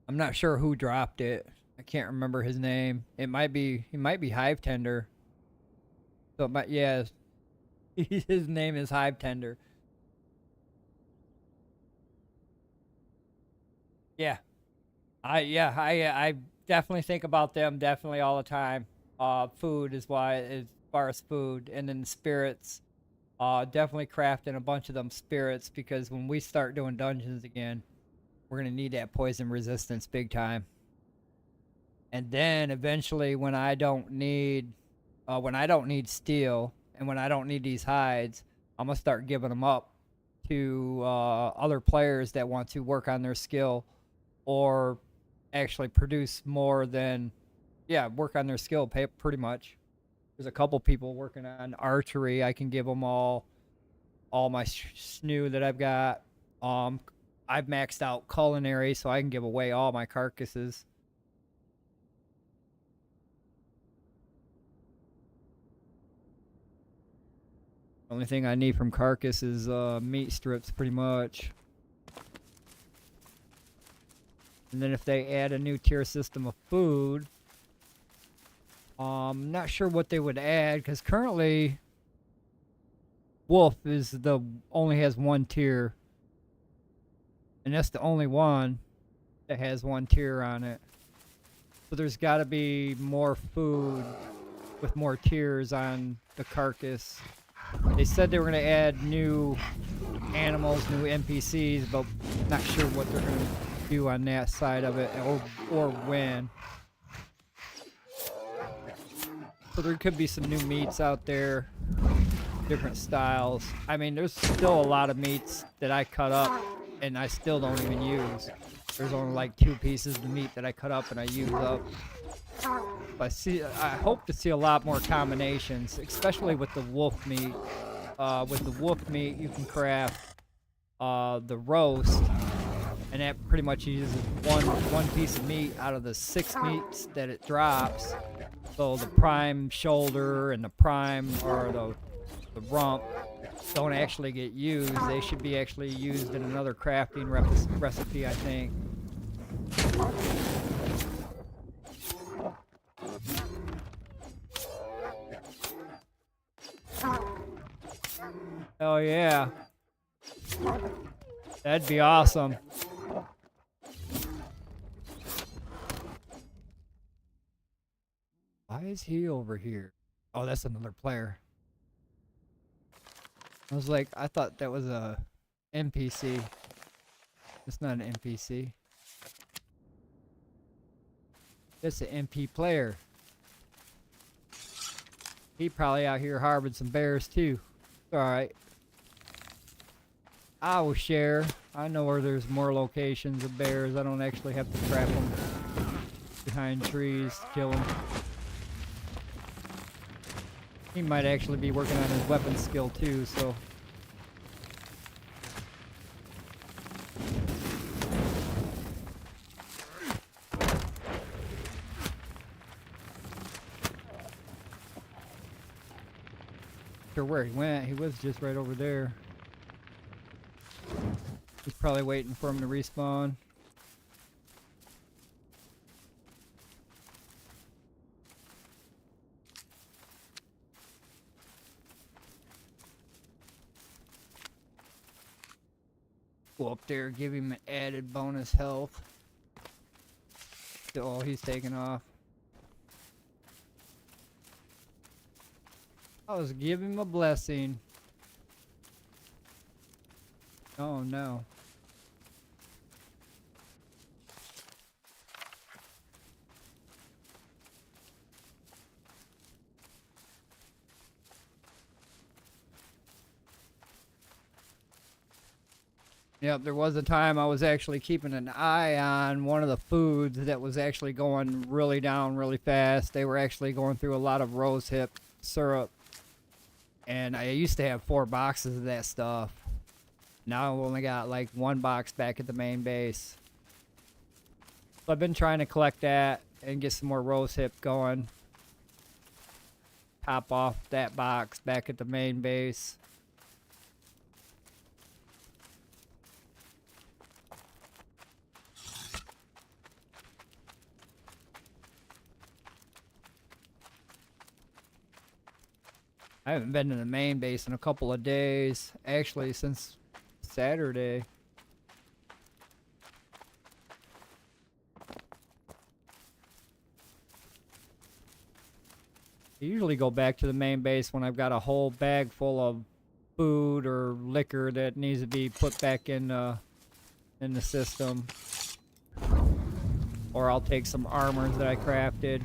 I'm not sure who dropped it. I can't remember his name. He might be Hive Tender. So it might, yeah, his name is Hive Tender. Yeah. I definitely think about them definitely all the time. Food is why, as far as food, and then spirits. Definitely crafting a bunch of them spirits, because when we start doing dungeons again, we're gonna need that poison resistance big time. And then eventually, when I don't need steel and when I don't need these hides, I'm gonna start giving them up to other players that want to work on their skill, or actually produce more than, work on their skill, pay pretty much. There's a couple people working on archery. I can give them all my snoo that I've got. I've maxed out culinary, so I can give away all my carcasses. Only thing I need from carcass is meat strips, pretty much. And then if they add a new tier system of food, I'm not sure what they would add, because currently wolf only has one tier, and that's the only one that has one tier on it. So there's got to be more food with more tiers on the carcass. They said they were going to add new animals, new NPCs, but not sure what they're going to do on that side of it, or when. So there could be some new meats out there, different styles. I mean, there's still a lot of meats that I cut up and I still don't even use. There's only like 2 pieces of meat that I cut up and I use up. But I hope to see a lot more combinations, especially with the wolf meat. With the wolf meat, you can craft the roast, and that pretty much uses one piece of meat out of the 6 meats that it drops. So the prime shoulder and the prime, or the rump, don't actually get used. They should be actually used in another crafting recipe, I think. Oh yeah. That'd be awesome. Why is he over here? Oh, that's another player. I was like, I thought that was a NPC. It's not an NPC. It's an MP player. He probably out here harboring some bears too. Alright. I will share. I know where there's more locations of bears. I don't actually have to trap them behind trees, kill them. He might actually be working on his weapon skill too, so. Sure where he went. He was just right over there. He's probably waiting for him to respawn. Go up there, give him an added bonus health. Oh, he's taking off. I was giving him a blessing. Oh no. Yep, there was a time I was actually keeping an eye on one of the foods that was actually going really down really fast. They were actually going through a lot of rosehip syrup. And I used to have 4 boxes of that stuff. Now I've only got like 1 box back at the main base. So I've been trying to collect that and get some more rosehip going. Top off that box back at the main base. I haven't been to the main base in a couple of days. Actually, since Saturday. I usually go back to the main base when I've got a whole bag full of food or liquor that needs to be put back in the system. Or I'll take some armors that I crafted.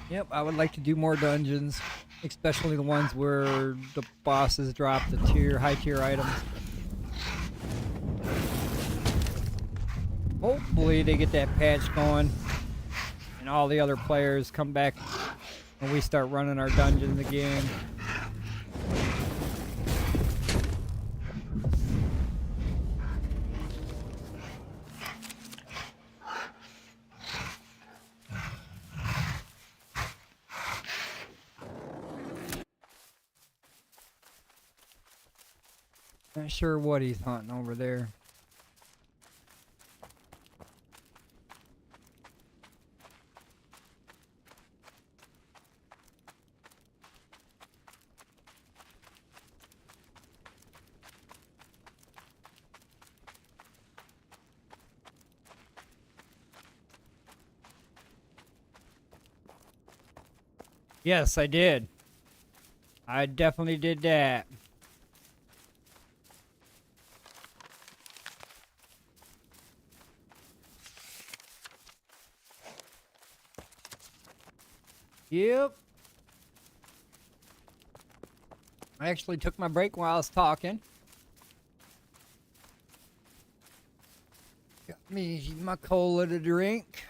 Yep, I would like to do more dungeons, especially the ones where the bosses drop the high tier items. Hopefully they get that patch going and all the other players come back when we start running our dungeons again. Not sure what he's hunting over there. Yes, I did. I definitely did that. Yep. I actually took my break while I was talking. Got me my cola to drink.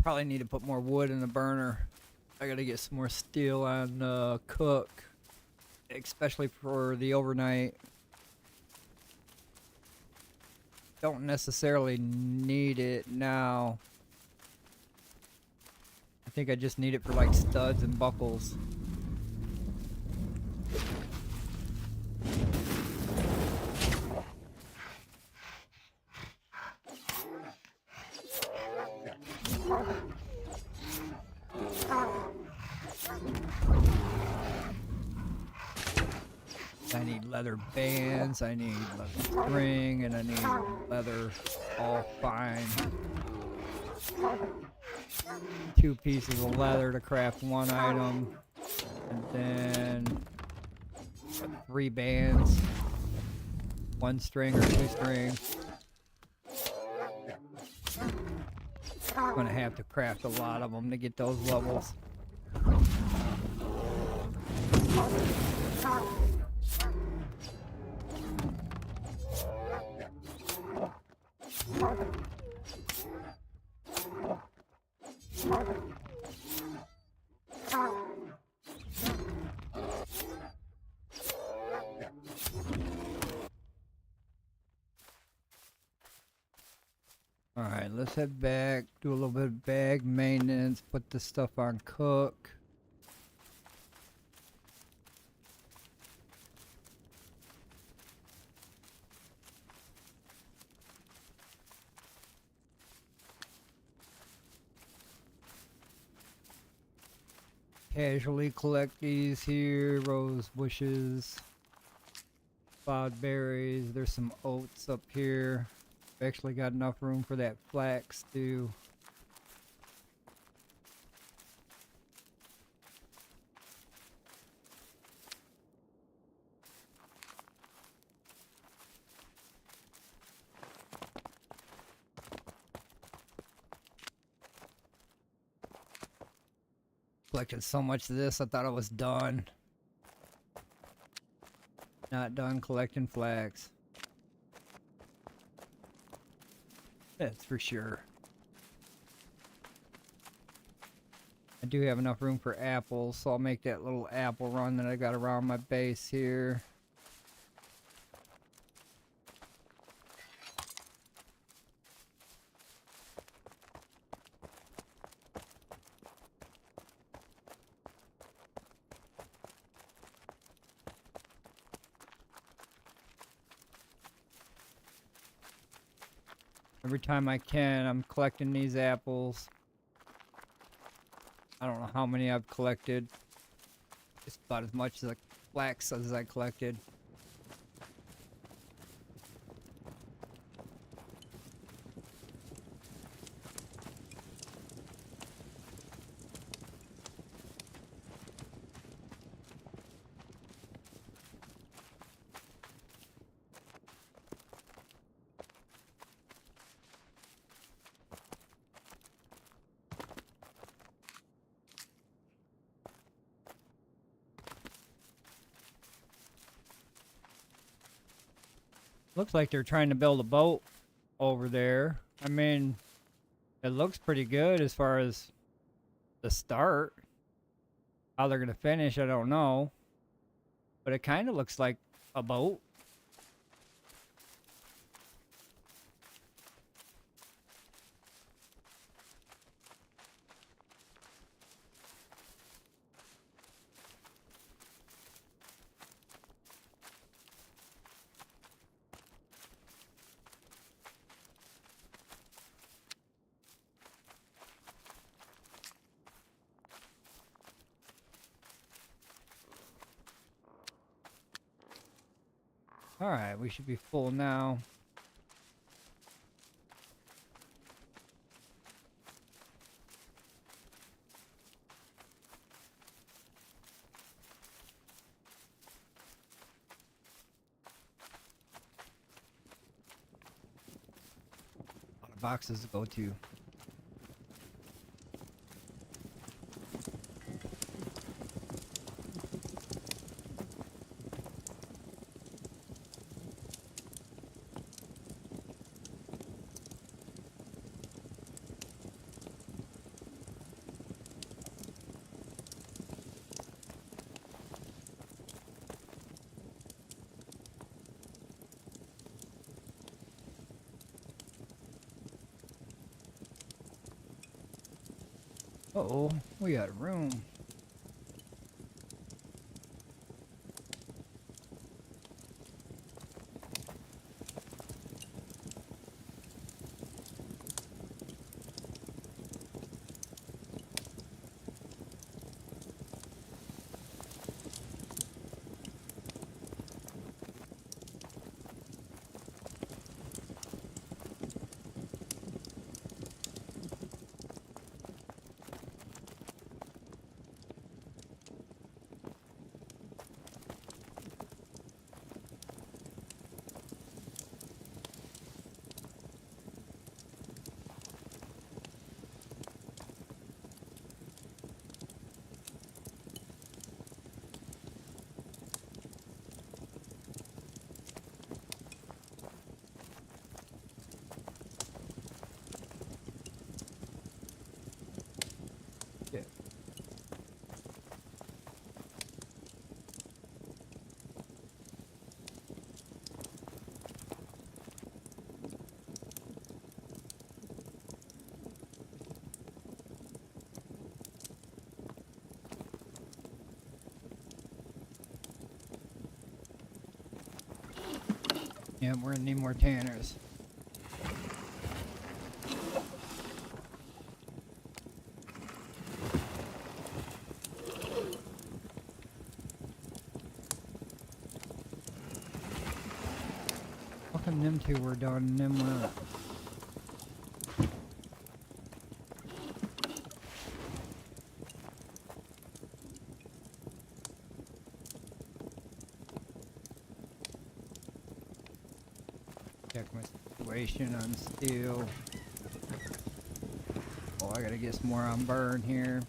Probably need to put more wood in the burner. I gotta get some more steel on cook, especially for the overnight. Don't necessarily need it now. I think I just need it for like studs and buckles. I need leather bands, I need leather string, and I need leather all fine. 2 pieces of leather to craft 1 item, and then 3 bands, 1 string or 2 string. I'm gonna have to craft a lot of them to get those levels. Alright, let's head back, do a little bit of bag maintenance, put this stuff on cook. Casually collect these here, rose bushes, cloudberries, there's some oats up here. I've actually got enough room for that flax too. Collected so much of this, I thought I was done. Not done collecting flax. That's for sure. I do have enough room for apples, so I'll make that little apple run that I got around my base here. Every time I can, I'm collecting these apples. I don't know how many I've collected. Just about as much as flax as I collected. Looks like they're trying to build a boat over there. I mean, it looks pretty good as far as the start. How they're going to finish, I don't know. But it kind of looks like a boat. Alright, we should be full now. A lot of boxes to go to. Uh-oh, we got room. Yeah. Yeah, we're gonna need more tanners. How come them two were done and them weren't? Check my situation on steel. Oh, I gotta get some more on burn here.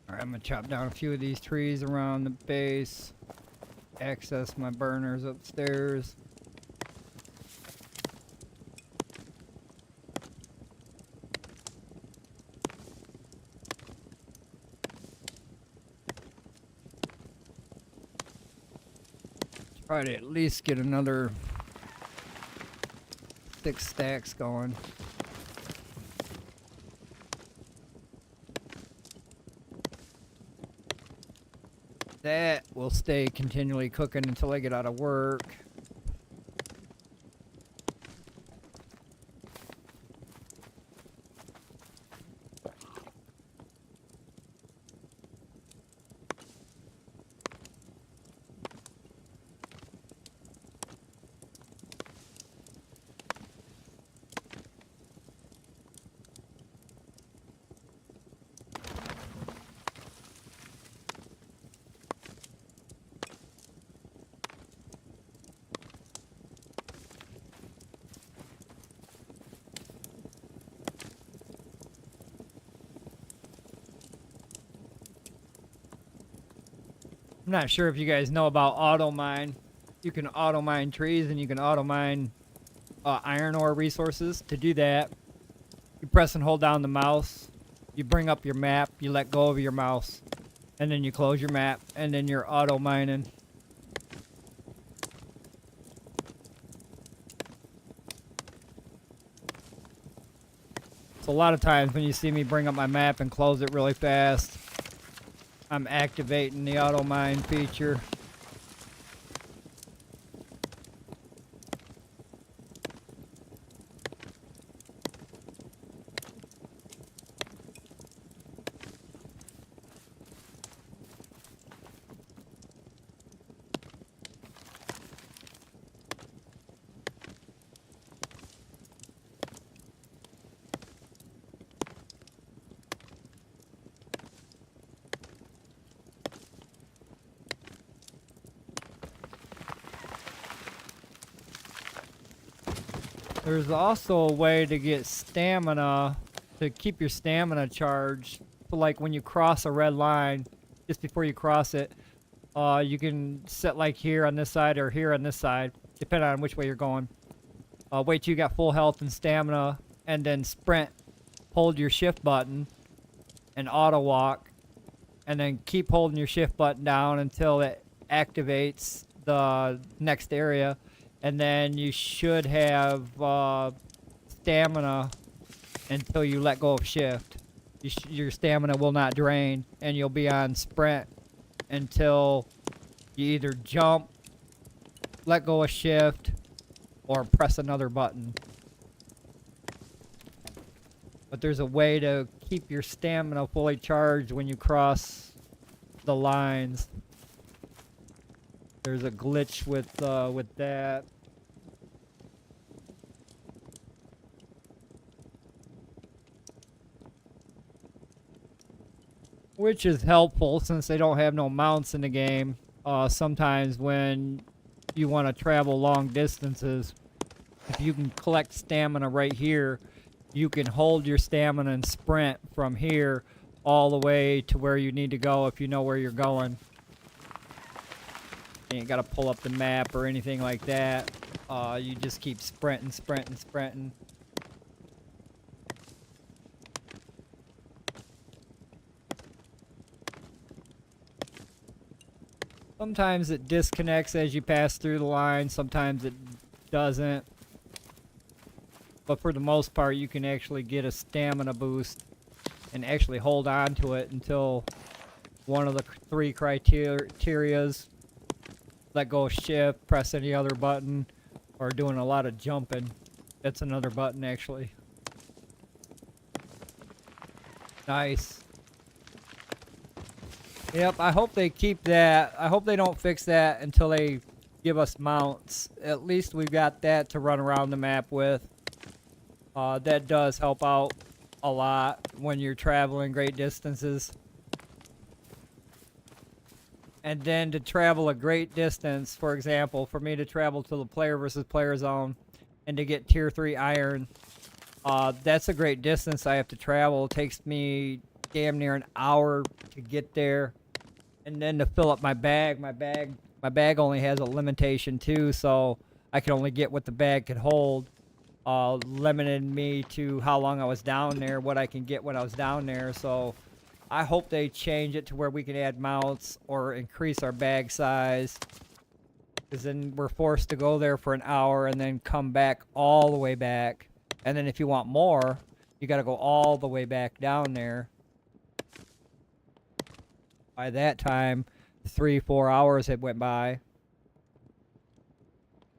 Alright, I'm gonna chop down a few of these trees around the base. Access my burners upstairs. Try to at least get another 6 stacks going. That will stay continually cooking until I get out of work. I'm not sure if you guys know about auto mine. You can auto mine trees and you can auto mine iron ore resources. To do that, you press and hold down the mouse, you bring up your map, you let go of your mouse, and then you close your map, and then you're auto mining. So a lot of times when you see me bring up my map and close it really fast, I'm activating the auto mine feature. There's also a way to get stamina, to keep your stamina charged. So like when you cross a red line, just before you cross it, you can set like here on this side or here on this side, depending on which way you're going. Wait till you got full health and stamina, and then sprint, hold your shift button, and auto walk, and then keep holding your shift button down until it activates the next area. And then you should have stamina until you let go of shift. Your stamina will not drain, and you'll be on sprint until you either jump, let go of shift, or press another button. But there's a way to keep your stamina fully charged when you cross the lines. There's a glitch with that. Which is helpful since they don't have no mounts in the game. Sometimes when you want to travel long distances, if you can collect stamina right here, you can hold your stamina and sprint from here all the way to where you need to go if you know where you're going. You ain't got to pull up the map or anything like that. You just keep sprinting. Sometimes it disconnects as you pass through the line, sometimes it doesn't. But for the most part, you can actually get a stamina boost and actually hold on to it until one of the three criterias, let go of shift, press any other button, or doing a lot of jumping. That's another button actually. Nice. Yep, I hope they keep that. I hope they don't fix that until they give us mounts. At least we've got that to run around the map with. That does help out a lot when you're traveling great distances. And then to travel a great distance, for example, for me to travel to the player versus player zone and to get tier 3 iron, that's a great distance I have to travel. It takes me damn near an hour to get there. And then to fill up my bag only has a limitation too, so I could only get what the bag could hold. Limited me to how long I was down there, what I can get when I was down there. So I hope they change it to where we can add mounts or increase our bag size, because then we're forced to go there for an hour and then come back all the way back. And then if you want more, you got to go all the way back down there. By that time, 3-4 hours had went by.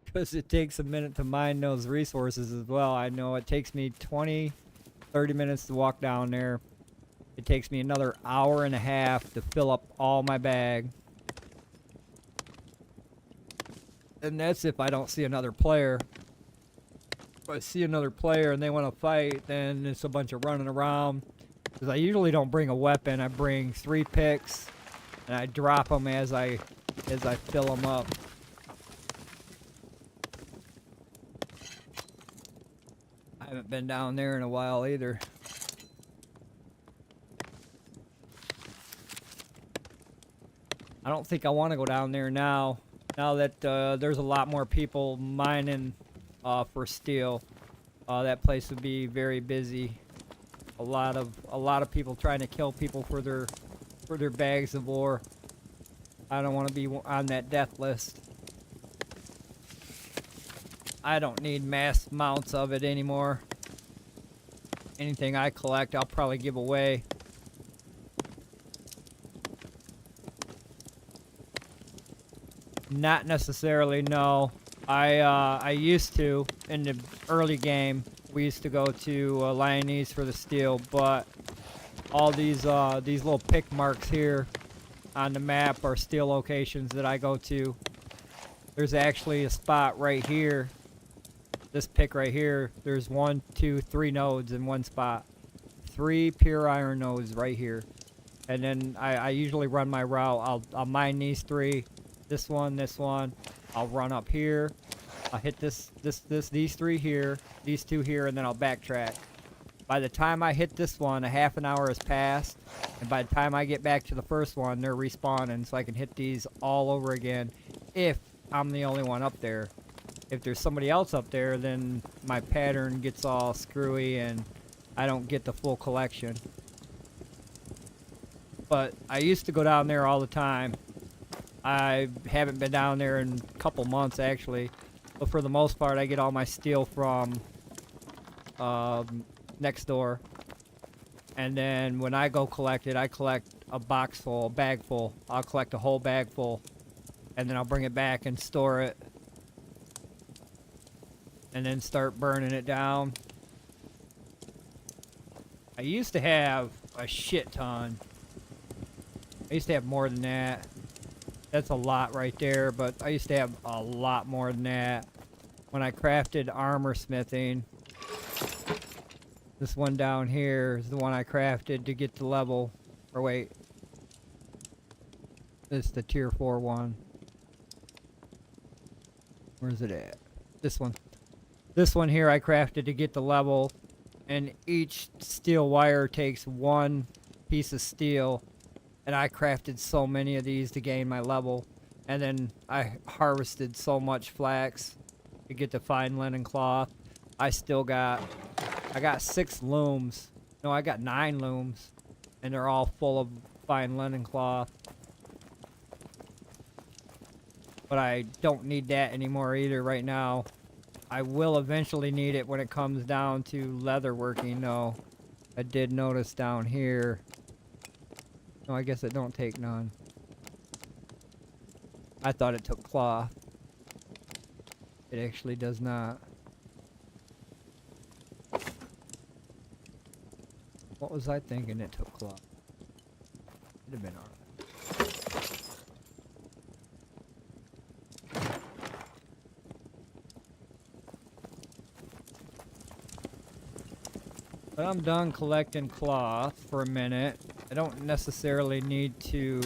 Because it takes a minute to mine those resources as well. I know it takes me 20-30 minutes to walk down there. It takes me another hour and a half to fill up all my bag. And that's if I don't see another player. If I see another player and they want to fight, then it's a bunch of running around. Because I usually don't bring a weapon. I bring 3 picks, and I drop them as I fill them up. I haven't been down there in a while either. I don't think I want to go down there now. Now that there's a lot more people mining for steel, that place would be very busy. A lot of people trying to kill people for their bags of ore. I don't want to be on that death list. I don't need mass amounts of it anymore. anything I collect, I'll probably give away. Not necessarily, no. I used to in the early game. We used to go to Lionese for the steel, but all these little pick marks here on the map are steel locations that I go to. There's actually a spot right here. This pick right here. There's 1, 2, 3 nodes in one spot. 3 pure iron nodes right here. And then I usually run my route. I'll mine these 3. This one. I'll run up here. I'll hit these 3 here, these 2 here, and then I'll backtrack. By the time I hit this one, a half an hour has passed, and by the time I get back to the first one, they're respawning, so I can hit these all over again if I'm the only one up there. If there's somebody else up there, then my pattern gets all screwy and I don't get the full collection. But I used to go down there all the time. I haven't been down there in a couple months actually, but for the most part I get all my steel from next door. And then when I go collect it, I collect a box full, a bag full. I'll collect a whole bag full, and then I'll bring it back and store it, and then start burning it down. I used to have a shit ton. I used to have more than that. That's a lot right there, but I used to have a lot more than that. When I crafted armor smithing, this one down here is the one I crafted to get the level. Or wait. This is the tier 4 one. Where's it at? This one. This one here I crafted to get the level. And each steel wire takes 1 piece of steel. And I crafted so many of these to gain my level. And then I harvested so much flax to get the fine linen cloth. I got 6 looms. No, I got 9 looms. And they're all full of fine linen cloth. But I don't need that anymore either right now. I will eventually need it when it comes down to leatherworking though. I did notice down here. No, I guess it don't take none. I thought it took cloth. It actually does not. What was I thinking it took cloth? It'd have been alright. But I'm done collecting cloth for a minute. I don't necessarily need to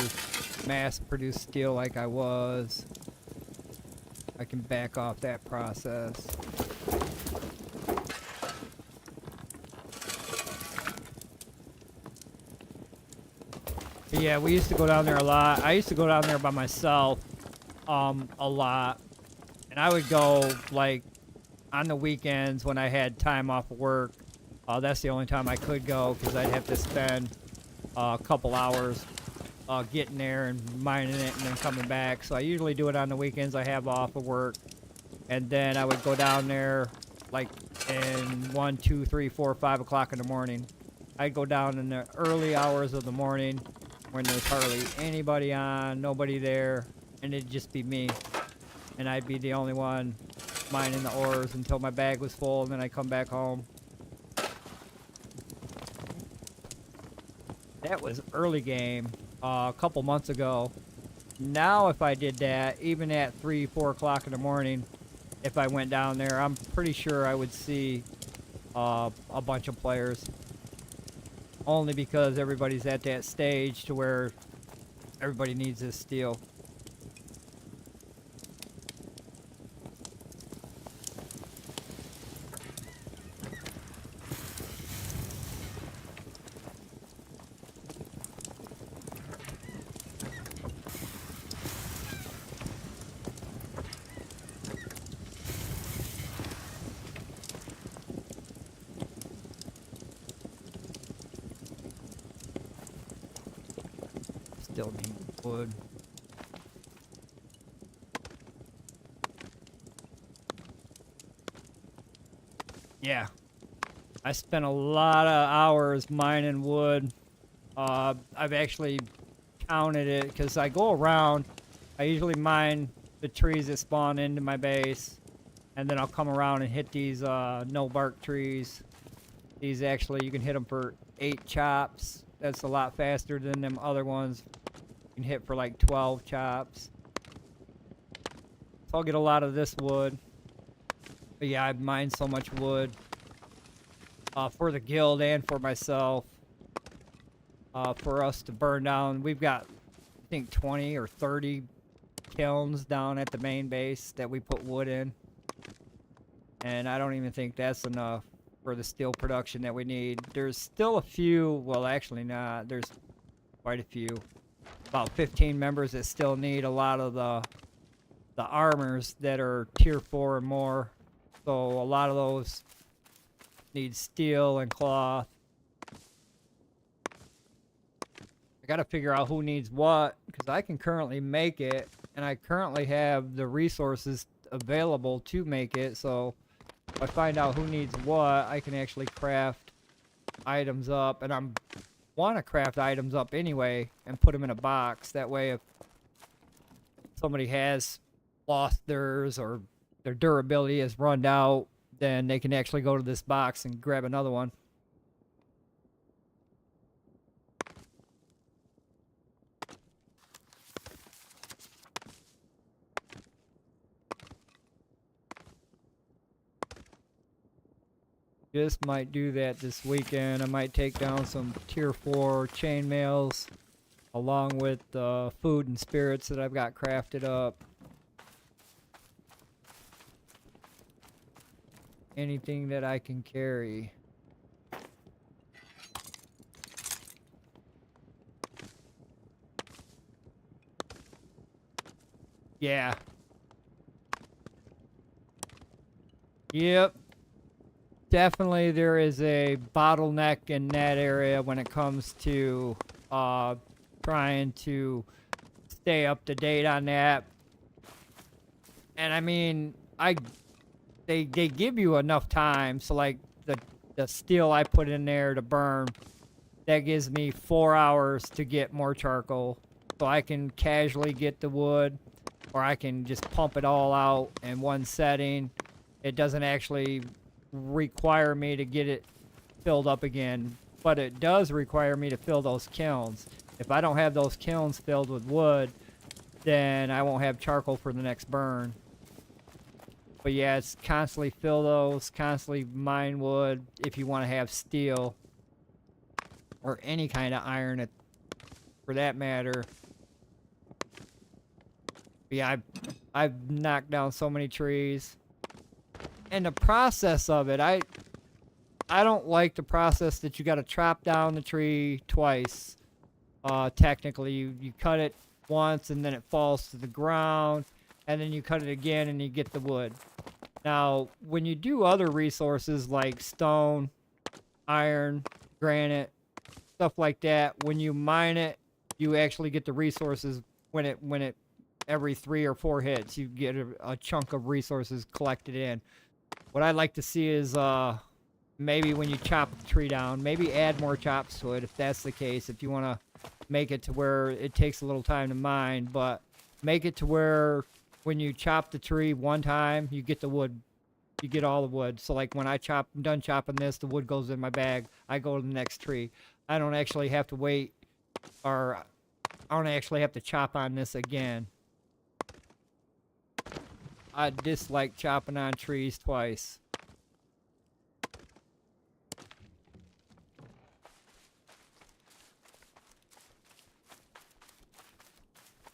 mass produce steel like I was. I can back off that process. But yeah, we used to go down there a lot. I used to go down there by myself a lot. And I would go like on the weekends when I had time off of work. That's the only time I could go because I'd have to spend a couple hours getting there and mining it and then coming back. So I usually do it on the weekends I have off of work. And then I would go down there like in 1, 2, 3, 4, 5 o'clock in the morning. I'd go down in the early hours of the morning when there's hardly anybody on, nobody there, and it'd just be me. And I'd be the only one mining the ores until my bag was full, and then I'd come back home. That was early game, a couple months ago. Now if I did that, even at 3, 4 o'clock in the morning, if I went down there, I'm pretty sure I would see a bunch of players. Only because everybody's at that stage to where everybody needs this steel. Still need wood. Yeah. I spent a lot of hours mining wood. I've actually counted it because I go around. I usually mine the trees that spawn into my base, and then I'll come around and hit these no bark trees. These actually, you can hit them for 8 chops. That's a lot faster than them other ones. You can hit for like 12 chops. So I'll get a lot of this wood. But yeah, I've mined so much wood for the guild and for myself. For us to burn down, we've got, I think, 20 or 30 kilns down at the main base that we put wood in. And I don't even think that's enough for the steel production that we need. There's still a few, well, actually not. There's quite a few. About 15 members that still need a lot of the armors that are tier 4 and more. So a lot of those need steel and cloth. I gotta figure out who needs what, because I can currently make it, and I currently have the resources available to make it. So if I find out who needs what, I can actually craft items up, and I want to craft items up anyway and put them in a box. That way, if somebody has lost theirs or their durability has run out, then they can actually go to this box and grab another one. Just might do that this weekend. I might take down some tier 4 chainmails along with the food and spirits that I've got crafted up. Anything that I can carry. Yeah. Yep. Definitely there is a bottleneck in that area when it comes to trying to stay up to date on that. And I mean, they give you enough time, so like the steel I put in there to burn, that gives me 4 hours to get more charcoal. So I can casually get the wood, or I can just pump it all out in one setting. It doesn't actually require me to get it filled up again, but it does require me to fill those kilns. If I don't have those kilns filled with wood, then I won't have charcoal for the next burn. But yeah, it's constantly fill those, constantly mine wood if you want to have steel or any kind of iron for that matter. But yeah, I've knocked down so many trees. And the process of it, I don't like the process that you got to chop down the tree twice. Technically, you cut it once and then it falls to the ground, and then you cut it again and you get the wood. Now, when you do other resources like stone, iron, granite, stuff like that, when you mine it, you actually get the resources when it every 3 or 4 hits, you get a chunk of resources collected in. What I'd like to see is maybe when you chop the tree down, maybe add more chops to it if that's the case, if you want to make it to where it takes a little time to mine, but make it to where when you chop the tree one time, you get the wood, you get all the wood. So like when I'm done chopping this, the wood goes in my bag, I go to the next tree. I don't actually have to wait, or I don't actually have to chop on this again. I dislike chopping on trees twice.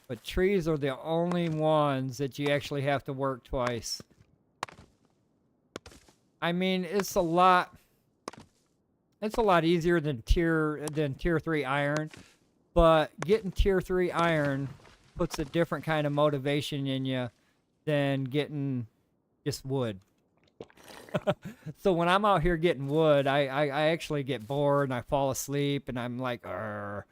But trees are the only ones that you actually have to work twice. I mean, it's a lot easier than tier 3 iron, but getting tier 3 iron puts a different kind of motivation in you than getting just wood. So when I'm out here getting wood, I actually get bored and I fall asleep and I'm like, Arr.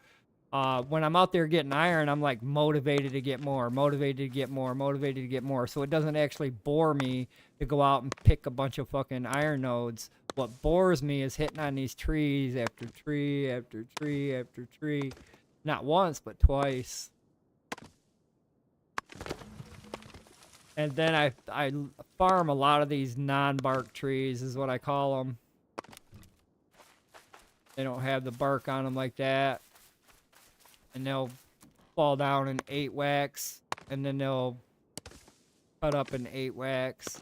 When I'm out there getting iron, I'm like motivated to get more, motivated to get more, motivated to get more. So it doesn't actually bore me to go out and pick a bunch of fucking iron nodes. What bores me is hitting on these trees after tree after tree after tree. Not once, but twice. And then I farm a lot of these non-bark trees, is what I call them. They don't have the bark on them like that. And they'll fall down in 8 whacks. And then they'll cut up in 8 whacks.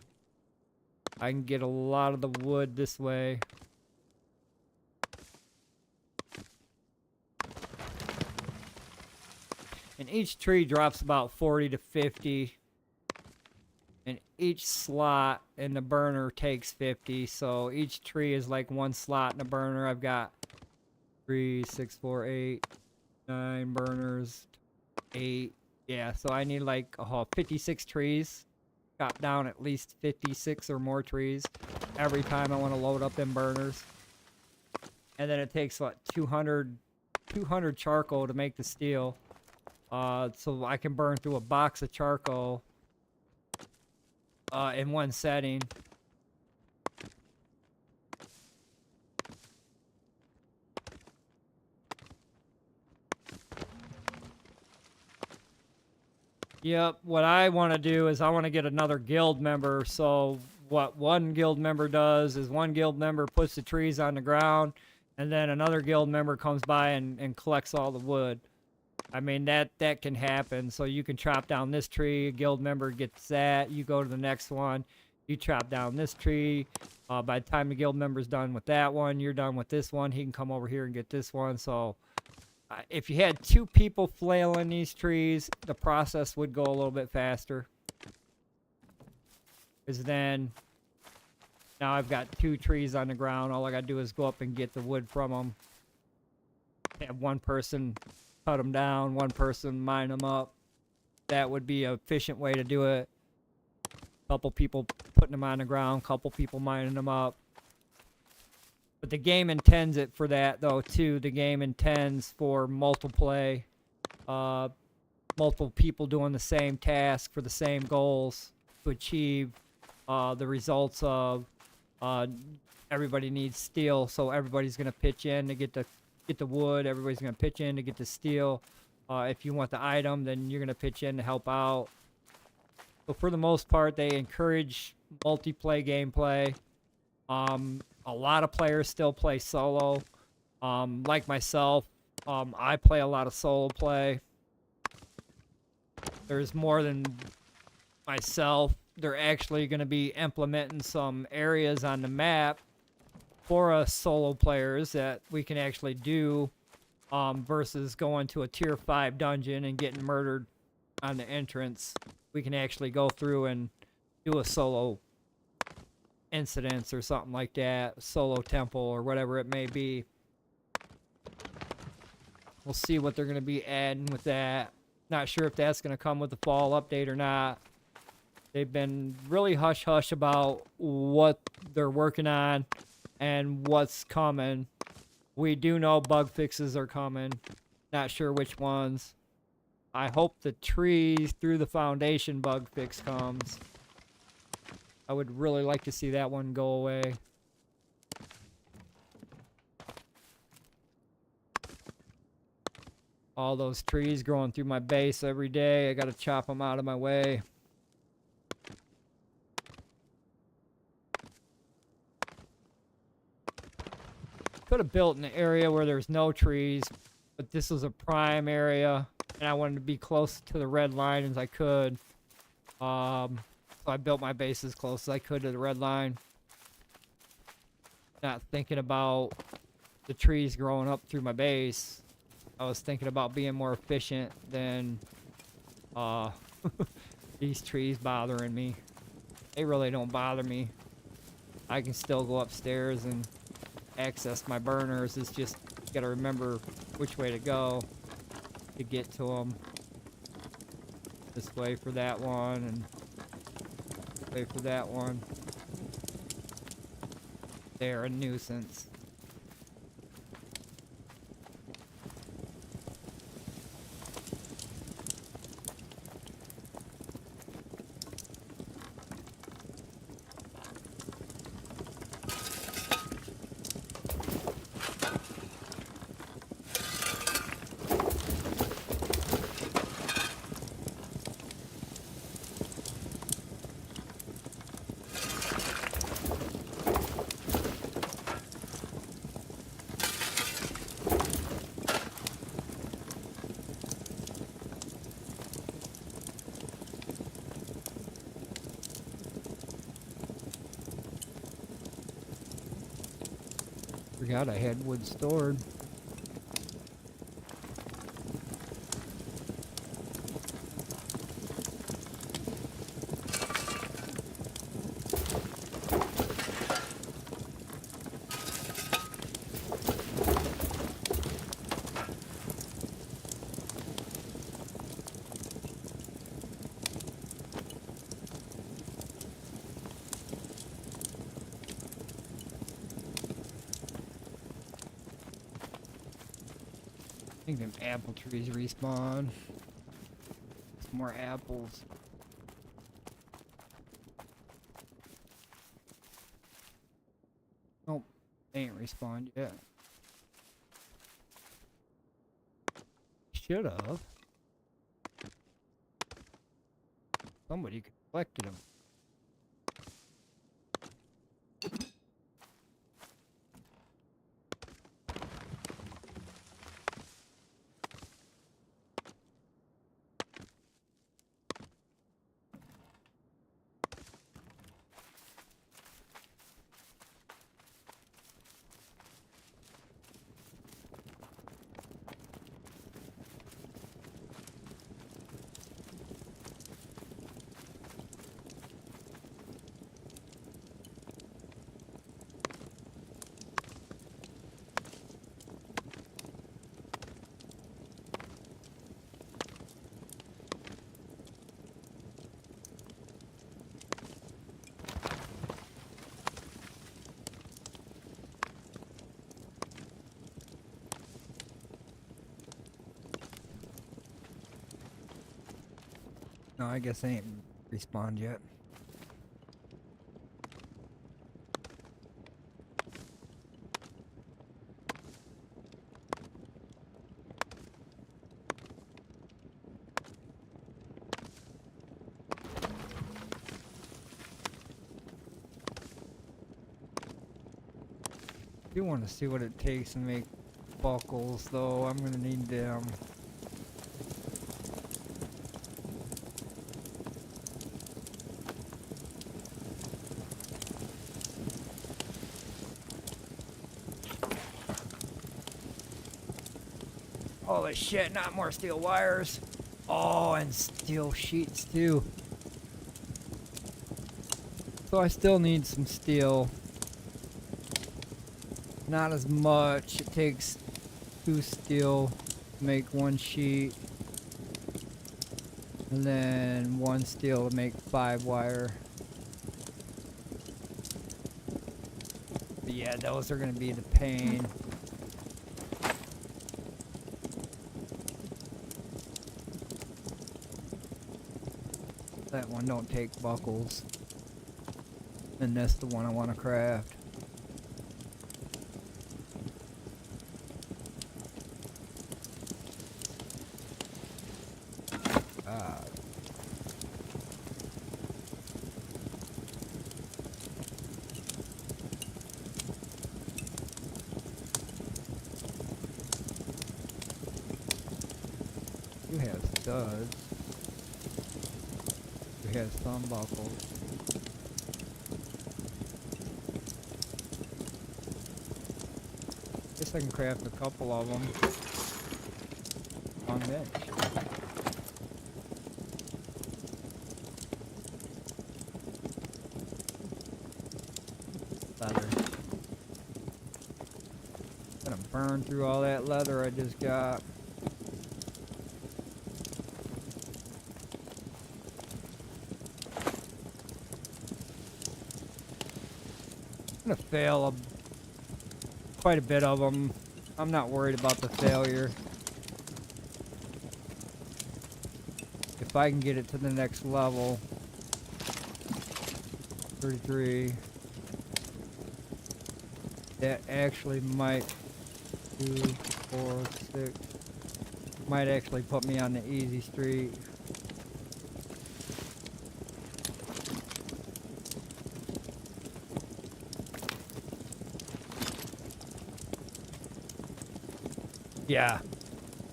I can get a lot of the wood this way. And each tree drops about 40 to 50. And each slot in the burner takes 50. So each tree is like 1 slot in the burner. I've got 3, 6, 4, 8, 9 burners, 8. Yeah, so I need like 56 trees. Got down at least 56 or more trees every time I want to load up them burners. And then it takes what, 200 charcoal to make the steel. So I can burn through a box of charcoal in one setting. Yep, what I want to do is I want to get another guild member. So what one guild member does is one guild member puts the trees on the ground, and then another guild member comes by and collects all the wood. I mean, that can happen. So you can chop down this tree, a guild member gets that, you go to the next one, you chop down this tree. By the time the guild member's done with that one, you're done with this one, he can come over here and get this one. So if you had 2 people flailing these trees, the process would go a little bit faster. Because then, now I've got 2 trees on the ground. All I gotta do is go up and get the wood from them. Have one person cut them down, one person mine them up. That would be an efficient way to do it. Couple people putting them on the ground, couple people mining them up. But the game intends it for that, though, too. The game intends for multiplay. Multiple people doing the same task for the same goals to achieve the results of everybody needs steel, so everybody's going to pitch in to get the wood. Everybody's going to pitch in to get the steel. If you want the item, then you're going to pitch in to help out. So for the most part, they encourage multiplayer gameplay. A lot of players still play solo. Like myself, I play a lot of solo play. There's more than myself. They're actually going to be implementing some areas on the map for us solo players that we can actually do versus going to a tier 5 dungeon and getting murdered on the entrance. We can actually go through and do a solo incidents or something like that, solo temple or whatever it may be. We'll see what they're going to be adding with that. Not sure if that's going to come with the fall update or not. They've been really hush-hush about what they're working on and what's coming. We do know bug fixes are coming. Not sure which ones. I hope the trees through the foundation bug fix comes. I would really like to see that one go away. All those trees growing through my base every day. I gotta chop them out of my way. Could have built in an area where there's no trees, but this was a prime area, and I wanted to be close to the red line as I could. So I built my base as close as I could to the red line. Not thinking about the trees growing up through my base. I was thinking about being more efficient than these trees bothering me. They really don't bother me. I can still go upstairs and access my burners. It's just, you gotta remember which way to go to get to them. This way for that one, and this way for that one. They're a nuisance. Forgot I had wood stored. I think them apple trees respawn. Some more apples. Oh, they ain't respawned yet. Should have. Somebody could have collected them. No, I guess they ain't respawned yet. I do want to see what it takes to make buckles, though. I'm gonna need them. Holy shit, not more steel wires. Oh, and steel sheets too. So I still need some steel. Not as much. It takes 2 steel to make 1 sheet. And then 1 steel to make 5 wire. But yeah, those are gonna be the pain. That one don't take buckles. And that's the one I want to craft. You have studs. You have some buckles. Guess I can craft a couple of them on bench. Leather. Gonna burn through all that leather I just got. I'm gonna fail quite a bit of them. I'm not worried about the failure. If I can get it to the next level. 33. That actually might 2, 4, 6. Might actually put me on the easy street. Yeah.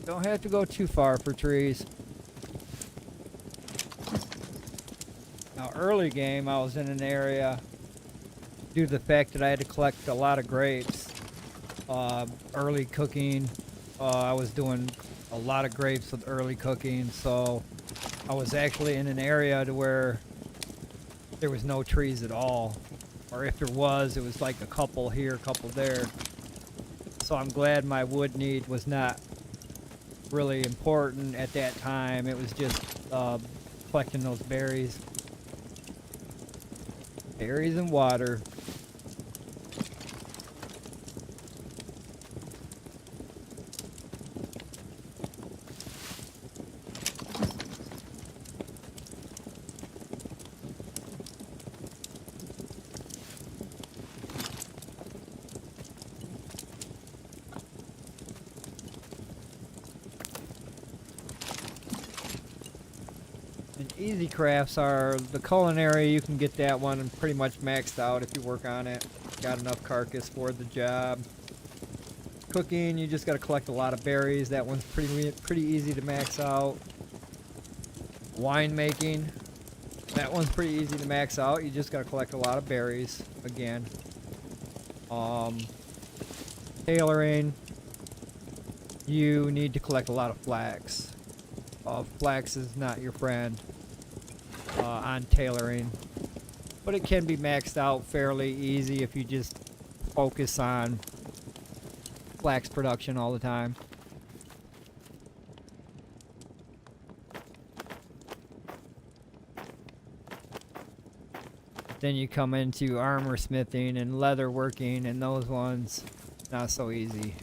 Don't have to go too far for trees. Now, early game, I was in an area, due to the fact that I had to collect a lot of grapes, early cooking. I was doing a lot of grapes with early cooking, so I was actually in an area to where there was no trees at all, or if there was, it was like a couple here, a couple there. So I'm glad my wood need was not really important at that time. It was just collecting those berries. Berries and water. Easy crafts are the culinary. You can get that one and pretty much maxed out if you work on it. Got enough carcass for the job. Cooking, you just got to collect a lot of berries. That one's pretty easy to max out. Wine making, that one's pretty easy to max out. You just got to collect a lot of berries again. Tailoring, you need to collect a lot of flax. Flax is not your friend on tailoring, but it can be maxed out fairly easy if you just focus on flax production all the time. Then you come into armor smithing and leather working, and those ones not so easy.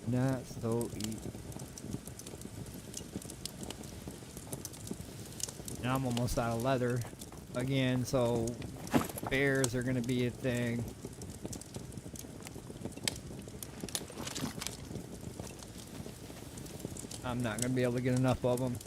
Not so easy. And I'm almost out of leather again, so bears are gonna be a thing. I'm not gonna be able to get enough of them.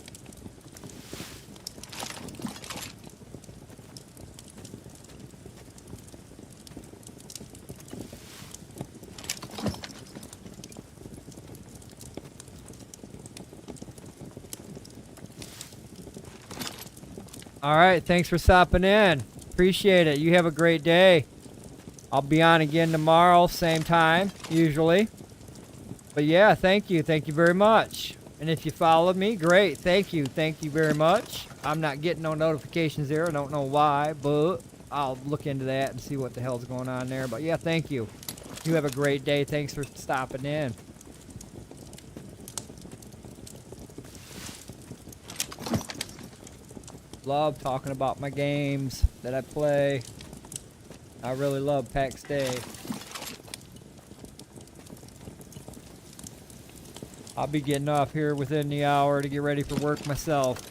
All right, thanks for stopping in. Appreciate it. You have a great day. I'll be on again tomorrow, same time, usually. But yeah, thank you. Thank you very much. And if you followed me, great. Thank you. Thank you very much. I'm not getting no notifications there. I don't know why, but I'll look into that and see what the hell's going on there. But yeah, thank you. You have a great day. Thanks for stopping in. Love talking about my games that I play. I really love PAX-DEI. I'll be getting off here within the hour to get ready for work myself.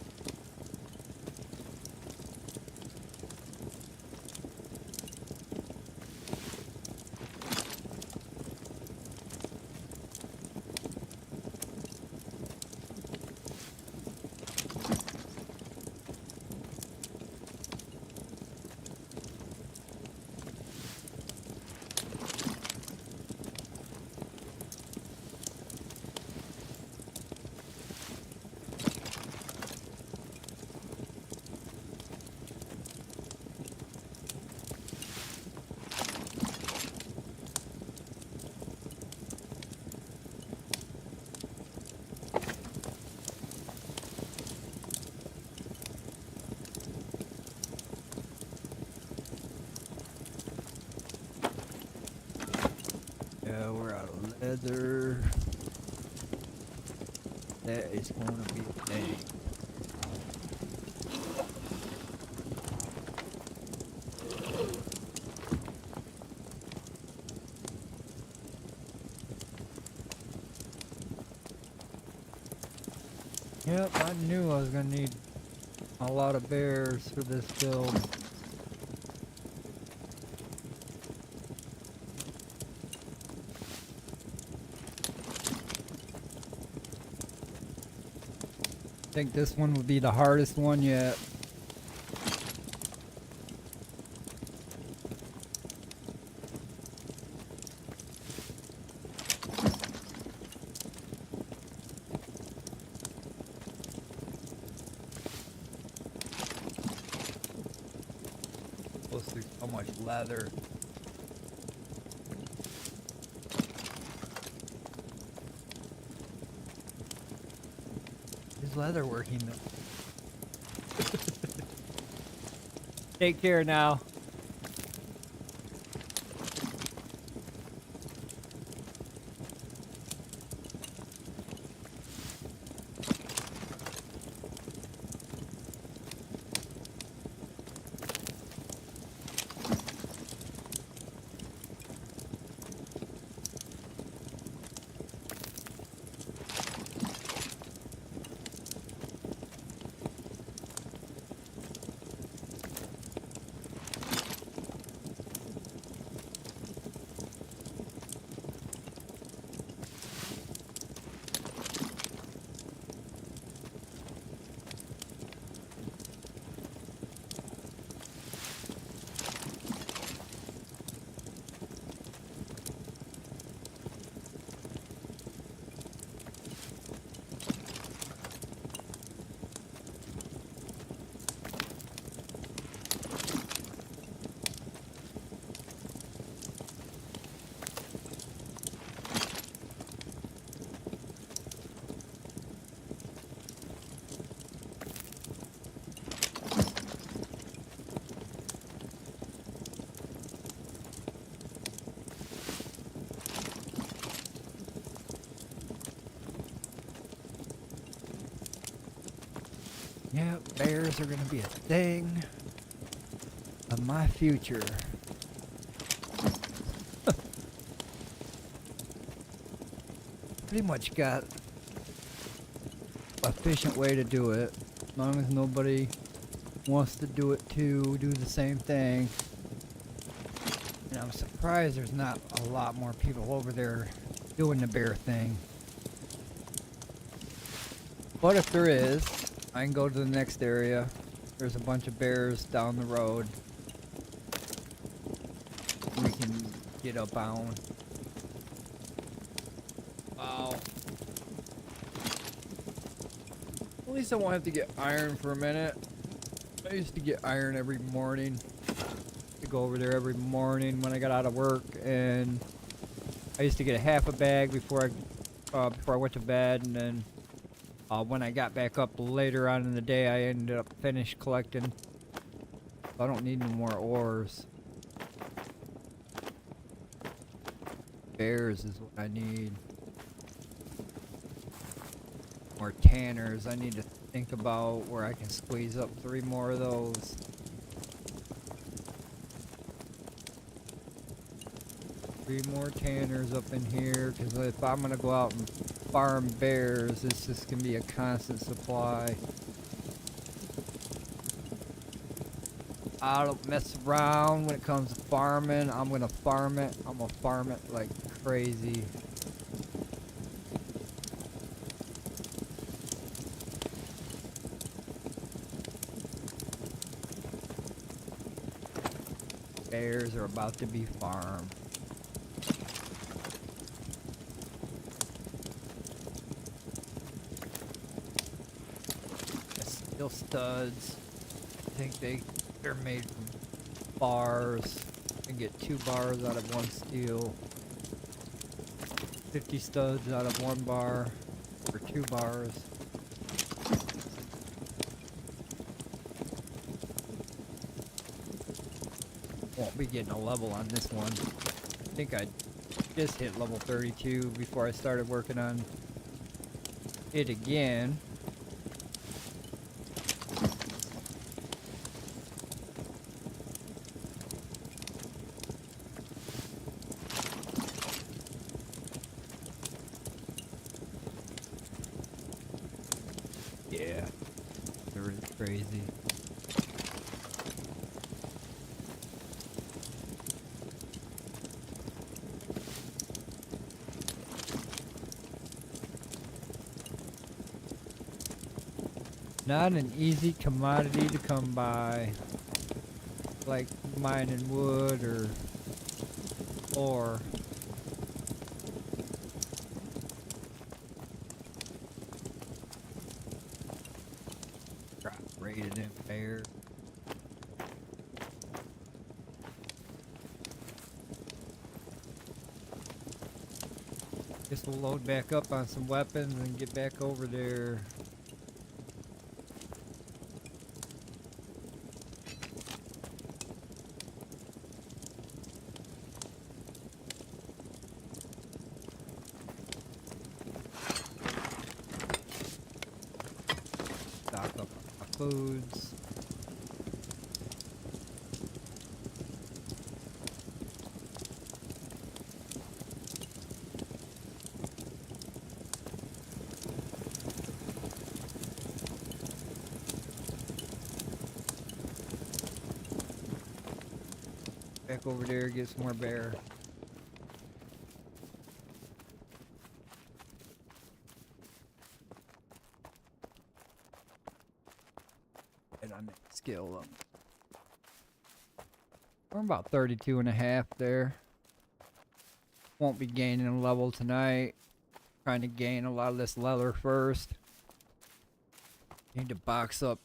Yeah, we're out of leather. That is going to be a thing. Yep, I knew I was going to need a lot of bears for this build. I think this one would be the hardest one yet. Plus there's so much leather. leatherworking though. Take care now. Yep, bears are gonna be a thing of my future. Pretty much got efficient way to do it. As long as nobody wants to do it too, do the same thing. And I'm surprised there's not a lot more people over there doing the bear thing. But if there is, I can go to the next area. There's a bunch of bears down the road we can get up on. Wow. At least I won't have to get iron for a minute. I used to get iron every morning. To go over there every morning when I got out of work, and I used to get a half a bag before I went to bed, and then when I got back up later on in the day, I ended up finished collecting. I don't need no more ores. Bears is what I need. More tanners. I need to think about where I can squeeze up 3 more of those. Three more tanners up in here, because if I'm gonna go out and farm bears, it's just gonna be a constant supply. I don't mess around when it comes to farming. I'm gonna farm it. I'm gonna farm it like crazy. Bears are about to be farmed. Steel studs. I think they're made from bars. You can get 2 bars out of 1 steel. 50 studs out of 1 bar, or 2 bars. Won't be getting a level on this one. I think I just hit level 32 before I started working on it again. Yeah, they're really crazy. Not an easy commodity to come by, like mining wood or ore. Rated in fair. Guess we'll load back up on some weapons and get back over there. foods. Back over there, get some more bear. And on that skill up. We're about 32.5 there. Won't be gaining a level tonight. Trying to gain a lot of this leather first. Need to box up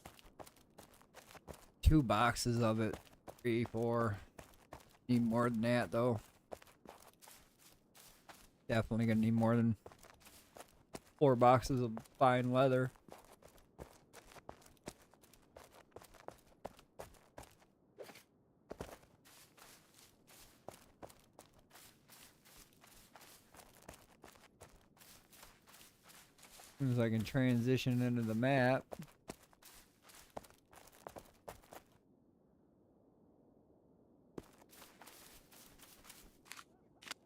2 boxes of it. 3, 4. Need more than that though. Definitely gonna need more than 4 boxes of fine leather. As soon as I can transition into the map.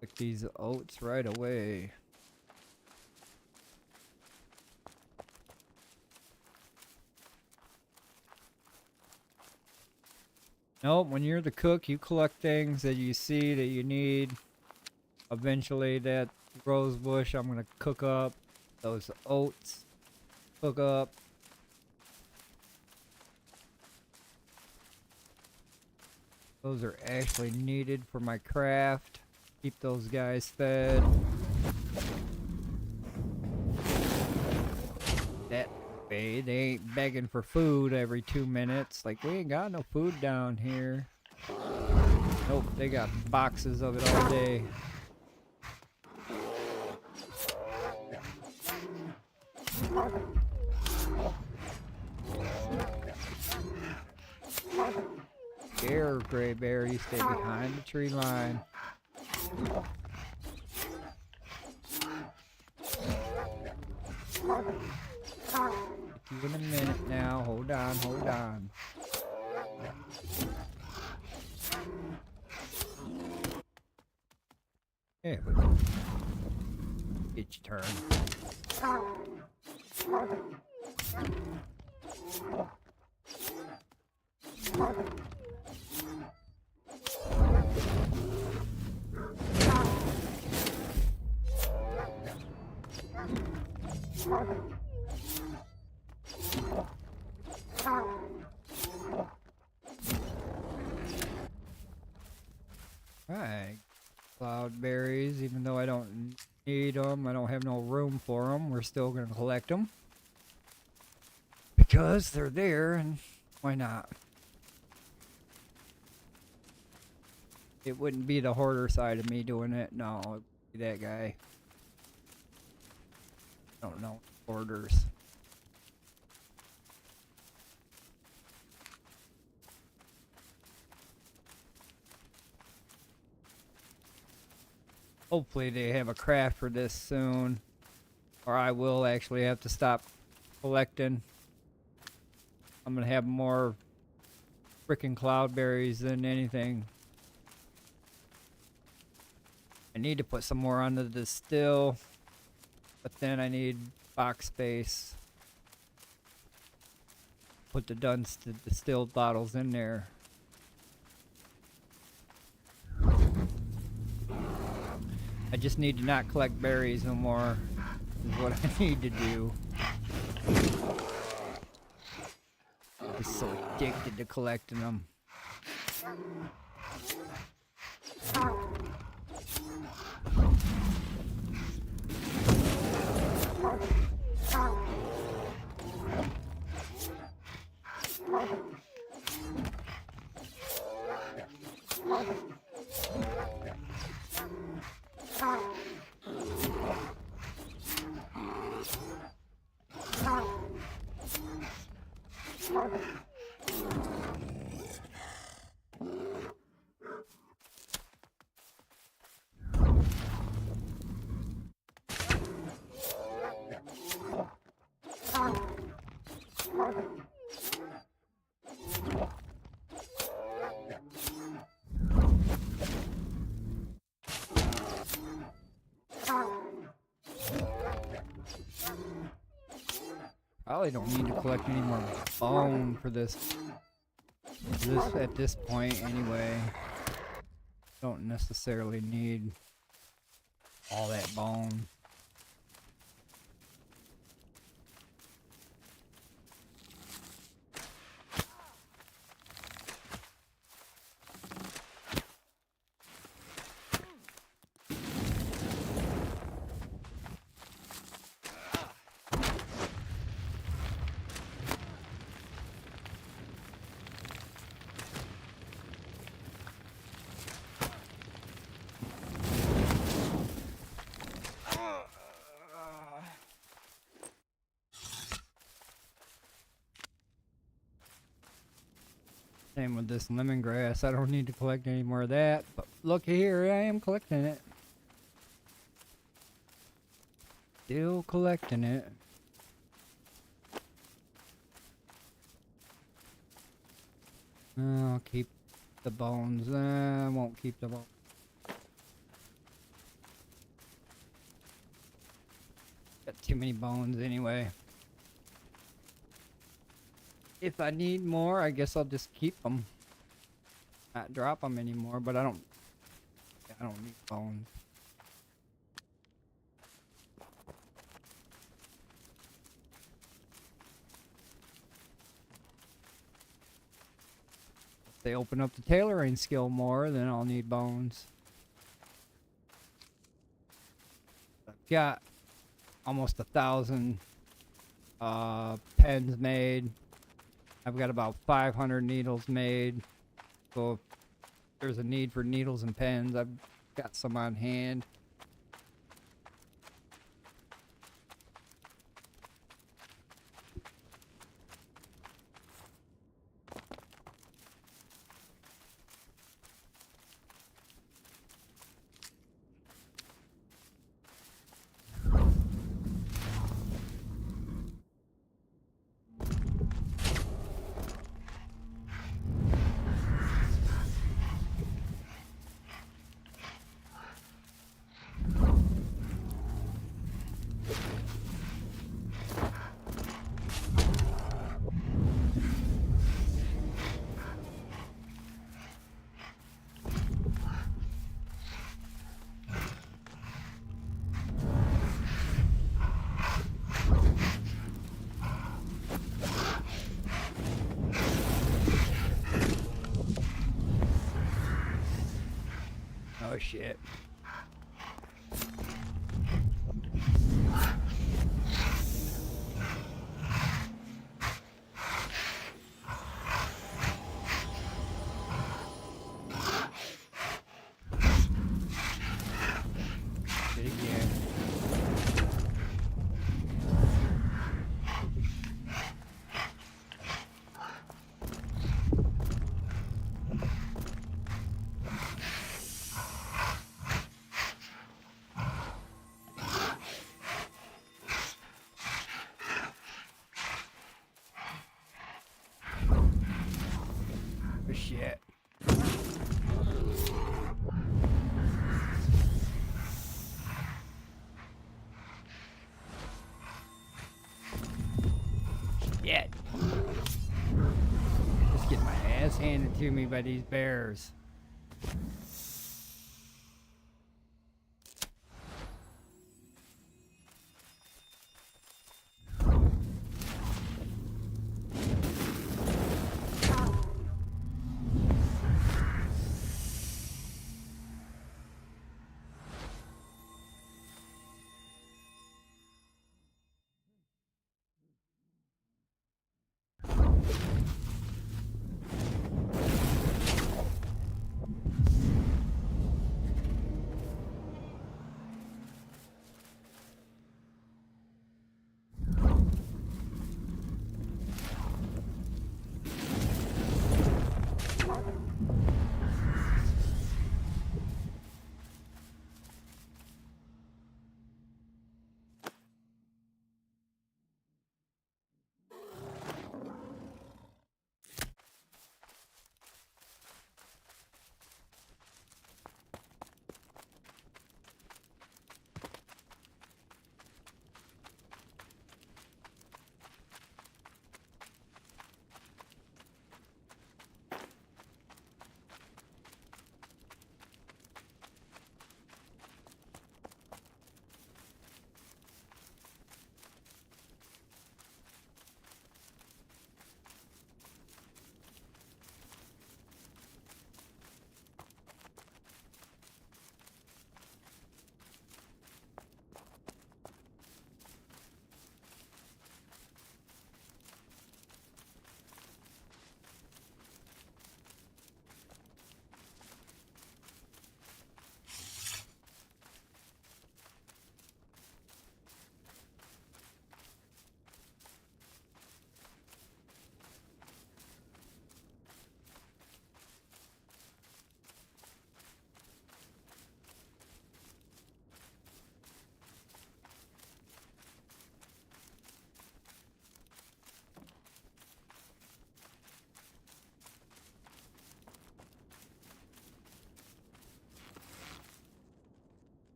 Pick these oats right away. Nope, when you're the cook, you collect things that you see that you need. Eventually that rose bush I'm gonna cook up. Those oats, cook up. Those are actually needed for my craft. Keep those guys fed. That way they ain't begging for food every 2 minutes. Like, we ain't got no food down here. Nope, they got boxes of it all day. Here, gray bear, you stay behind the tree line. Give it a minute now. Hold on, hold on. There we go. It's your turn. Alright, cloudberries, even though I don't need them, I don't have no room for them, we're still going to collect them. Because they're there, and why not? It wouldn't be the hoarder side of me doing it, no, it would be that guy. I don't know, hoarders. Hopefully they have a craft for this soon, or I will actually have to stop collecting. I'm gonna have more frickin' cloudberries than anything. I need to put some more onto the distill, but then I need box space. Put the distilled bottles in there. I just need to not collect berries no more, is what I need to do. I'm so addicted to collecting them. probably don't need to collect any more bone for this at this point anyway. Don't necessarily need all that bone. Same with this lemongrass. I don't need to collect any more of that. But look here, I am collecting it. Still collecting it. I'll keep the bones. I won't keep the bones. Got too many bones anyway. If I need more, I guess I'll just keep them. Not drop them anymore, but I don't need bones. If they open up the tailoring skill more, then I'll need bones. I've got almost 1,000 pens made. I've got about 500 needles made. So if there's a need for needles and pens, I've got some on hand. Oh shit. Shit again. Shit. Shit. Just getting my ass handed to me by these bears.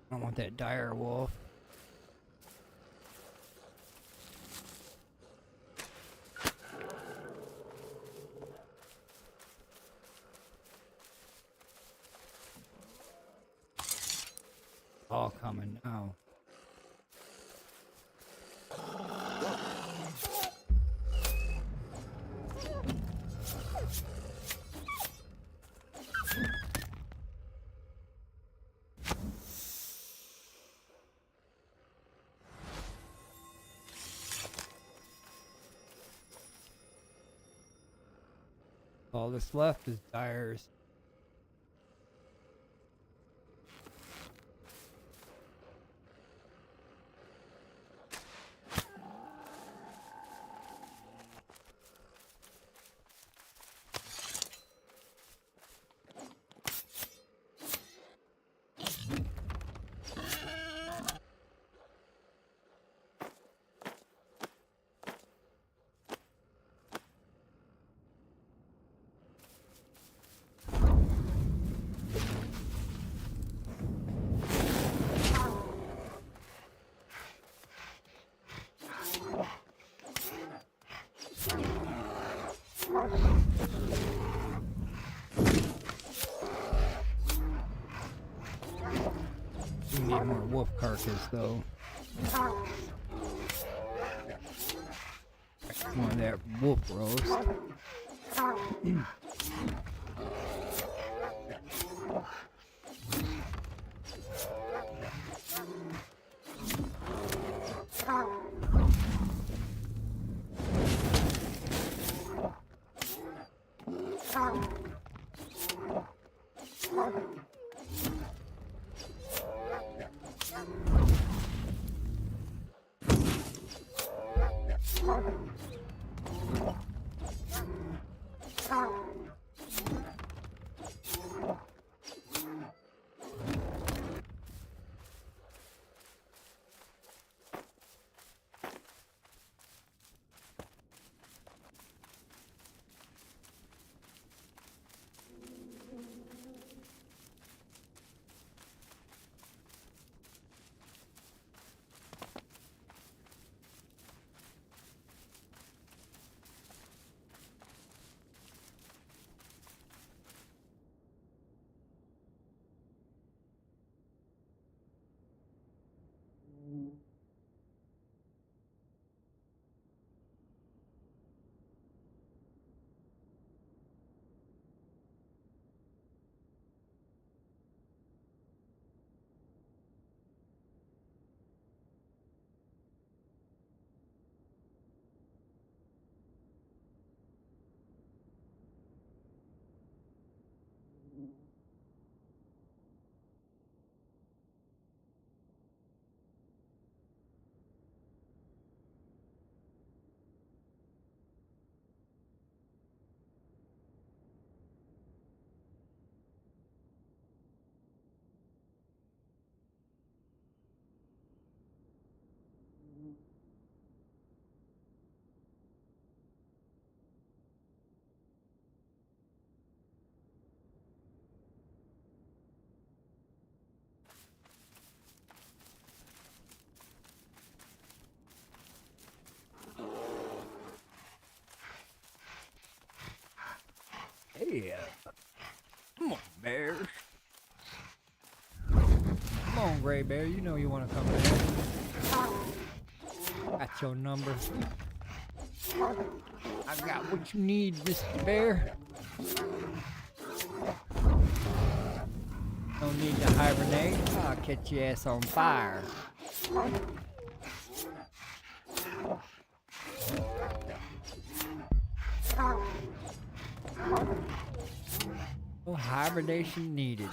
I don't want that dire wolf. All coming now. All that's left is dyers. We need more wolf carcass though. More of that wolf roast. Yeah. Come on, bear. Come on, gray bear. You know you want to come back. Got your number. I got what you need, Mr. Bear. No need to hibernate. I'll catch your ass on fire. No hibernation needed.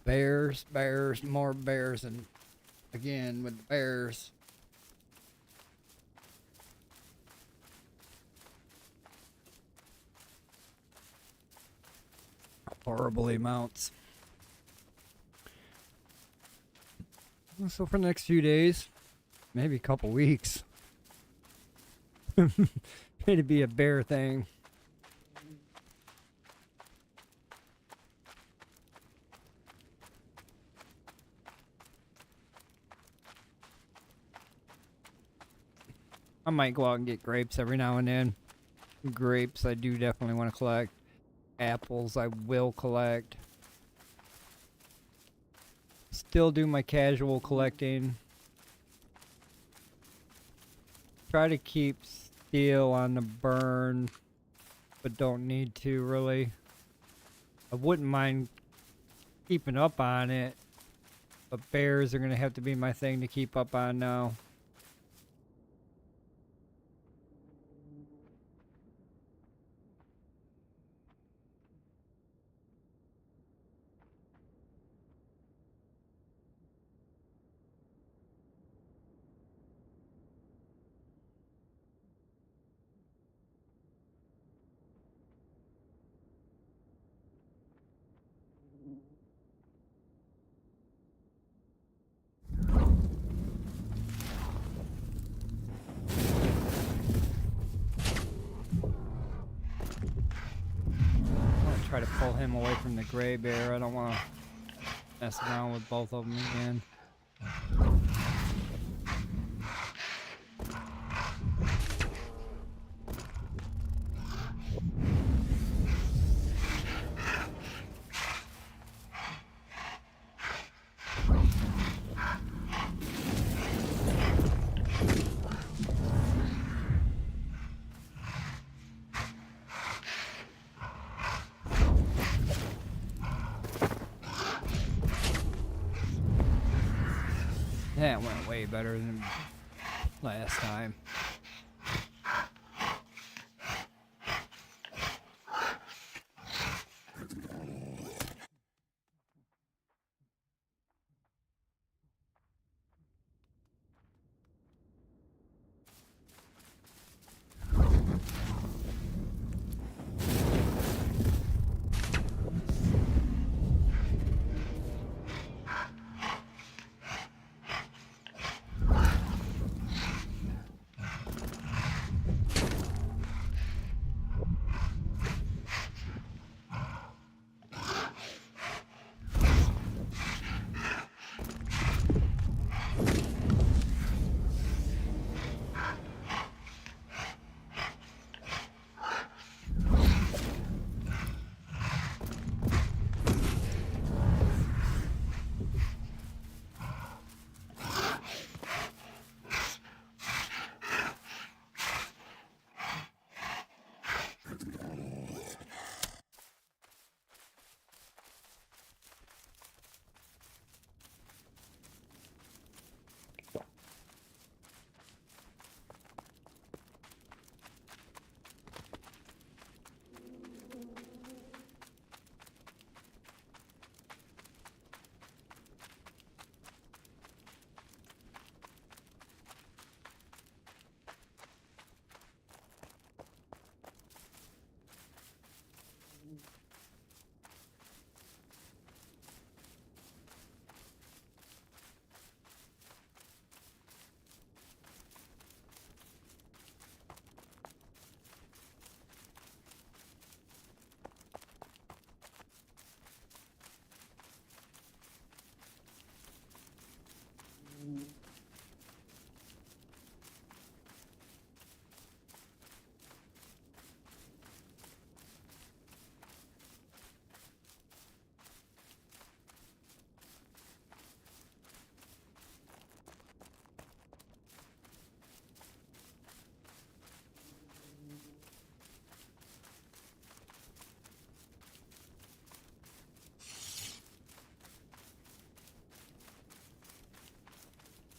Bears, bears, more bears, and again with the bears. Horrible amounts. So for the next few days, maybe a couple weeks, it'd be a bear thing. I might go out and get grapes every now and then. Grapes I do definitely want to collect. Apples I will collect. Still do my casual collecting. Try to keep steel on the burn, but don't need to really. I wouldn't mind keeping up on it, but bears are going to have to be my thing to keep up on now. Try to pull him away from the gray bear. I don't want to mess around with both of them again. That went way better than last time.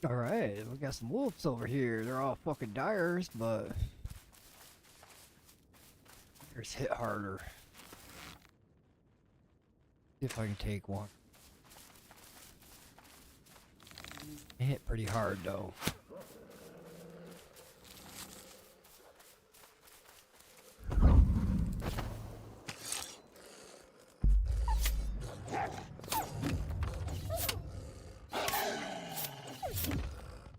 Alright, we got some wolves over here. They're all fucking dyers, but yours hit harder. See if I can take one. It hit pretty hard though.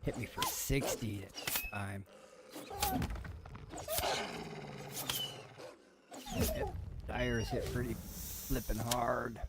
Hit me for 60 at the time. Yep, tires hit pretty flipping hard.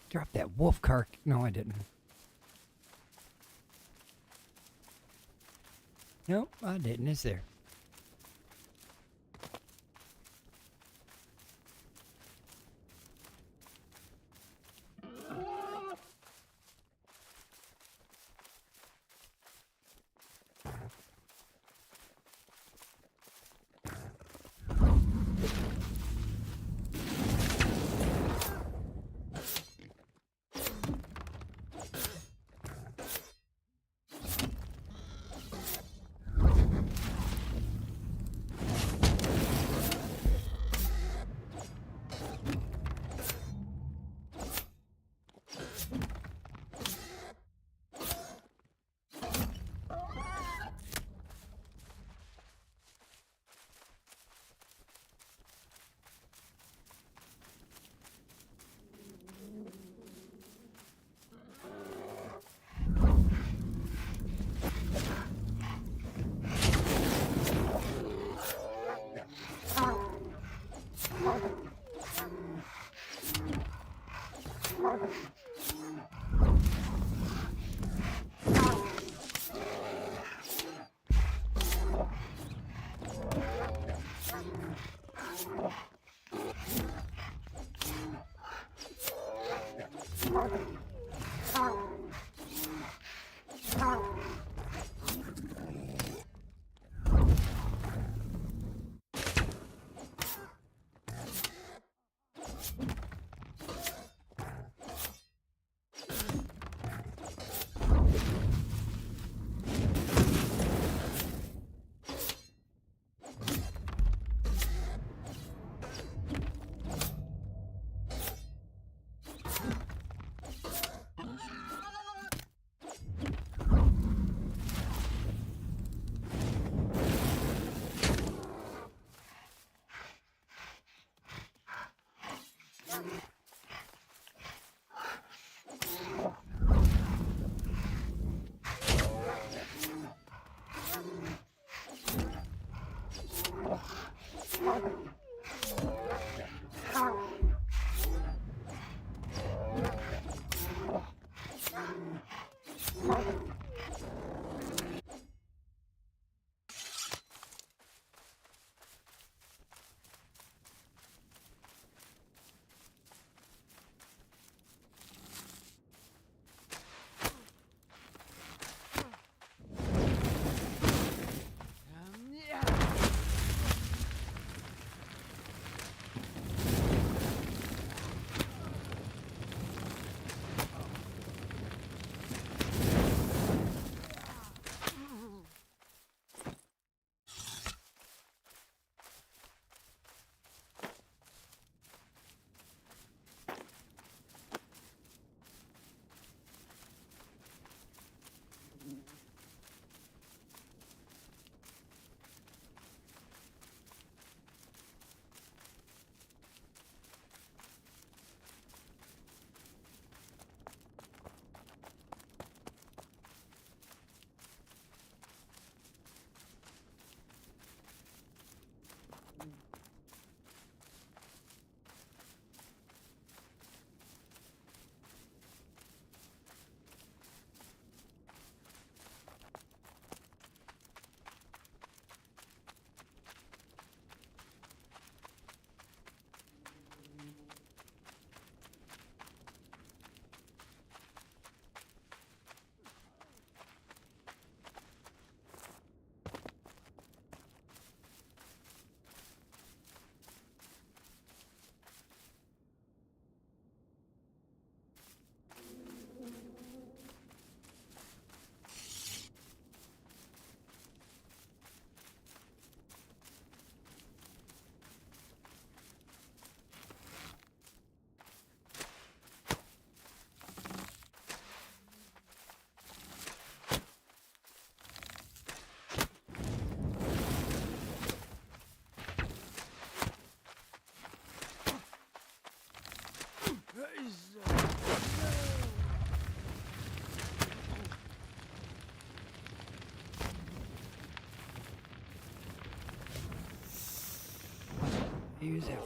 Dropped that wolf car. No, I didn't. Nope, I didn't. It's there. Use it.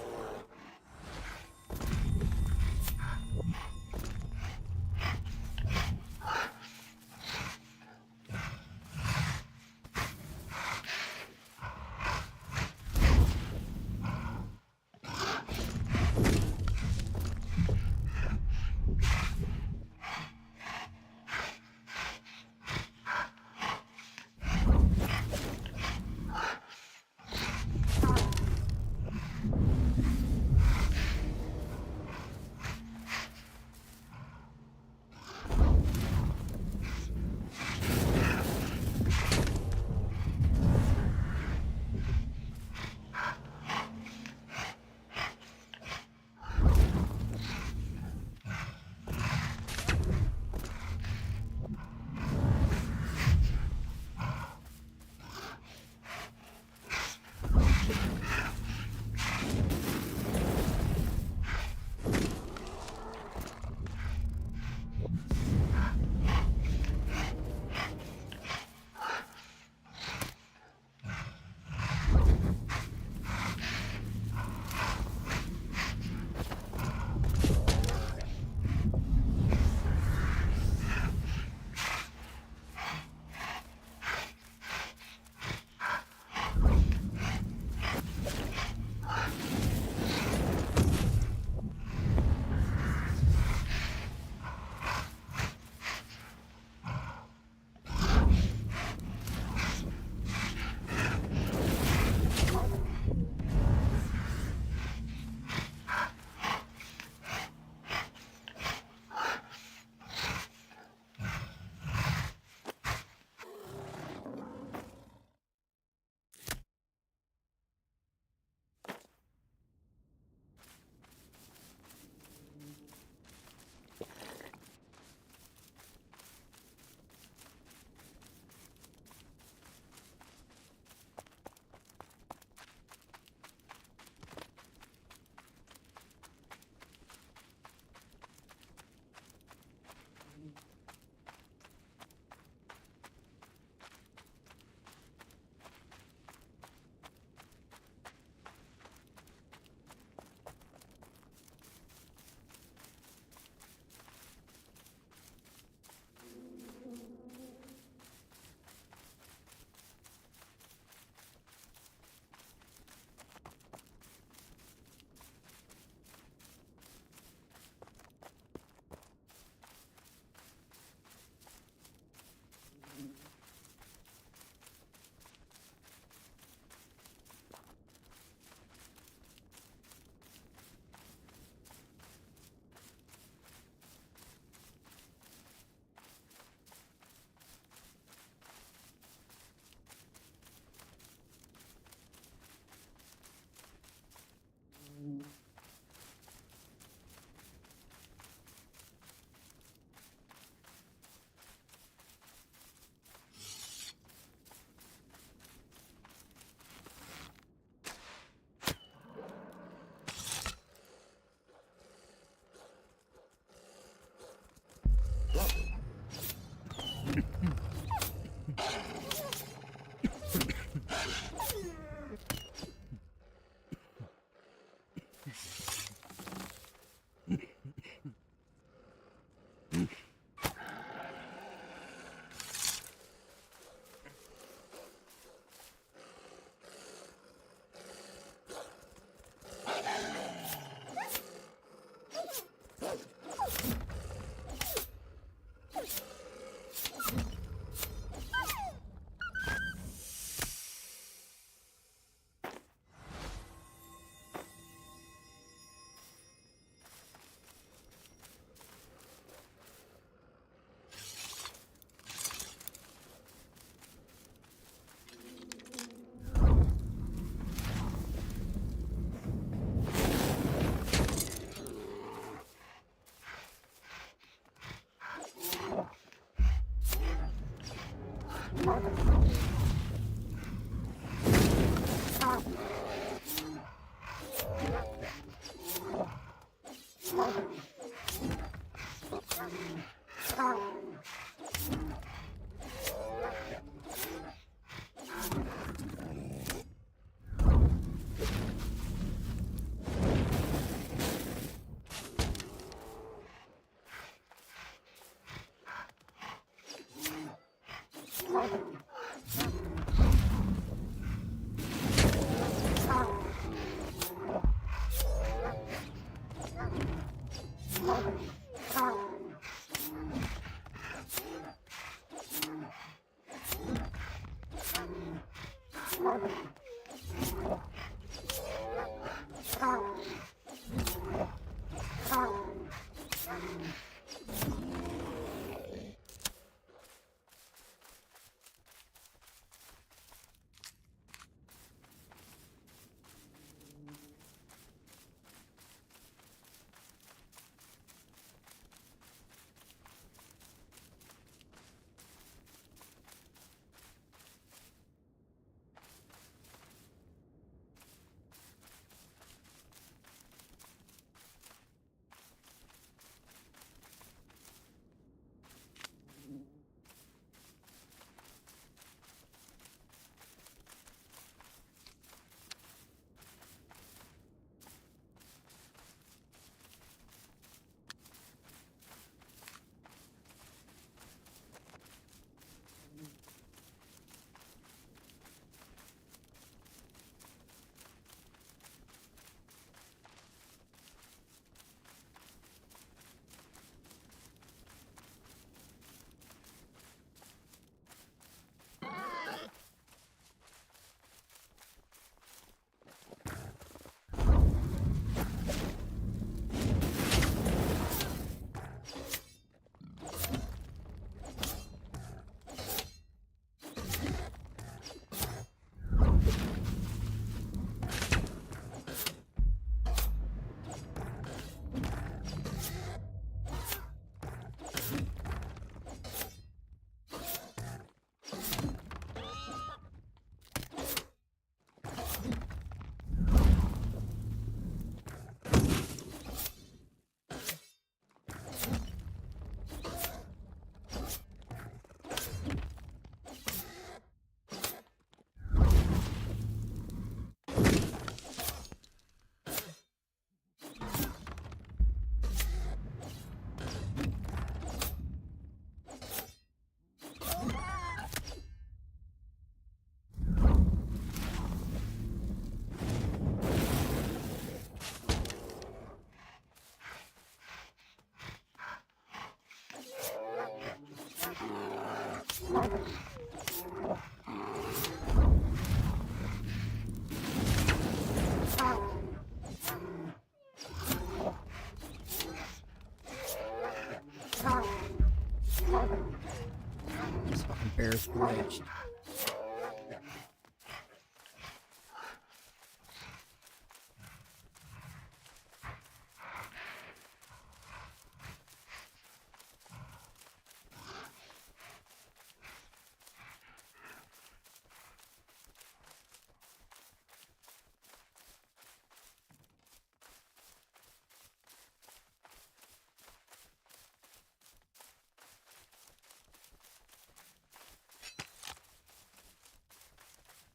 This fucking bear's glitched.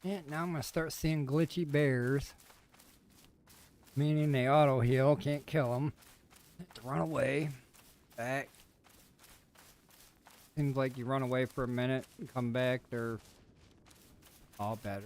Yeah, now I'm gonna start seeing glitchy bears. Meaning they auto heal, can't kill them. Have to run away. Back. Seems like you run away for a minute and come back, they're all better.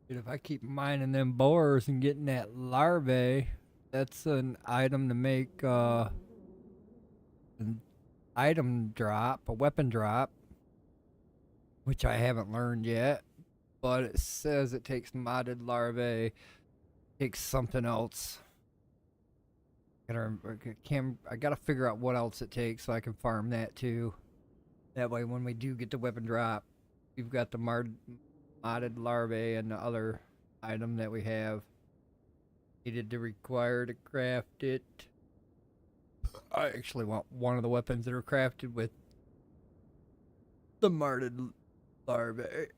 Dude, if I keep mining them borers and getting that larvae, that's an item to make an item drop, a weapon drop, which I haven't learned yet. But it says it takes modded larvae, takes something else. I gotta figure out what else it takes so I can farm that too. That way, when we do get the weapon drop, we've got the modded larvae and the other item that we have needed to require to craft it. I actually want one of the weapons that are crafted with the modded larvae.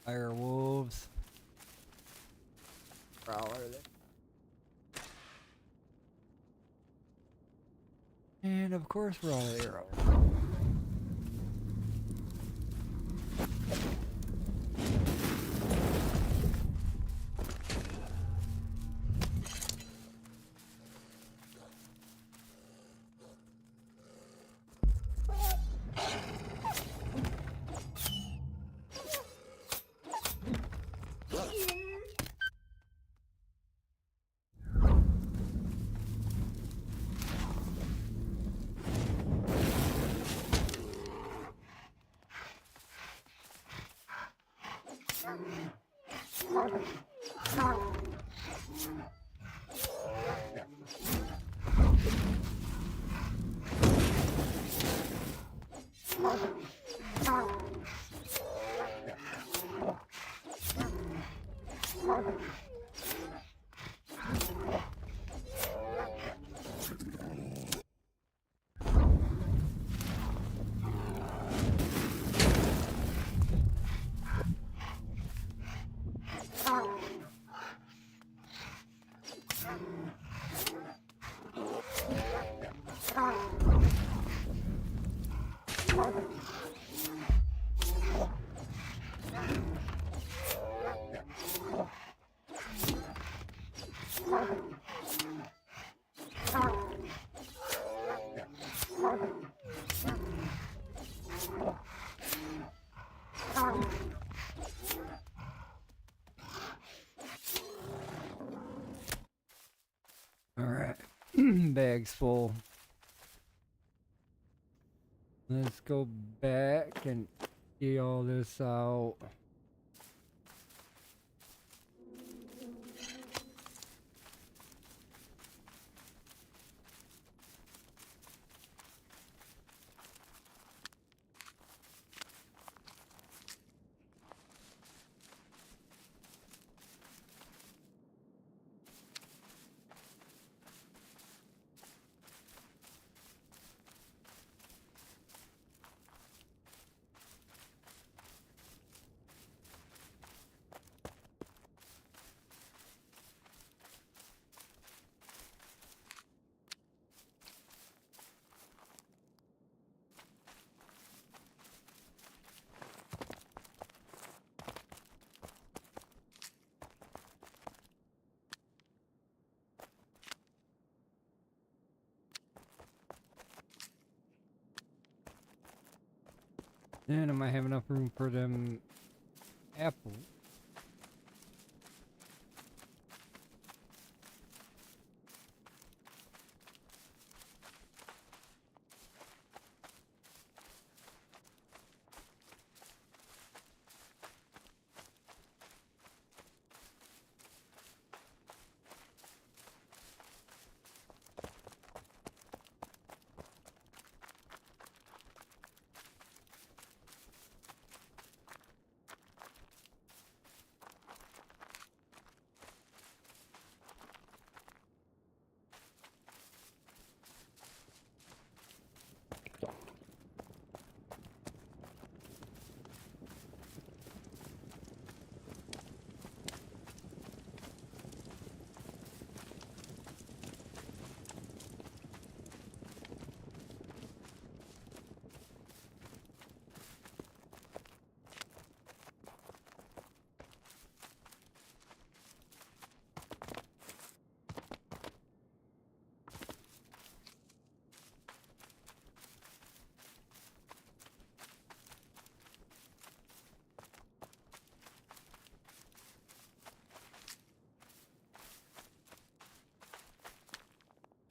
Fire wolves. Prowler there. And of course we're all arrow. Alright. Bag's full. Let's go back and get all this out. And I might have enough room for them apples.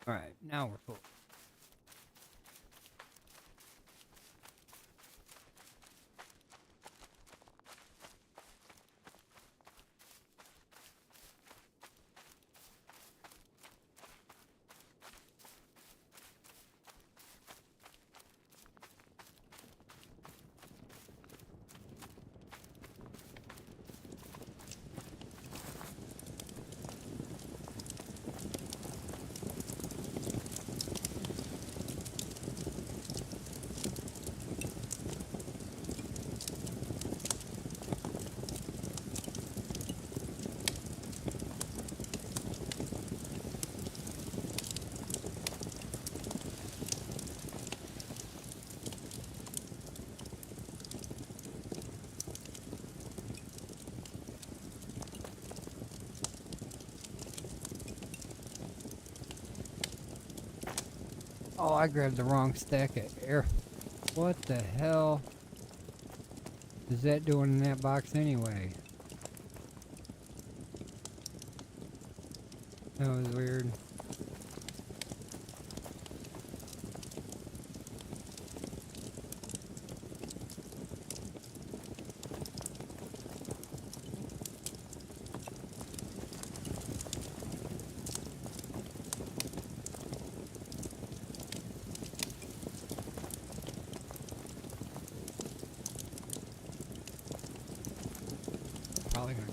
Alright, now we're full. Oh, I grabbed the wrong stack of air. What the hell is that doing in that box anyway? That was weird.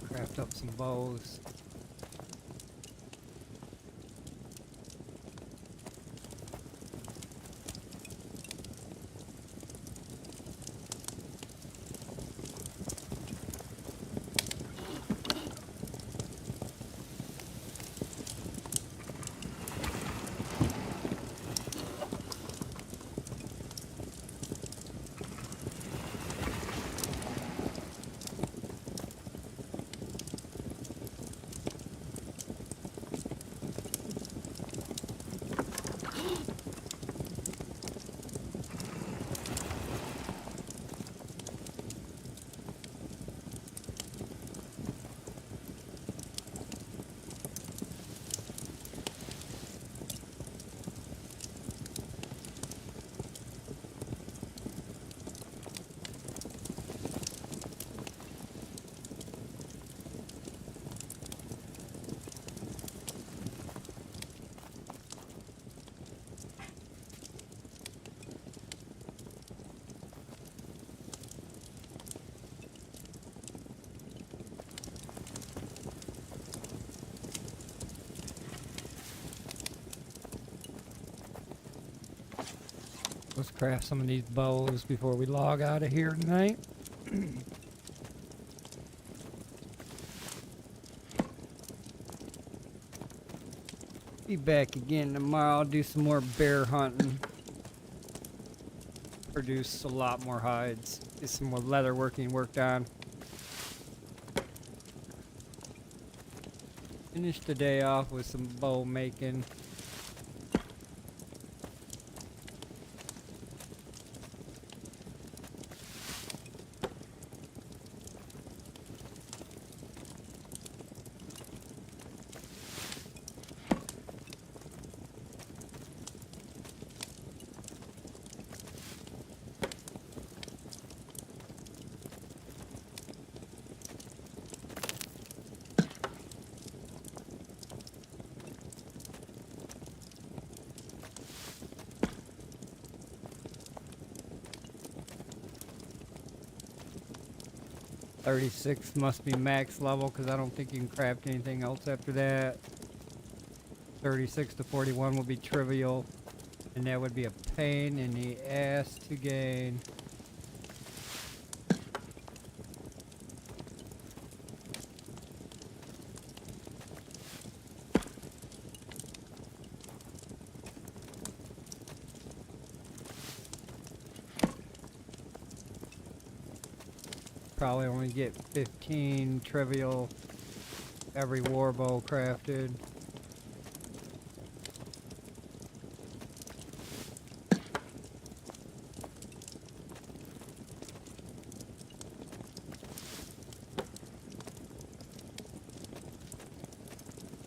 Craft up some bows. Let's craft some of these bows before we log out of here tonight. Be back again tomorrow. Do some more bear hunting. Produce a lot more hides. Get some more leatherworking worked on. Finish the day off with some bow making. $36 must be max level because I don't think you can craft anything else after that. 36 to 41 will be trivial, and that would be a pain in the ass to gain. Probably only get 15 trivial every warbow crafted.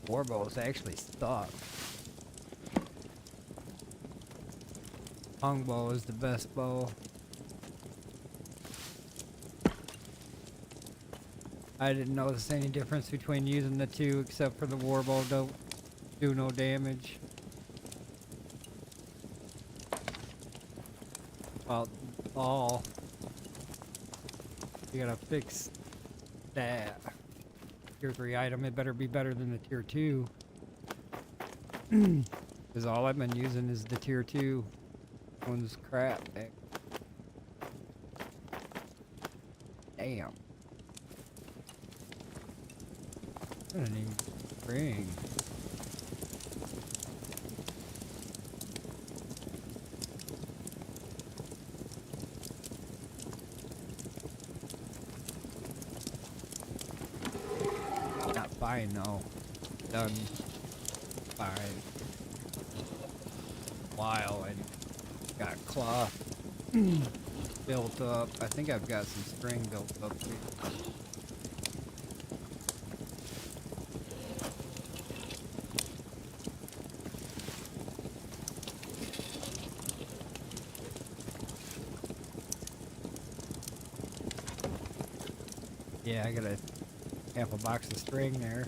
Warbow is actually stuck. Longbow is the best bow. I didn't notice any difference between using the two, except for the warbow don't do no damage. Well, all. You gotta fix that. Tier 3 item, it better be better than the tier 2. Because all I've been using is the tier 2 one's crap. Damn. I didn't even bring. Not fine though. Done fine. While I got cloth built up. I think I've got some string built up too. Yeah, I got a half a box of string there.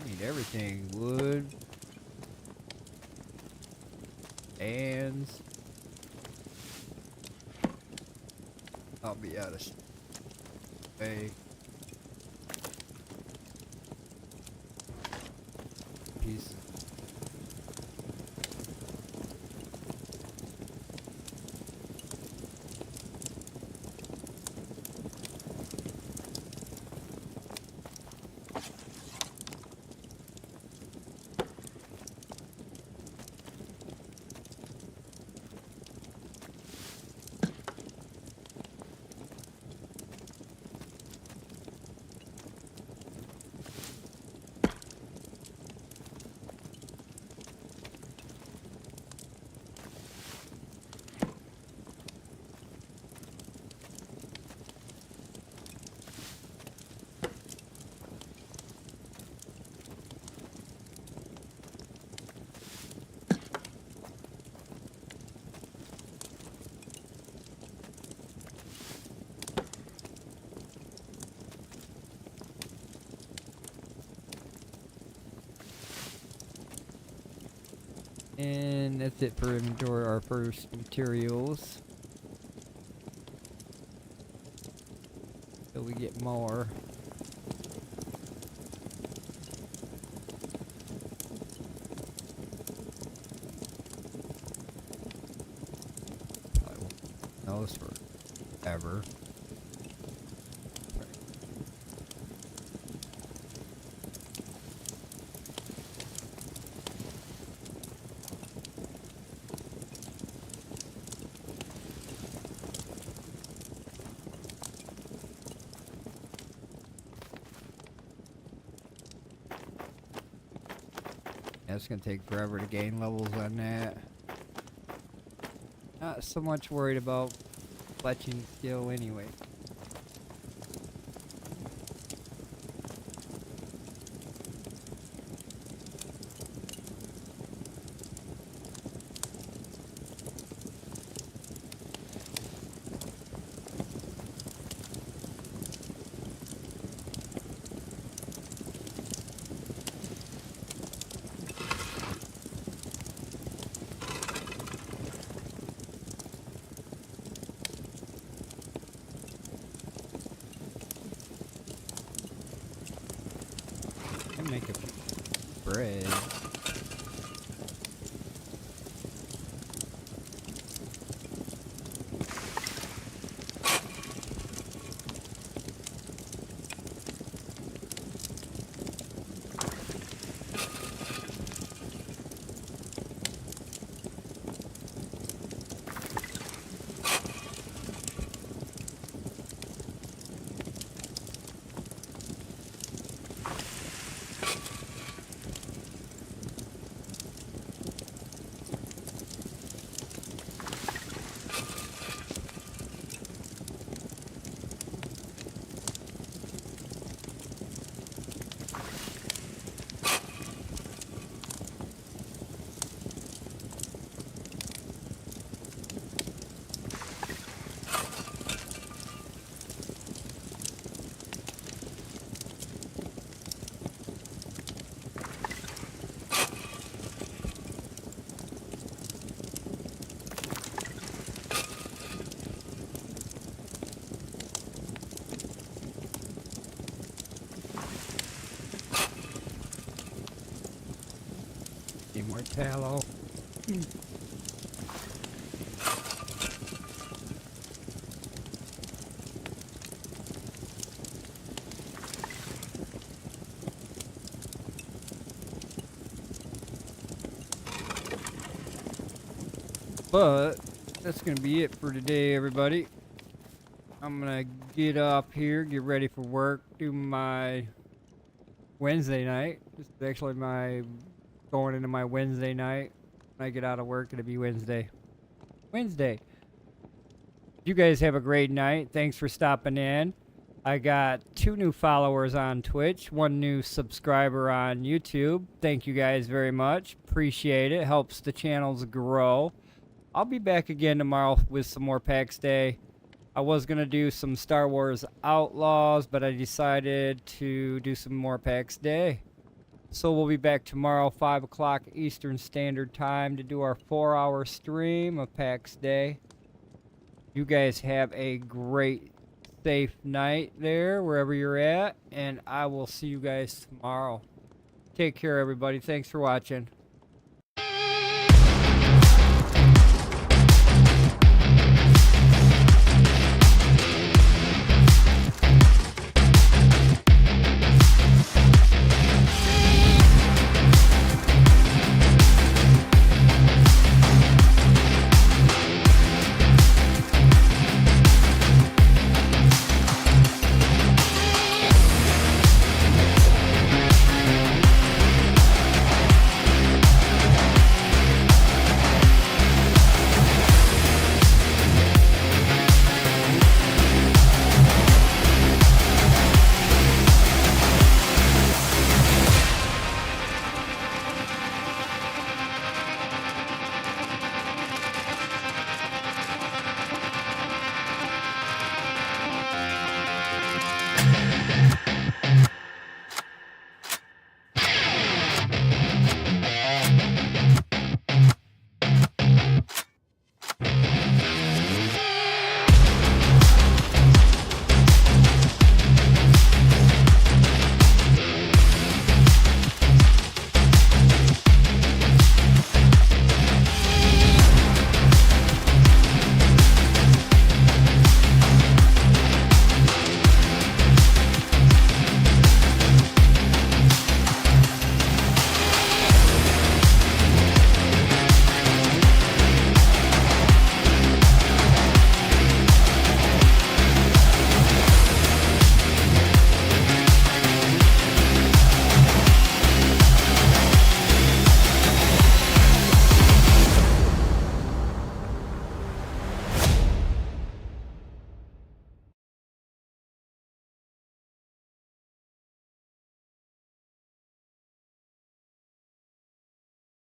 Need everything. Wood. Hands. I'll be out of space. Piece. And that's it for inventory, our first materials. Till we get more. Probably won't know this forever. It's gonna take forever to gain levels on that. Not so much worried about fletching skill anyway. Make a bread. Need more tallow. But that's gonna be it for today, everybody. I'm gonna get up here, get ready for work, do my Wednesday night. This is actually my going into my Wednesday night. When I get out of work, it'll be Wednesday. You guys have a great night. Thanks for stopping in. I got 2 new followers on Twitch, 1 new subscriber on YouTube. Thank you guys very much. Appreciate it. Helps the channels grow. I'll be back again tomorrow with some more PAX-DEI. I was going to do some Star Wars Outlaws, but I decided to do some more PAX-DEI. So we'll be back tomorrow, 5 o'clock Eastern Standard Time, to do our 4-hour stream of PAX-DEI. You guys have a great, safe night there, wherever you're at, and I will see you guys tomorrow. Take care, everybody. Thanks for watching.